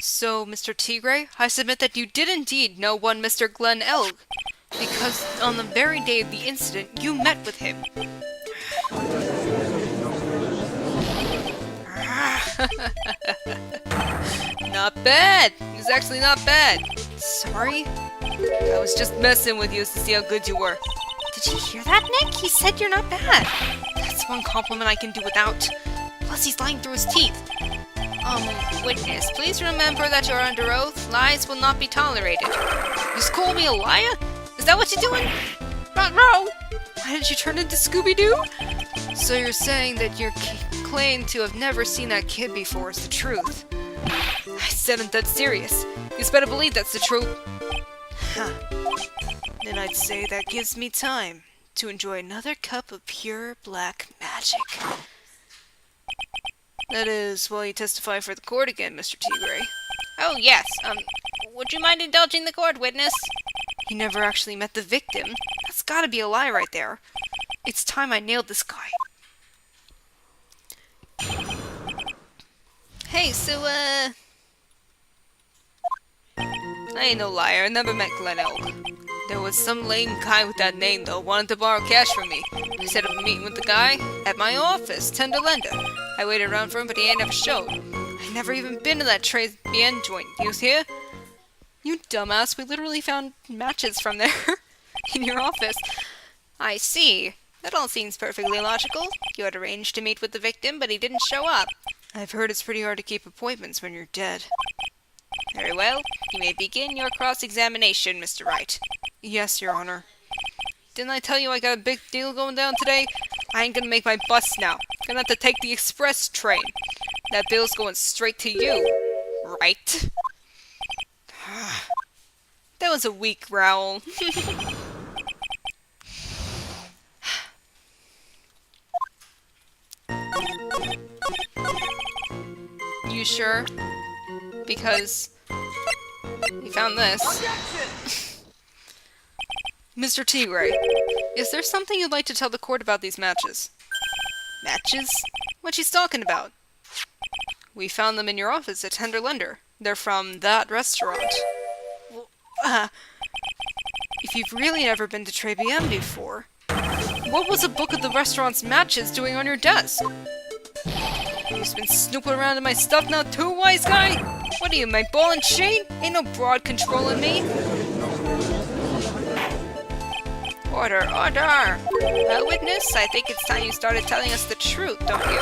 So, Mr. Tigre, I submit that you did indeed know one Mr. Glen Elg, because on the very day of the incident, you met with him. Not bad! It's actually not bad. Sorry? I was just messing with you to see how good you were. Did you hear that, Nick? He said you're not bad. That's one compliment I can do without. Plus, he's lying through his teeth. Witness, please remember that you're under oath. Lies will not be tolerated. You just call me a liar? Is that what you're doing? Ruh-roh! Why did you turn into Scooby-Doo? So you're saying that your claim to have never seen that kid before is the truth. I said I'm dead serious. You better believe that's the truth. Huh. Then I'd say that gives me time to enjoy another cup of pure black magic. That is, while you testify for the court again, Mr. Tigray. Oh, yes. Would you mind indulging the court, witness? He never actually met the victim. That's gotta be a lie right there. It's time I nailed this guy. Hey, so, I ain't no liar. I never met Glen Elk. There was some lame guy with that name, though, wanted to borrow cash from me. I set up a meeting with the guy at my office, 10 to lender. I waited around for him, but he ain't never showed. I never even been to that Tribulations joint. You hear? You dumbass, we literally found matches from there in your office. I see. That all seems perfectly logical. You had arranged to meet with the victim, but he didn't show up. I've heard it's pretty hard to keep appointments when you're dead. Very well. You may begin your cross-examination, Mr. Wright. Yes, Your Honor. Didn't I tell you I got a big deal going down today? I ain't gonna make my bus now. Gonna have to take the express train. That bill's going straight to you, right? That was a weak growl. You sure? Because we found this. Mr. Tigray, is there something you'd like to tell the court about these matches? Matches? What she's talking about? We found them in your office at Tender Lender. They're from that restaurant. If you've really never been to Tribulations before, what was a book of the restaurant's matches doing on your desk? You've been snooping around in my stuff now too, wise guy? What are you, my ball and chain? Ain't no broad controlling me. Order, order! Witness, I think it's time you started telling us the truth, don't you?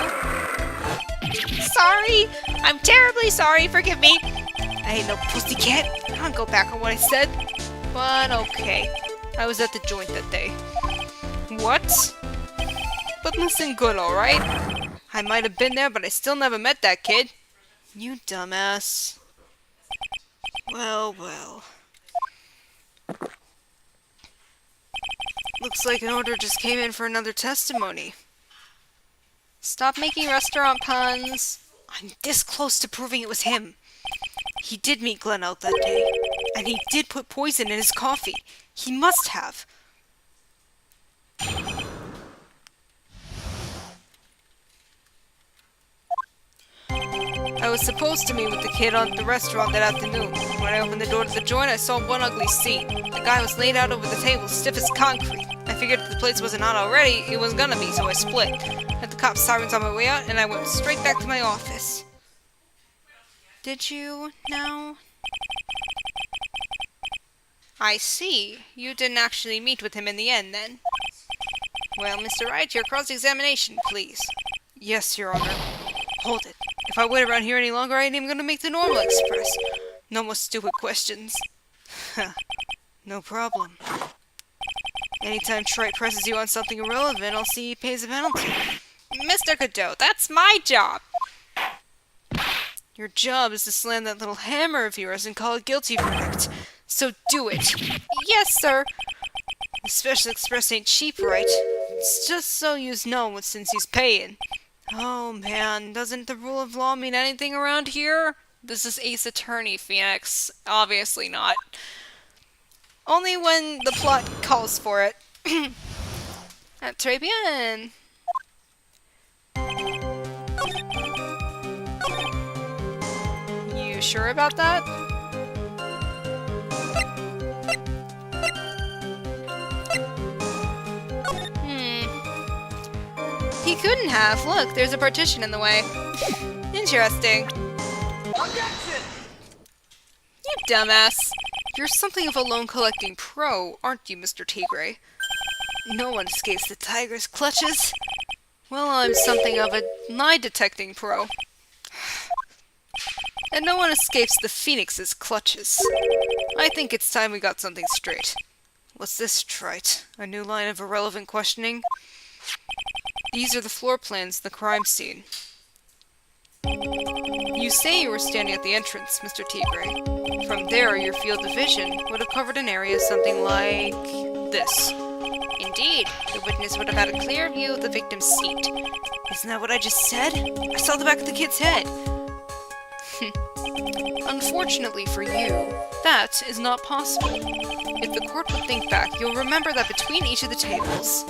Sorry! I'm terribly sorry, forgive me! I ain't no pussycat. I don't go back on what I said. But okay. I was at the joint that day. What? But listen good, alright? I might have been there, but I still never met that kid. You dumbass. Well, well. Looks like an order just came in for another testimony. Stop making restaurant puns. I'm this close to proving it was him. He did meet Glen out that day. And he did put poison in his coffee. He must have. I was supposed to meet with the kid at the restaurant that afternoon. When I opened the door to the joint, I saw one ugly scene. The guy was laid out over the table, stiff as concrete. I figured if the place wasn't out already, it was gonna be, so I split. Had the cop's sirens on my way out, and I went straight back to my office. Did you, now? I see. You didn't actually meet with him in the end, then. Well, Mr. Wright, your cross-examination, please. Yes, Your Honor. Hold it. If I wait around here any longer, I ain't even gonna make the normal express. No more stupid questions. No problem. Anytime Wright presses you on something irrelevant, I'll see he pays a penalty. Mr. Godot, that's my job! Your job is to slam that little hammer of yours and call a guilty verdict. So do it. Yes, sir. The Special Express ain't cheap, right? It's just so yous know since he's paying. Oh man, doesn't the rule of law mean anything around here? This is Ace Attorney, Phoenix. Obviously not. Only when the plot calls for it. Très bien. You sure about that? He couldn't have. Look, there's a partition in the way. Interesting. Objection! You dumbass. You're something of a loan-collecting pro, aren't you, Mr. Tigray? No one escapes the tiger's clutches. Well, I'm something of a lie-detecting pro. And no one escapes the Phoenix's clutches. I think it's time we got something straight. What's this, Trite? A new line of irrelevant questioning? These are the floor plans of the crime scene. You say you were standing at the entrance, Mr. Tigre. From there, your field of vision would have covered an area something like this. Indeed, the witness would have had a clear view of the victim's seat. Isn't that what I just said? I saw the back of the kid's head. Unfortunately for you, that is not possible. If the court would think back, you'll remember that between each of the tables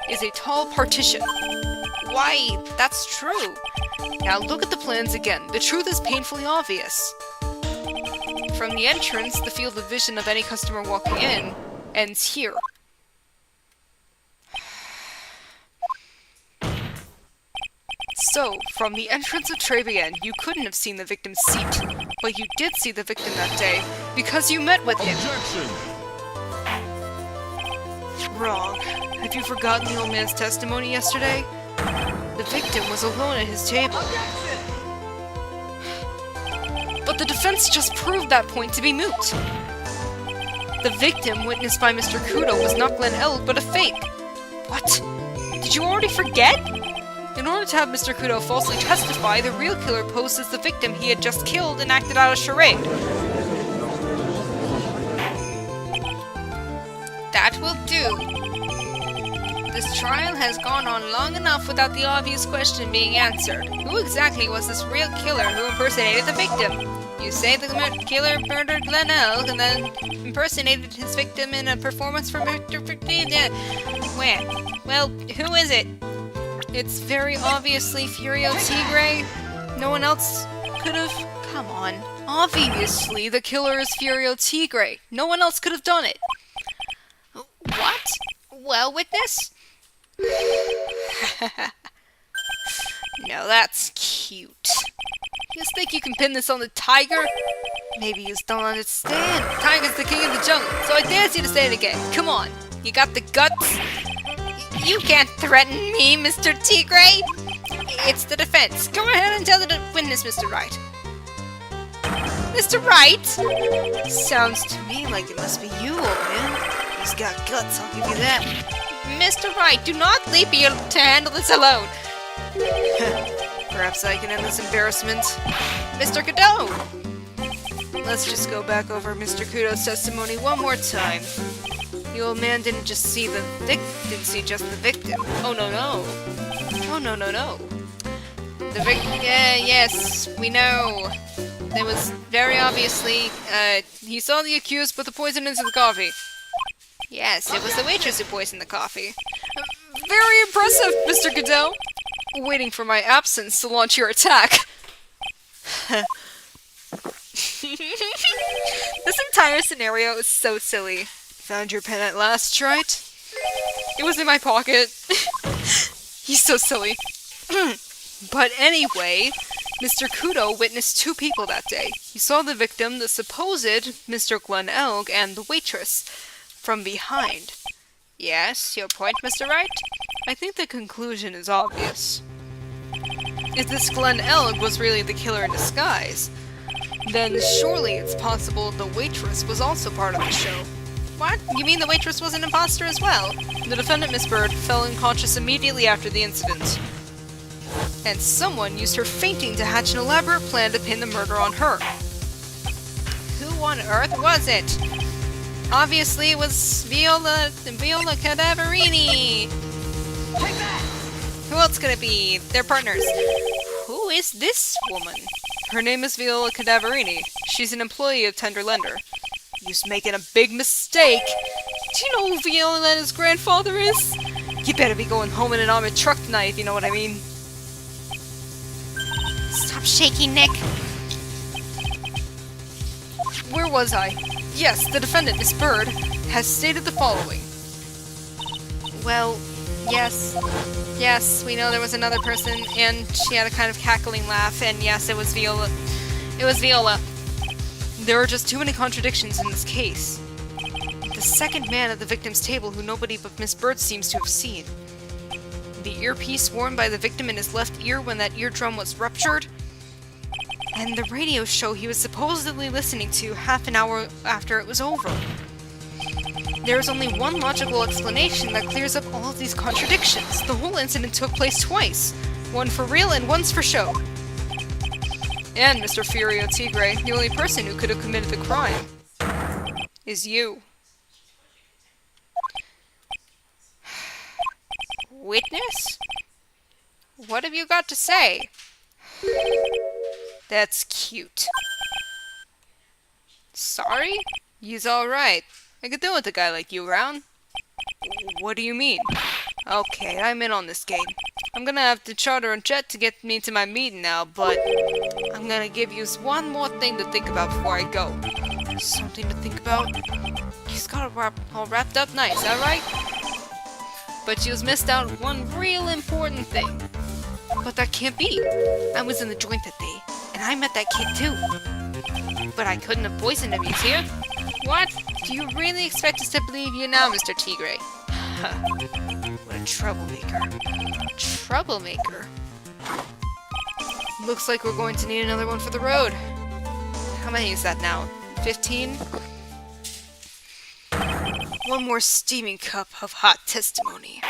is a tall partition. Why, that's true. Now look at the plans again. The truth is painfully obvious. From the entrance, the field of vision of any customer walking in ends here. So, from the entrance of Tribulations, you couldn't have seen the victim's seat, but you did see the victim that day because you met with him. Wrong. Have you forgotten the old man's testimony yesterday? The victim was alone at his table. But the defense just proved that point to be moot. The victim witnessed by Mr. Kudo was not Glenn Elg, but a fake. What? Did you already forget? In order to have Mr. Kudo falsely testify, the real killer posed as the victim he had just killed and acted out a charade. That will do. This trial has gone on long enough without the obvious question being answered. Who exactly was this real killer who impersonated the victim? You say the killer murdered Glenn Elg and then impersonated his victim in a performance for Mr. Where? Well, who is it? It's very obviously Furio Tigre. No one else could have... Come on. Obviously, the killer is Furio Tigre. No one else could have done it. What? Well, witness? No, that's cute. You just think you can pin this on the tiger? Maybe you don't understand. Tiger's the king of the jungle, so I dare you to say it again. Come on. You got the guts? You can't threaten me, Mr. Tigre! It's the defense. Go ahead and tell the witness, Mr. Wright. Mr. Wright? Sounds to me like it must be you, old man. He's got guts, I'll give you that. Mr. Wright, do not leave me to handle this alone. Perhaps I can end this embarrassment. Mr. Kudo! Let's just go back over Mr. Kudo's testimony one more time. The old man didn't just see the didn't see just the victim. Oh no. Oh no. The victim, yes, we know. It was very obviously, he saw the accused put the poison into the coffee. Yes, it was the waitress who poisoned the coffee. Very impressive, Mr. Goodell. Waiting for my absence to launch your attack. This entire scenario is so silly. Found your pen at last, Wright? It was in my pocket. He's so silly. But anyway, Mr. Kudo witnessed two people that day. He saw the victim, the supposed Mr. Glenn Elg, and the waitress from behind. Yes, your point, Mr. Wright? I think the conclusion is obvious. If this Glenn Elg was really the killer in disguise, then surely it's possible the waitress was also part of the show. What? You mean the waitress was an imposter as well? The defendant, Miss Bird, fell unconscious immediately after the incident. And someone used her fainting to hatch an elaborate plan to pin the murder on her. Who on earth was it? Obviously it was Viola Cadaverini! Take that! Who else could it be? They're partners. Who is this woman? Her name is Viola Cadaverini. She's an employee of Tender Lender. You're making a big mistake. Do you know who Viola's grandfather is? You better be going home in an armored truck tonight, if you know what I mean. Stop shaking, Nick. Where was I? Yes, the defendant, Miss Bird, has stated the following. Well, yes, we know there was another person, and she had a kind of cackling laugh, and yes, it was Viola. It was Viola. There are just too many contradictions in this case. The second man at the victim's table who nobody but Miss Bird seems to have seen. The earpiece worn by the victim in his left ear when that eardrum was ruptured. And the radio show he was supposedly listening to half an hour after it was over. There is only one logical explanation that clears up all of these contradictions. The whole incident took place twice. One for real and one's for show. And, Mr. Furio Tigre, the only person who could have committed the crime is you. Witness? What have you got to say? That's cute. Sorry? He's alright. I could do with a guy like you around. What do you mean? Okay, I'm in on this game. I'm gonna have to charter a jet to get me to my meeting now, but I'm gonna give you one more thing to think about before I go. Something to think about? He's got it all wrapped up nice, alright? But you missed out one real important thing. But that can't be. I was in the joint that day, and I met that kid too. But I couldn't have poisoned him, you hear? What? Do you really expect us to believe you now, Mr. Tigre? What a troublemaker. Troublemaker? Looks like we're going to need another one for the road. How many is that now? 15? One more steaming cup of hot testimony.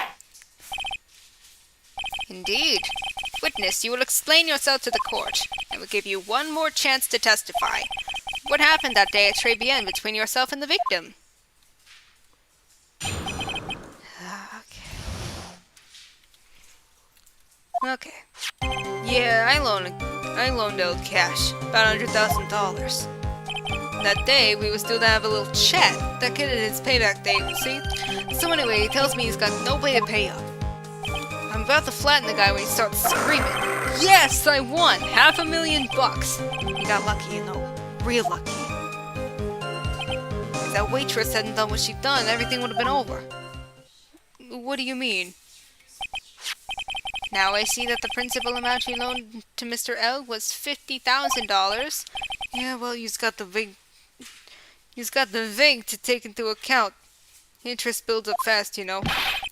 Indeed. Witness, you will explain yourself to the court, and will give you one more chance to testify. What happened that day at Tribulations between yourself and the victim? Okay. Yeah, I loaned out cash, about $100,000. That day, we was due to have a little chat. That kid is his payback day, you see? So anyway, he tells me he's got no way to pay up. I'm about to flatten the guy when he starts screaming. Yes, I won! $500,000! He got lucky, you know. Real lucky. If that waitress hadn't done what she'd done, everything would have been over. What do you mean? Now I see that the principal amount you loaned to Mr. L was $50,000. Yeah, well, you've got the vig to take into account. Interest builds up fast, you know.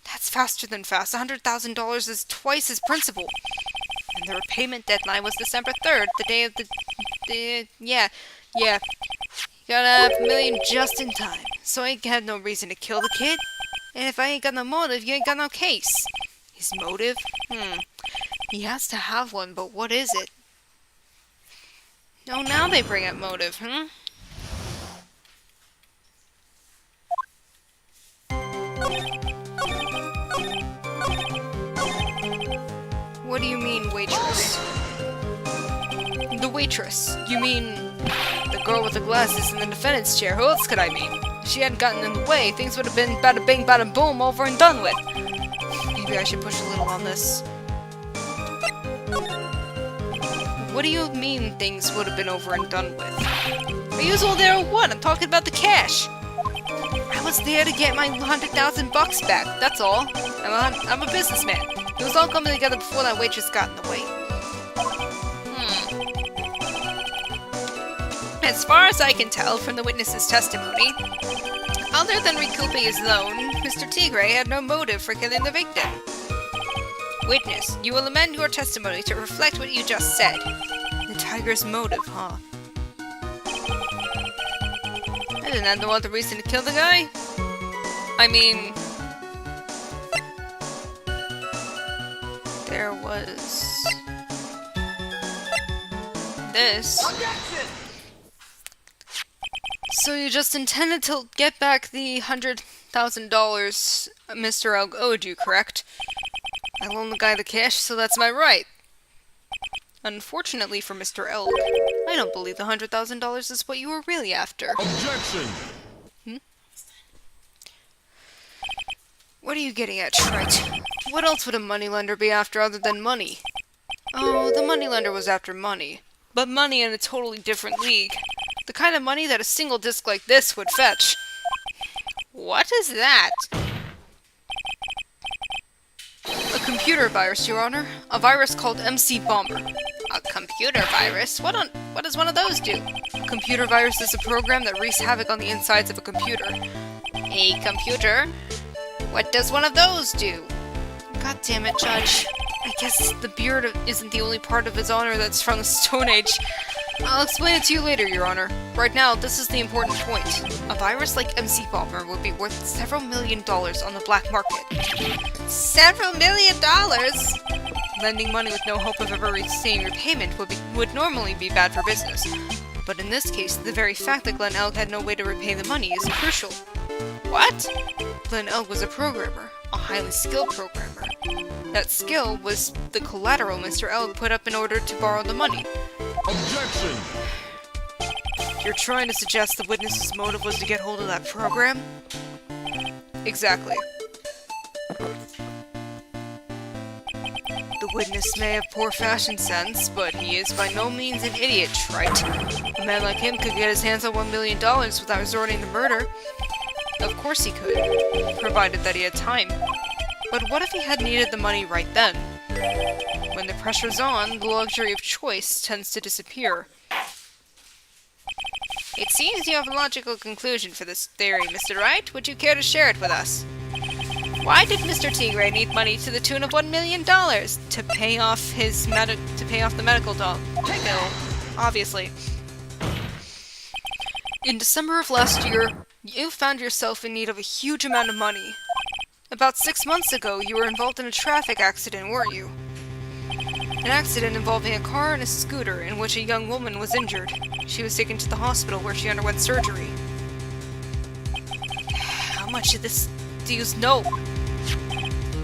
That's faster than fast. $100,000 is twice his principal. And the repayment deadline was December 3rd, the day of yeah. You gotta have $500,000 just in time. So I ain't had no reason to kill the kid. And if I ain't got no motive, you ain't got no case. His motive? He has to have one, but what is it? Oh, now they bring up motive, What do you mean, waitress? The waitress. You mean the girl with the glasses in the defendant's chair. Who else could I mean? If she hadn't gotten in the way, things would have been bada bing bada boom, over and done with. Maybe I should push a little on this. What do you mean things would have been over and done with? Are you all there or what? I'm talking about the cash. I was there to get my $100,000 back, that's all. I'm a businessman. It was all coming together before that waitress got in the way. As far as I can tell from the witness's testimony, other than recouping his loan, Mr. Tigre had no motive for killing the victim. Witness, you will amend your testimony to reflect what you just said. The tiger's motive, huh? I didn't have no other reason to kill the guy. I mean... there was... this. Objection! So you just intended to get back the $100,000 Mr. Elg owed you, correct? I loaned the guy the cash, so that's my right. Unfortunately for Mr. Elg, I don't believe the $100,000 is what you were really after. Objection! What are you getting at, Wright? What else would a moneylender be after other than money? Oh, the moneylender was after money. But money in a totally different league. The kind of money that a single disc like this would fetch. What is that? A computer virus, Your Honor. A virus called MC Bomber. A computer virus? What does one of those do? A computer virus is a program that wreaks havoc on the insides of a computer. A computer? What does one of those do? God damn it, Judge. I guess the beard isn't the only part of his honor that's from the Stone Age. I'll explain it to you later, Your Honor. Right now, this is the important point. A virus like MC Bomber would be worth several $1 million on the black market. Several $1 million? Lending money with no hope of ever receiving repayment would normally be bad for business. But in this case, the very fact that Glenn Elg had no way to repay the money is crucial. What? Glenn Elg was a programmer, a highly skilled programmer. That skill was the collateral Mr. Elg put up in order to borrow the money. Objection! You're trying to suggest the witness's motive was to get hold of that program? Exactly. The witness may have poor fashion sense, but he is by no means an idiot, Wright. A man like him could get his hands on $1 million without resorting to murder. Of course he could, provided that he had time. But what if he had needed the money right then? When the pressure's on, the luxury of choice tends to disappear. It seems you have a logical conclusion for this theory, Mr. Wright. Would you care to share it with us? Why did Mr. Tigray need money to the tune of $1 million? To pay off the medical bill, obviously. In December of last year, you found yourself in need of a huge amount of money. About 6 months ago, you were involved in a traffic accident, weren't you? An accident involving a car and a scooter in which a young woman was injured. She was taken to the hospital where she underwent surgery. How much of this do you know?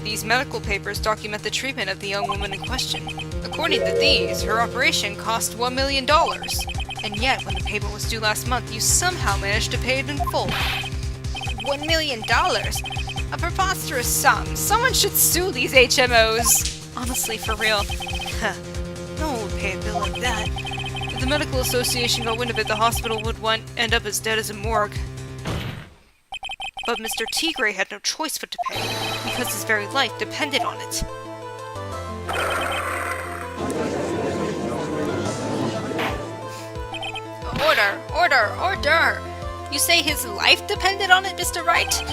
These medical papers document the treatment of the young woman in question. According to these, her operation cost $1 million. And yet, when the payment was due last month, you somehow managed to pay it in full. $1 million? A preposterous sum. Someone should sue these HMOs. Honestly, for real. No one would pay a bill like that. If the medical association got wind of it, the hospital would end up as dead as a morgue. But Mr. Tigray had no choice but to pay, because his very life depended on it. Order! Order! Order! You say his life depended on it, Mr. Wright?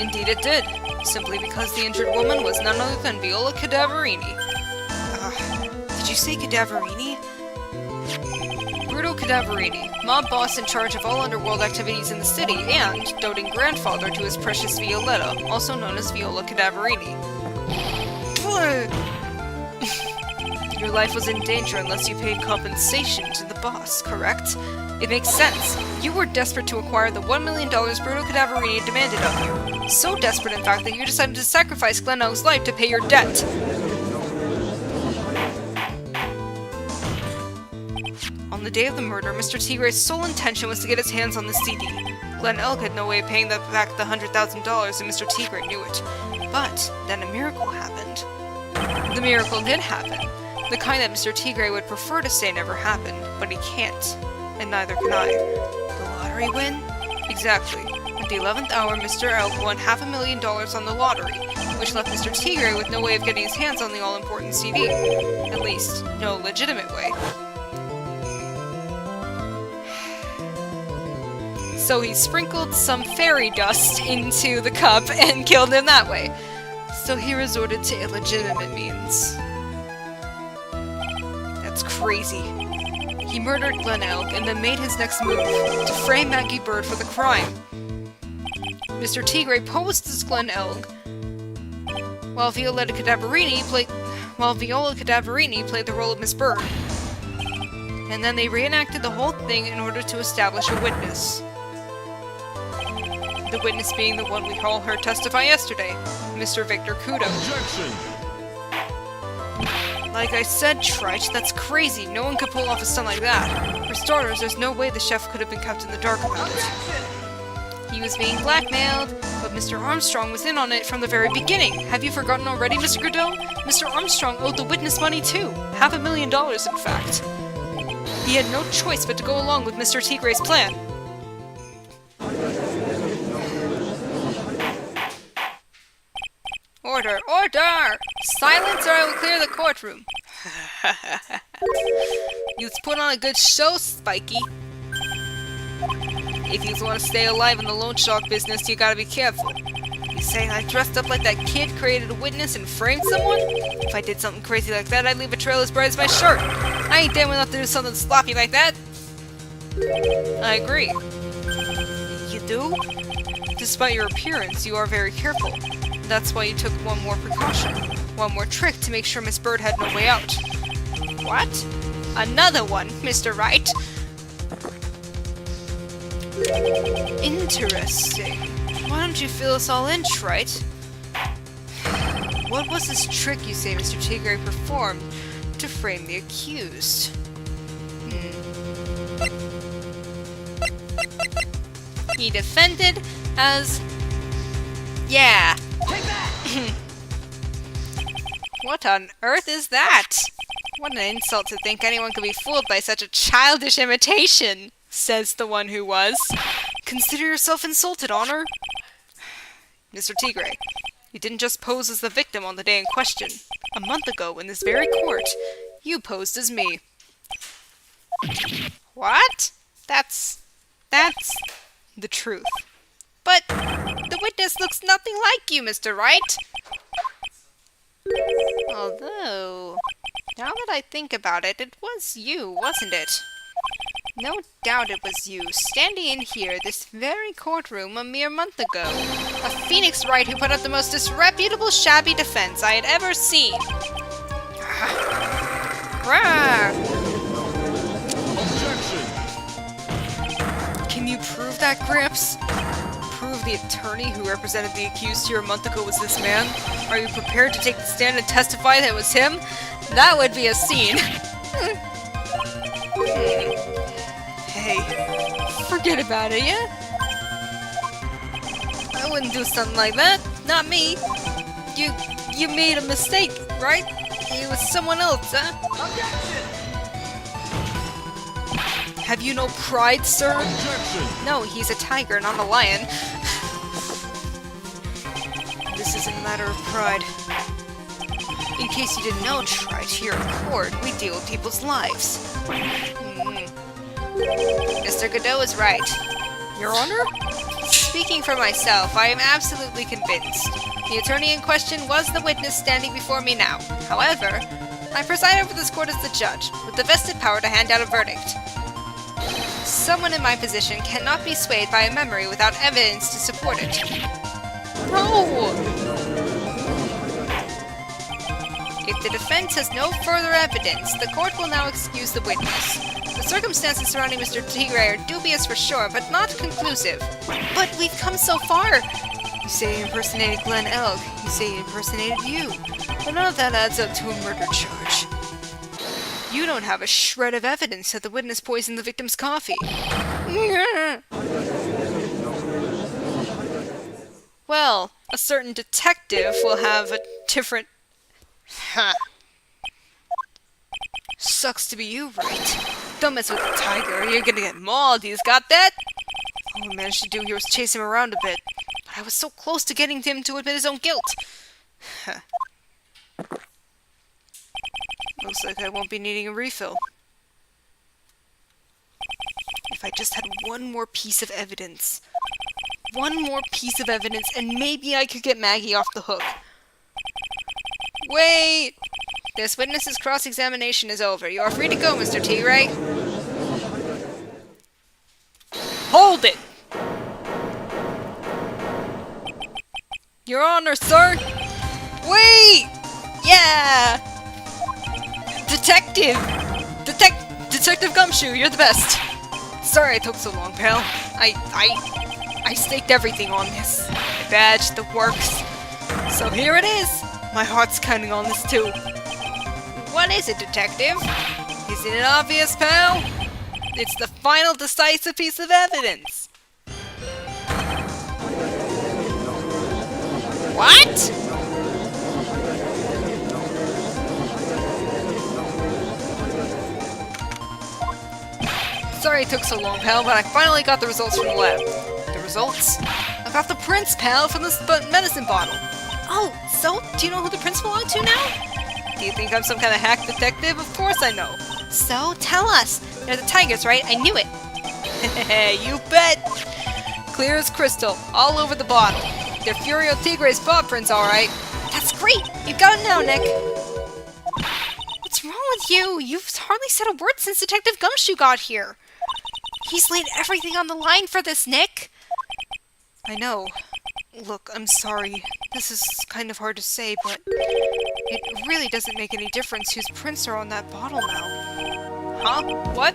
Indeed it did, simply because the injured woman was none other than Viola Cadaverini. Did you say Cadaverini? Bruto Cadaverini, mob boss in charge of all underworld activities in the city, and doting grandfather to his precious Violetta, also known as Viola Cadaverini. Your life was in danger unless you paid compensation to the boss, correct? It makes sense. You were desperate to acquire the $1 million Bruto Cadaverini demanded of you. So desperate, in fact, that you decided to sacrifice Glenn Elg's life to pay your debt. On the day of the murder, Mr. Tigray's sole intention was to get his hands on the CD. Glenn Elg had no way of paying back the $100,000, and Mr. Tigray knew it. But then a miracle happened. The miracle did happen. The kind that Mr. Tigray would prefer to say never happened, but he can't. And neither can I. The lottery win? Exactly. At the 11th hour, Mr. Elg won $500,000 on the lottery, which left Mr. Tigray with no way of getting his hands on the all-important CD. At least, no legitimate way. So he sprinkled some fairy dust into the cup and killed him that way. So he resorted to illegitimate means. That's crazy. He murdered Glenn Elg and then made his next move, to frame Maggie Bird for the crime. Mr. Tigray posed as Glenn Elg, while Viola Cadaverini played the role of Miss Bird. And then they reenacted the whole thing in order to establish a witness. The witness being the one we all heard testify yesterday, Mr. Victor Kudo. Objection! Like I said, Trite, that's crazy. No one could pull off a stunt like that. For starters, there's no way the chef could have been kept in the dark about it. He was being blackmailed, but Mr. Armstrong was in on it from the very beginning. Have you forgotten already, Mr. Godot? Mr. Armstrong owed the witness money too. $500,000, in fact. He had no choice but to go along with Mr. Tigray's plan. Order! Order! Silence or I will clear the courtroom. You've put on a good show, Spiky. If you want to stay alive in the loan shark business, you gotta be careful. You saying I dressed up like that kid, created a witness, and framed someone? If I did something crazy like that, I'd leave a trail as bright as my shirt. I ain't damn enough to do something sloppy like that. I agree. You do? Despite your appearance, you are very careful. That's why you took one more precaution. One more trick to make sure Miss Bird had no way out. What? Another one, Mr. Wright? Interesting. Why don't you fill us all in, Wright? What was this trick you say Mr. Tigre performed to frame the accused? He defended as... Yeah. Take that! What on earth is that? What an insult to think anyone could be fooled by such a childish imitation, says the one who was. Consider yourself insulted, Honor. Mr. Tigre, you didn't just pose as the victim on the day in question. A month ago, in this very court, you posed as me. What? That's The truth. But the witness looks nothing like you, Mr. Wright. Although, now that I think about it, it was you, wasn't it? No doubt it was you, standing in here, this very courtroom, a mere month ago. A Phoenix Wright who put up the most disreputable, shabby defense I had ever seen. Rawr! Can you prove that, Gramps? Prove the attorney who represented the accused here a month ago was this man? Are you prepared to take the stand and testify that it was him? That would be a scene. Hey, forget about it, yeah? I wouldn't do something like that. Not me. You made a mistake, right? It was someone else, huh? Objection! Have you no pride, sir? No, he's a tiger, not a lion. This isn't a matter of pride. In case you didn't know, Wright, here in court, we deal with people's lives. Mr. Godot is right. Your Honor? Speaking for myself, I am absolutely convinced. The attorney in question was the witness standing before me now. However, I preside over this court as the judge, with the vested power to hand out a verdict. Someone in my position cannot be swayed by a memory without evidence to support it. Bro! If the defense has no further evidence, the court will now excuse the witness. The circumstances surrounding Mr. Tigre are dubious for sure, but not conclusive. But we've come so far! You say he impersonated Glenn Elk. You say he impersonated you. But none of that adds up to a murder charge. You don't have a shred of evidence that the witness poisoned the victim's coffee. Well, a certain detective will have a different... Sucks to be you, Wright. Don't mess with the tiger, or you're gonna get mauled, he's got that? All I managed to do here was chase him around a bit, but I was so close to getting him to admit his own guilt. Looks like I won't be needing a refill. If I just had one more piece of evidence. One more piece of evidence, and maybe I could get Maggie off the hook. Wait! This witness's cross-examination is over. You are free to go, Mr. Tigre. Hold it! Your Honor, sir! Wait! Yeah! Detective! Detective Gumshoe, you're the best! Sorry it took so long, pal. I staked everything on this. My badge, the works. So here it is! My heart's counting on this too. What is it, Detective? Isn't it obvious, pal? It's the final decisive piece of evidence. What? Sorry it took so long, pal, but I finally got the results from the lab. The results? I got the prints, pal, from this medicine bottle. Oh, so? Do you know who the prints belong to now? Do you think I'm some kind of hack detective? Of course I know. So, tell us. They're the tigers, right? I knew it. You bet! Clear as crystal, all over the bottle. They're Furio Tigre's paw prints, alright. That's great. You got it now, Nick. What's wrong with you? You've hardly said a word since Detective Gumshoe got here. He's laid everything on the line for this, Nick! I know. Look, I'm sorry. This is kind of hard to say, but it really doesn't make any difference whose prints are on that bottle now. Huh? What?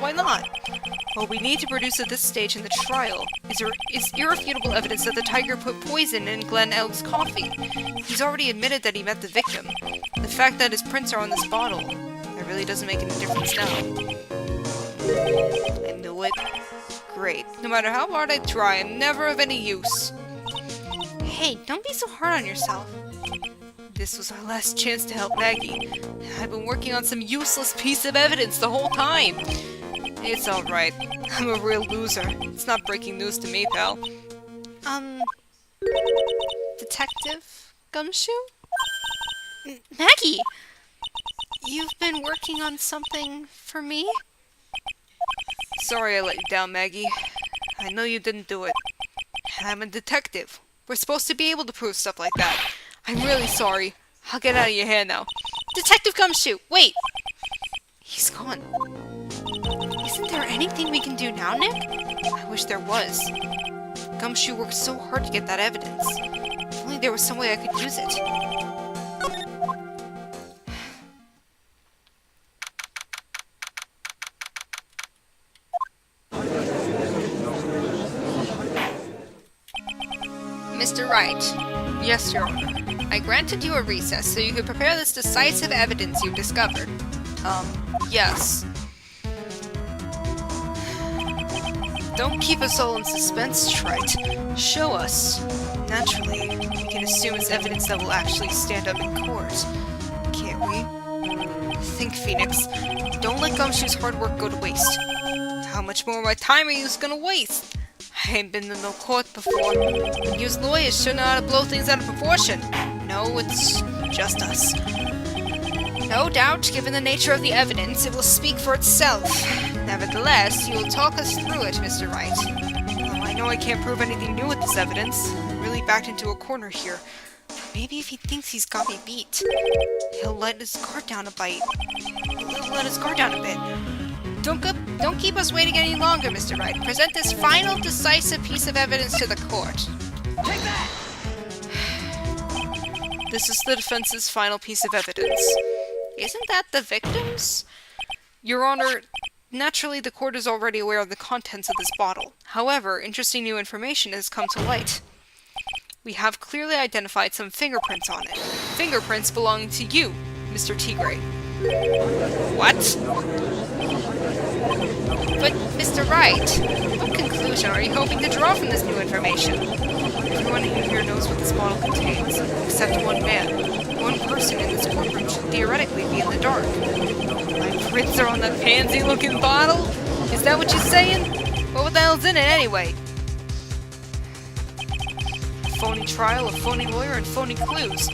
Why not? What we need to produce at this stage in the trial is irrefutable evidence that the tiger put poison in Glenn Elg's coffee. He's already admitted that he met the victim. The fact that his prints are on this bottle, it really doesn't make any difference now. I knew it. Great. No matter how hard I try, I'm never of any use. Hey, don't be so hard on yourself. This was our last chance to help Maggie. I've been working on some useless piece of evidence the whole time. It's alright. I'm a real loser. It's not breaking news to me, pal. Detective Gumshoe? Maggie! You've been working on something for me? Sorry I let you down, Maggie. I know you didn't do it. And I'm a detective. We're supposed to be able to prove stuff like that. I'm really sorry. I'll get out of your hair now. Detective Gumshoe, wait! He's gone. Isn't there anything we can do now, Nick? I wish there was. Gumshoe worked so hard to get that evidence. If only there was some way I could use it. Mr. Wright, Yes, Your Honor. I granted you a recess so you could prepare this decisive evidence you've discovered. Yes. Don't keep us all in suspense, Wright. Show us. Naturally, we can assume it's evidence that will actually stand up in court. Can't we? Think, Phoenix. Don't let Gumshoe's hard work go to waste. How much more of my time are you gonna waste? I ain't been to no court before. Use lawyers should know how to blow things out of proportion. No, it's just us. No doubt, given the nature of the evidence, it will speak for itself. Nevertheless, you will talk us through it, Mr. Wright. Well, I know I can't prove anything new with this evidence. I'm really backed into a corner here. Maybe if he thinks he's got me beat, he'll let his guard down a bit. Don't keep us waiting any longer, Mr. Wright. Present this final, decisive piece of evidence to the court. Take that! This is the defense's final piece of evidence. Isn't that the victim's? Your Honor, naturally the court is already aware of the contents of this bottle. However, interesting new information has come to light. We have clearly identified some fingerprints on it. Fingerprints belonging to you, Mr. Tigre. What? But, Mr. Wright, what conclusion are you hoping to draw from this new information? Everyone here knows what this bottle contains, except one man. One person in this courtroom should theoretically be in the dark. My prints are on that pansy-looking bottle? Is that what you're saying? What the hell's in it anyway? A phony trial, a phony lawyer, and phony clues.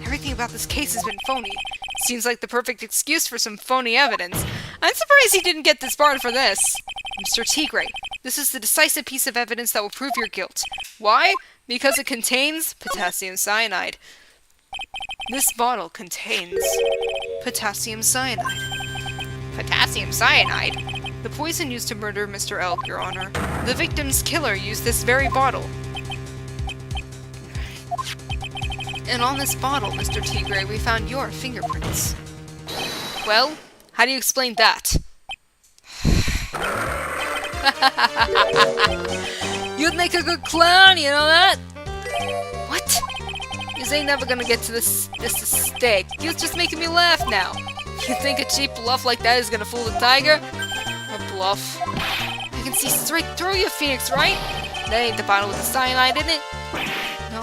Everything about this case has been phony. Seems like the perfect excuse for some phony evidence. I'm surprised he didn't get disbarred for this. Mr. Tigre, this is the decisive piece of evidence that will prove your guilt. Why? Because it contains potassium cyanide. This bottle contains potassium cyanide. Potassium cyanide? The poison used to murder Mr. Elk, Your Honor. The victim's killer used this very bottle. And on this bottle, Mr. Tigre, we found your fingerprints. Well, how do you explain that? You'd make a good clown, you know that? What? You ain't never gonna get to this stake. You're just making me laugh now. You think a cheap bluff like that is gonna fool the tiger? A bluff. I can see straight through you, Phoenix, right? That ain't the bottle with the cyanide in it. No.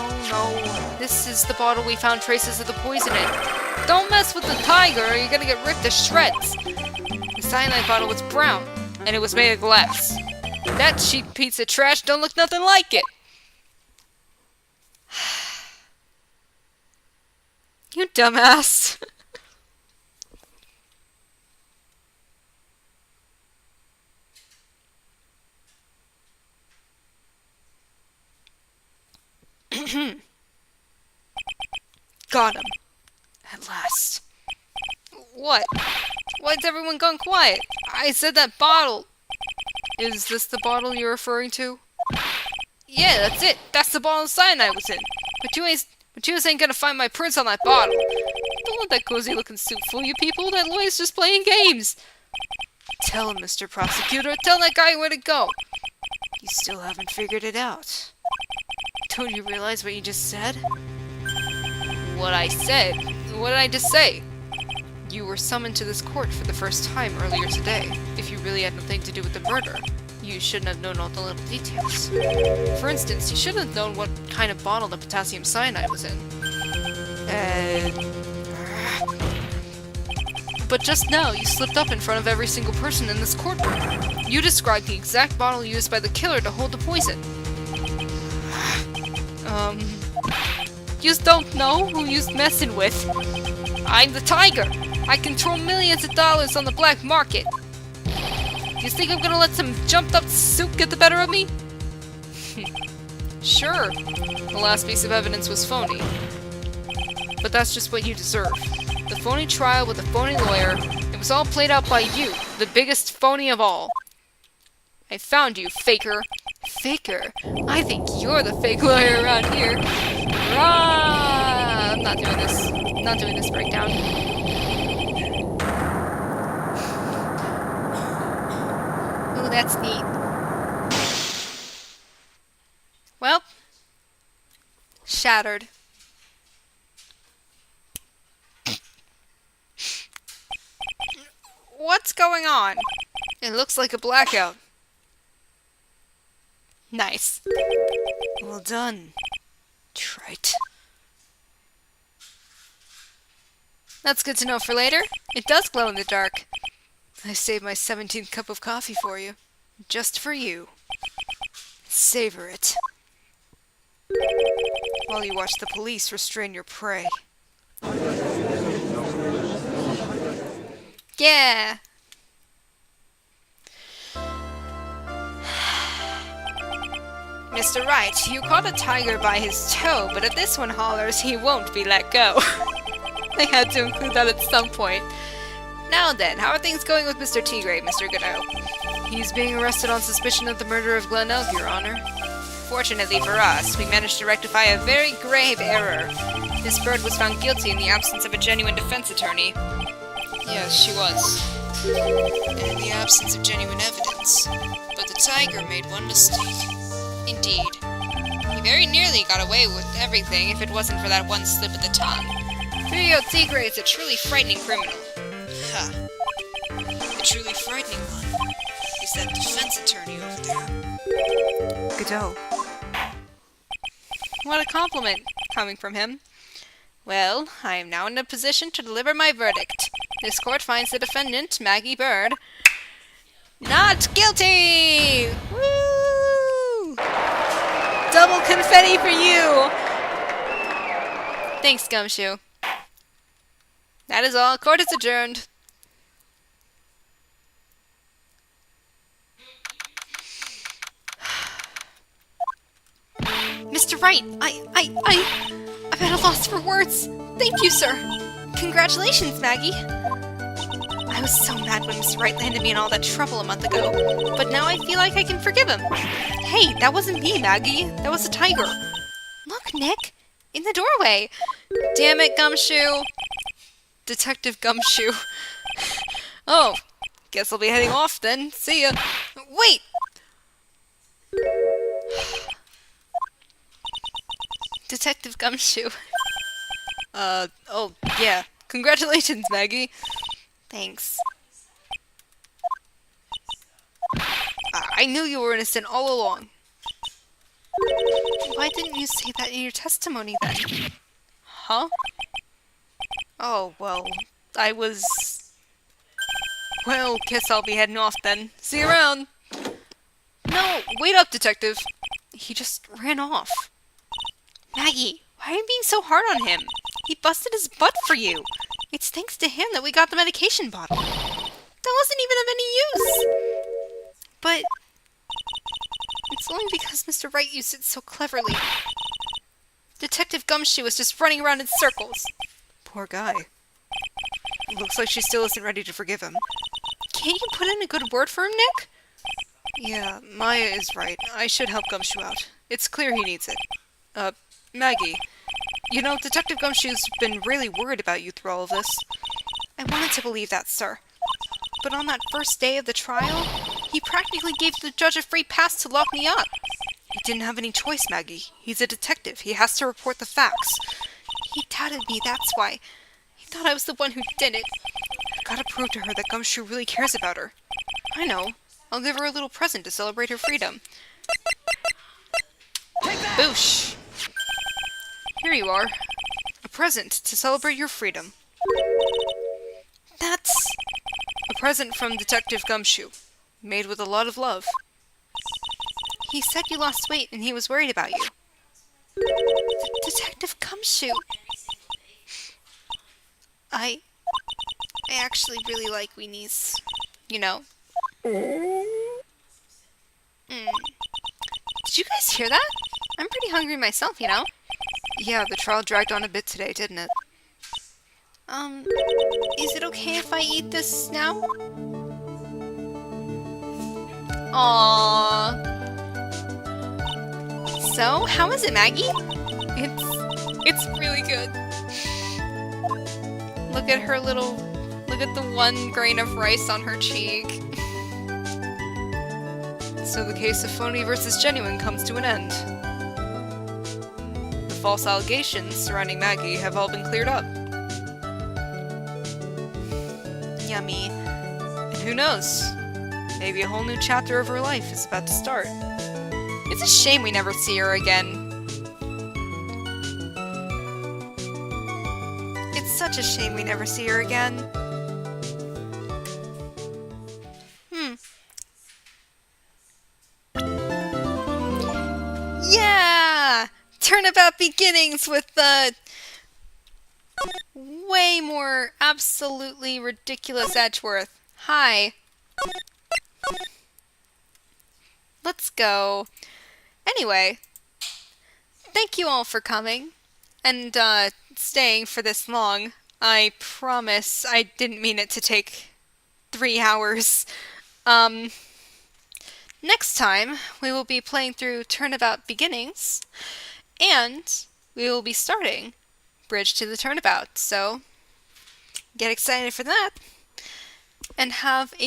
This is the bottle we found traces of the poison in. Don't mess with the tiger or you're gonna get ripped to shreds. The cyanide bottle was brown, and it was made of glass. That cheap piece of trash don't look nothing like it. You dumbass. Got him. At last. What? Why's everyone gone quiet? I said that bottle. Is this the bottle you're referring to? Yeah, that's it. That's the bottle of cyanide was in. But you ain't gonna find my prints on that bottle. Don't let that cozy-looking suit fool you people. That lawyer's just playing games. Tell him, Mr. Prosecutor. Tell that guy where to go. You still haven't figured it out. Don't you realize what you just said? What I said? What did I just say? You were summoned to this court for the first time earlier today. If you really had nothing to do with the murder, you shouldn't have known all the little details. For instance, you should have known what kind of bottle the potassium cyanide was in. But just now, you slipped up in front of every single person in this courtroom. You described the exact bottle used by the killer to hold the poison. You don't know who you're messing with. I'm the Tiger. I control millions of dollars on the black market. You think I'm gonna let some jumped-up suit get the better of me? Sure, the last piece of evidence was phony. But that's just what you deserve. The phony trial with a phony lawyer, it was all played out by you, the biggest phony of all. I found you, faker. Faker? I think you're the fake lawyer around here. Rah! I'm not doing this. I'm not doing this breakdown. Ooh, that's neat. Well, shattered. What's going on? It looks like a blackout. Nice. Well done. Trite. That's good to know for later. It does glow in the dark. I saved my 17th cup of coffee for you. Just for you. Savor it. While you watch the police restrain your prey. Yeah! Mr. Wright, you caught a tiger by his toe, but if this one hollers, he won't be let go. I had to include that at some point. Now then, how are things going with Mr. Tigray, Mr. Godot? He's being arrested on suspicion of the murder of Glen Elk, Your Honor. Fortunately for us, we managed to rectify a very grave error. This bird was found guilty in the absence of a genuine defense attorney. Yes, she was. And in the absence of genuine evidence. But the tiger made one mistake. Indeed. He very nearly got away with everything if it wasn't for that one slip of the tongue. Rio Tigre is a truly frightening criminal. Ha. The truly frightening one is that defense attorney over there. Godot. What a compliment, coming from him. Well, I am now in a position to deliver my verdict. This court finds the defendant, Maggie Bird, not guilty! Woo! Double confetti for you! Thanks, Gumshoe. That is all. Court is adjourned. Mr. Wright, I'm at a loss for words. Thank you, sir. Congratulations, Maggie. I was so mad when Mr. Wright landed me in all that trouble a month ago, but now I feel like I can forgive him. Hey, that wasn't me, Maggie. That was a tiger. Look, Nick. In the doorway. Damn it, Gumshoe. Detective Gumshoe. Oh, guess I'll be heading off then. See ya. Wait! Detective Gumshoe. Oh, yeah. Congratulations, Maggie. Thanks. I knew you were innocent all along. Why didn't you say that in your testimony then? Huh? Oh, well, I was... Well, guess I'll be heading off then. See you around! No, wait up, Detective. He just ran off. Maggie, why are you being so hard on him? He busted his butt for you. It's thanks to him that we got the medication bottle. That wasn't even of any use. But... it's only because Mr. Wright used it so cleverly. Detective Gumshoe was just running around in circles. Poor guy. Looks like she still isn't ready to forgive him. Can't you put in a good word for him, Nick? Yeah, Maya is right. I should help Gumshoe out. It's clear he needs it. Maggie. You know, Detective Gumshoe's been really worried about you through all of this. I wanted to believe that, sir. But on that first day of the trial, he practically gave the judge a free pass to lock me up. He didn't have any choice, Maggie. He's a detective. He has to report the facts. He doubted me, that's why. He thought I was the one who did it. I've got to prove to her that Gumshoe really cares about her. I know. I'll give her a little present to celebrate her freedom. Boosh! Here you are. A present to celebrate your freedom. That's... A present from Detective Gumshoe. Made with a lot of love. He said you lost weight and he was worried about you. Detective Gumshoe. I actually really like weenies. You know. Did you guys hear that? I'm pretty hungry myself, you know. Yeah, the trial dragged on a bit today, didn't it? Is it okay if I eat this now? Aww. So, how is it, Maggie? It's really good. Look at her little... Look at the one grain of rice on her cheek. So the case of phony versus genuine comes to an end. The false allegations surrounding Maggie have all been cleared up. Yummy. And who knows? Maybe a whole new chapter of her life is about to start. It's a shame we never see her again. It's such a shame we never see her again. Yeah! Turnabout beginnings with the way more absolutely ridiculous Edgeworth. Hi. Let's go. Anyway, thank you all for coming and staying for this long. I promise I didn't mean it to take 3 hours. Next time, we will be playing through Turnabout Beginnings, and we will be starting Bridge to the Turnabout, so get excited for that, and have a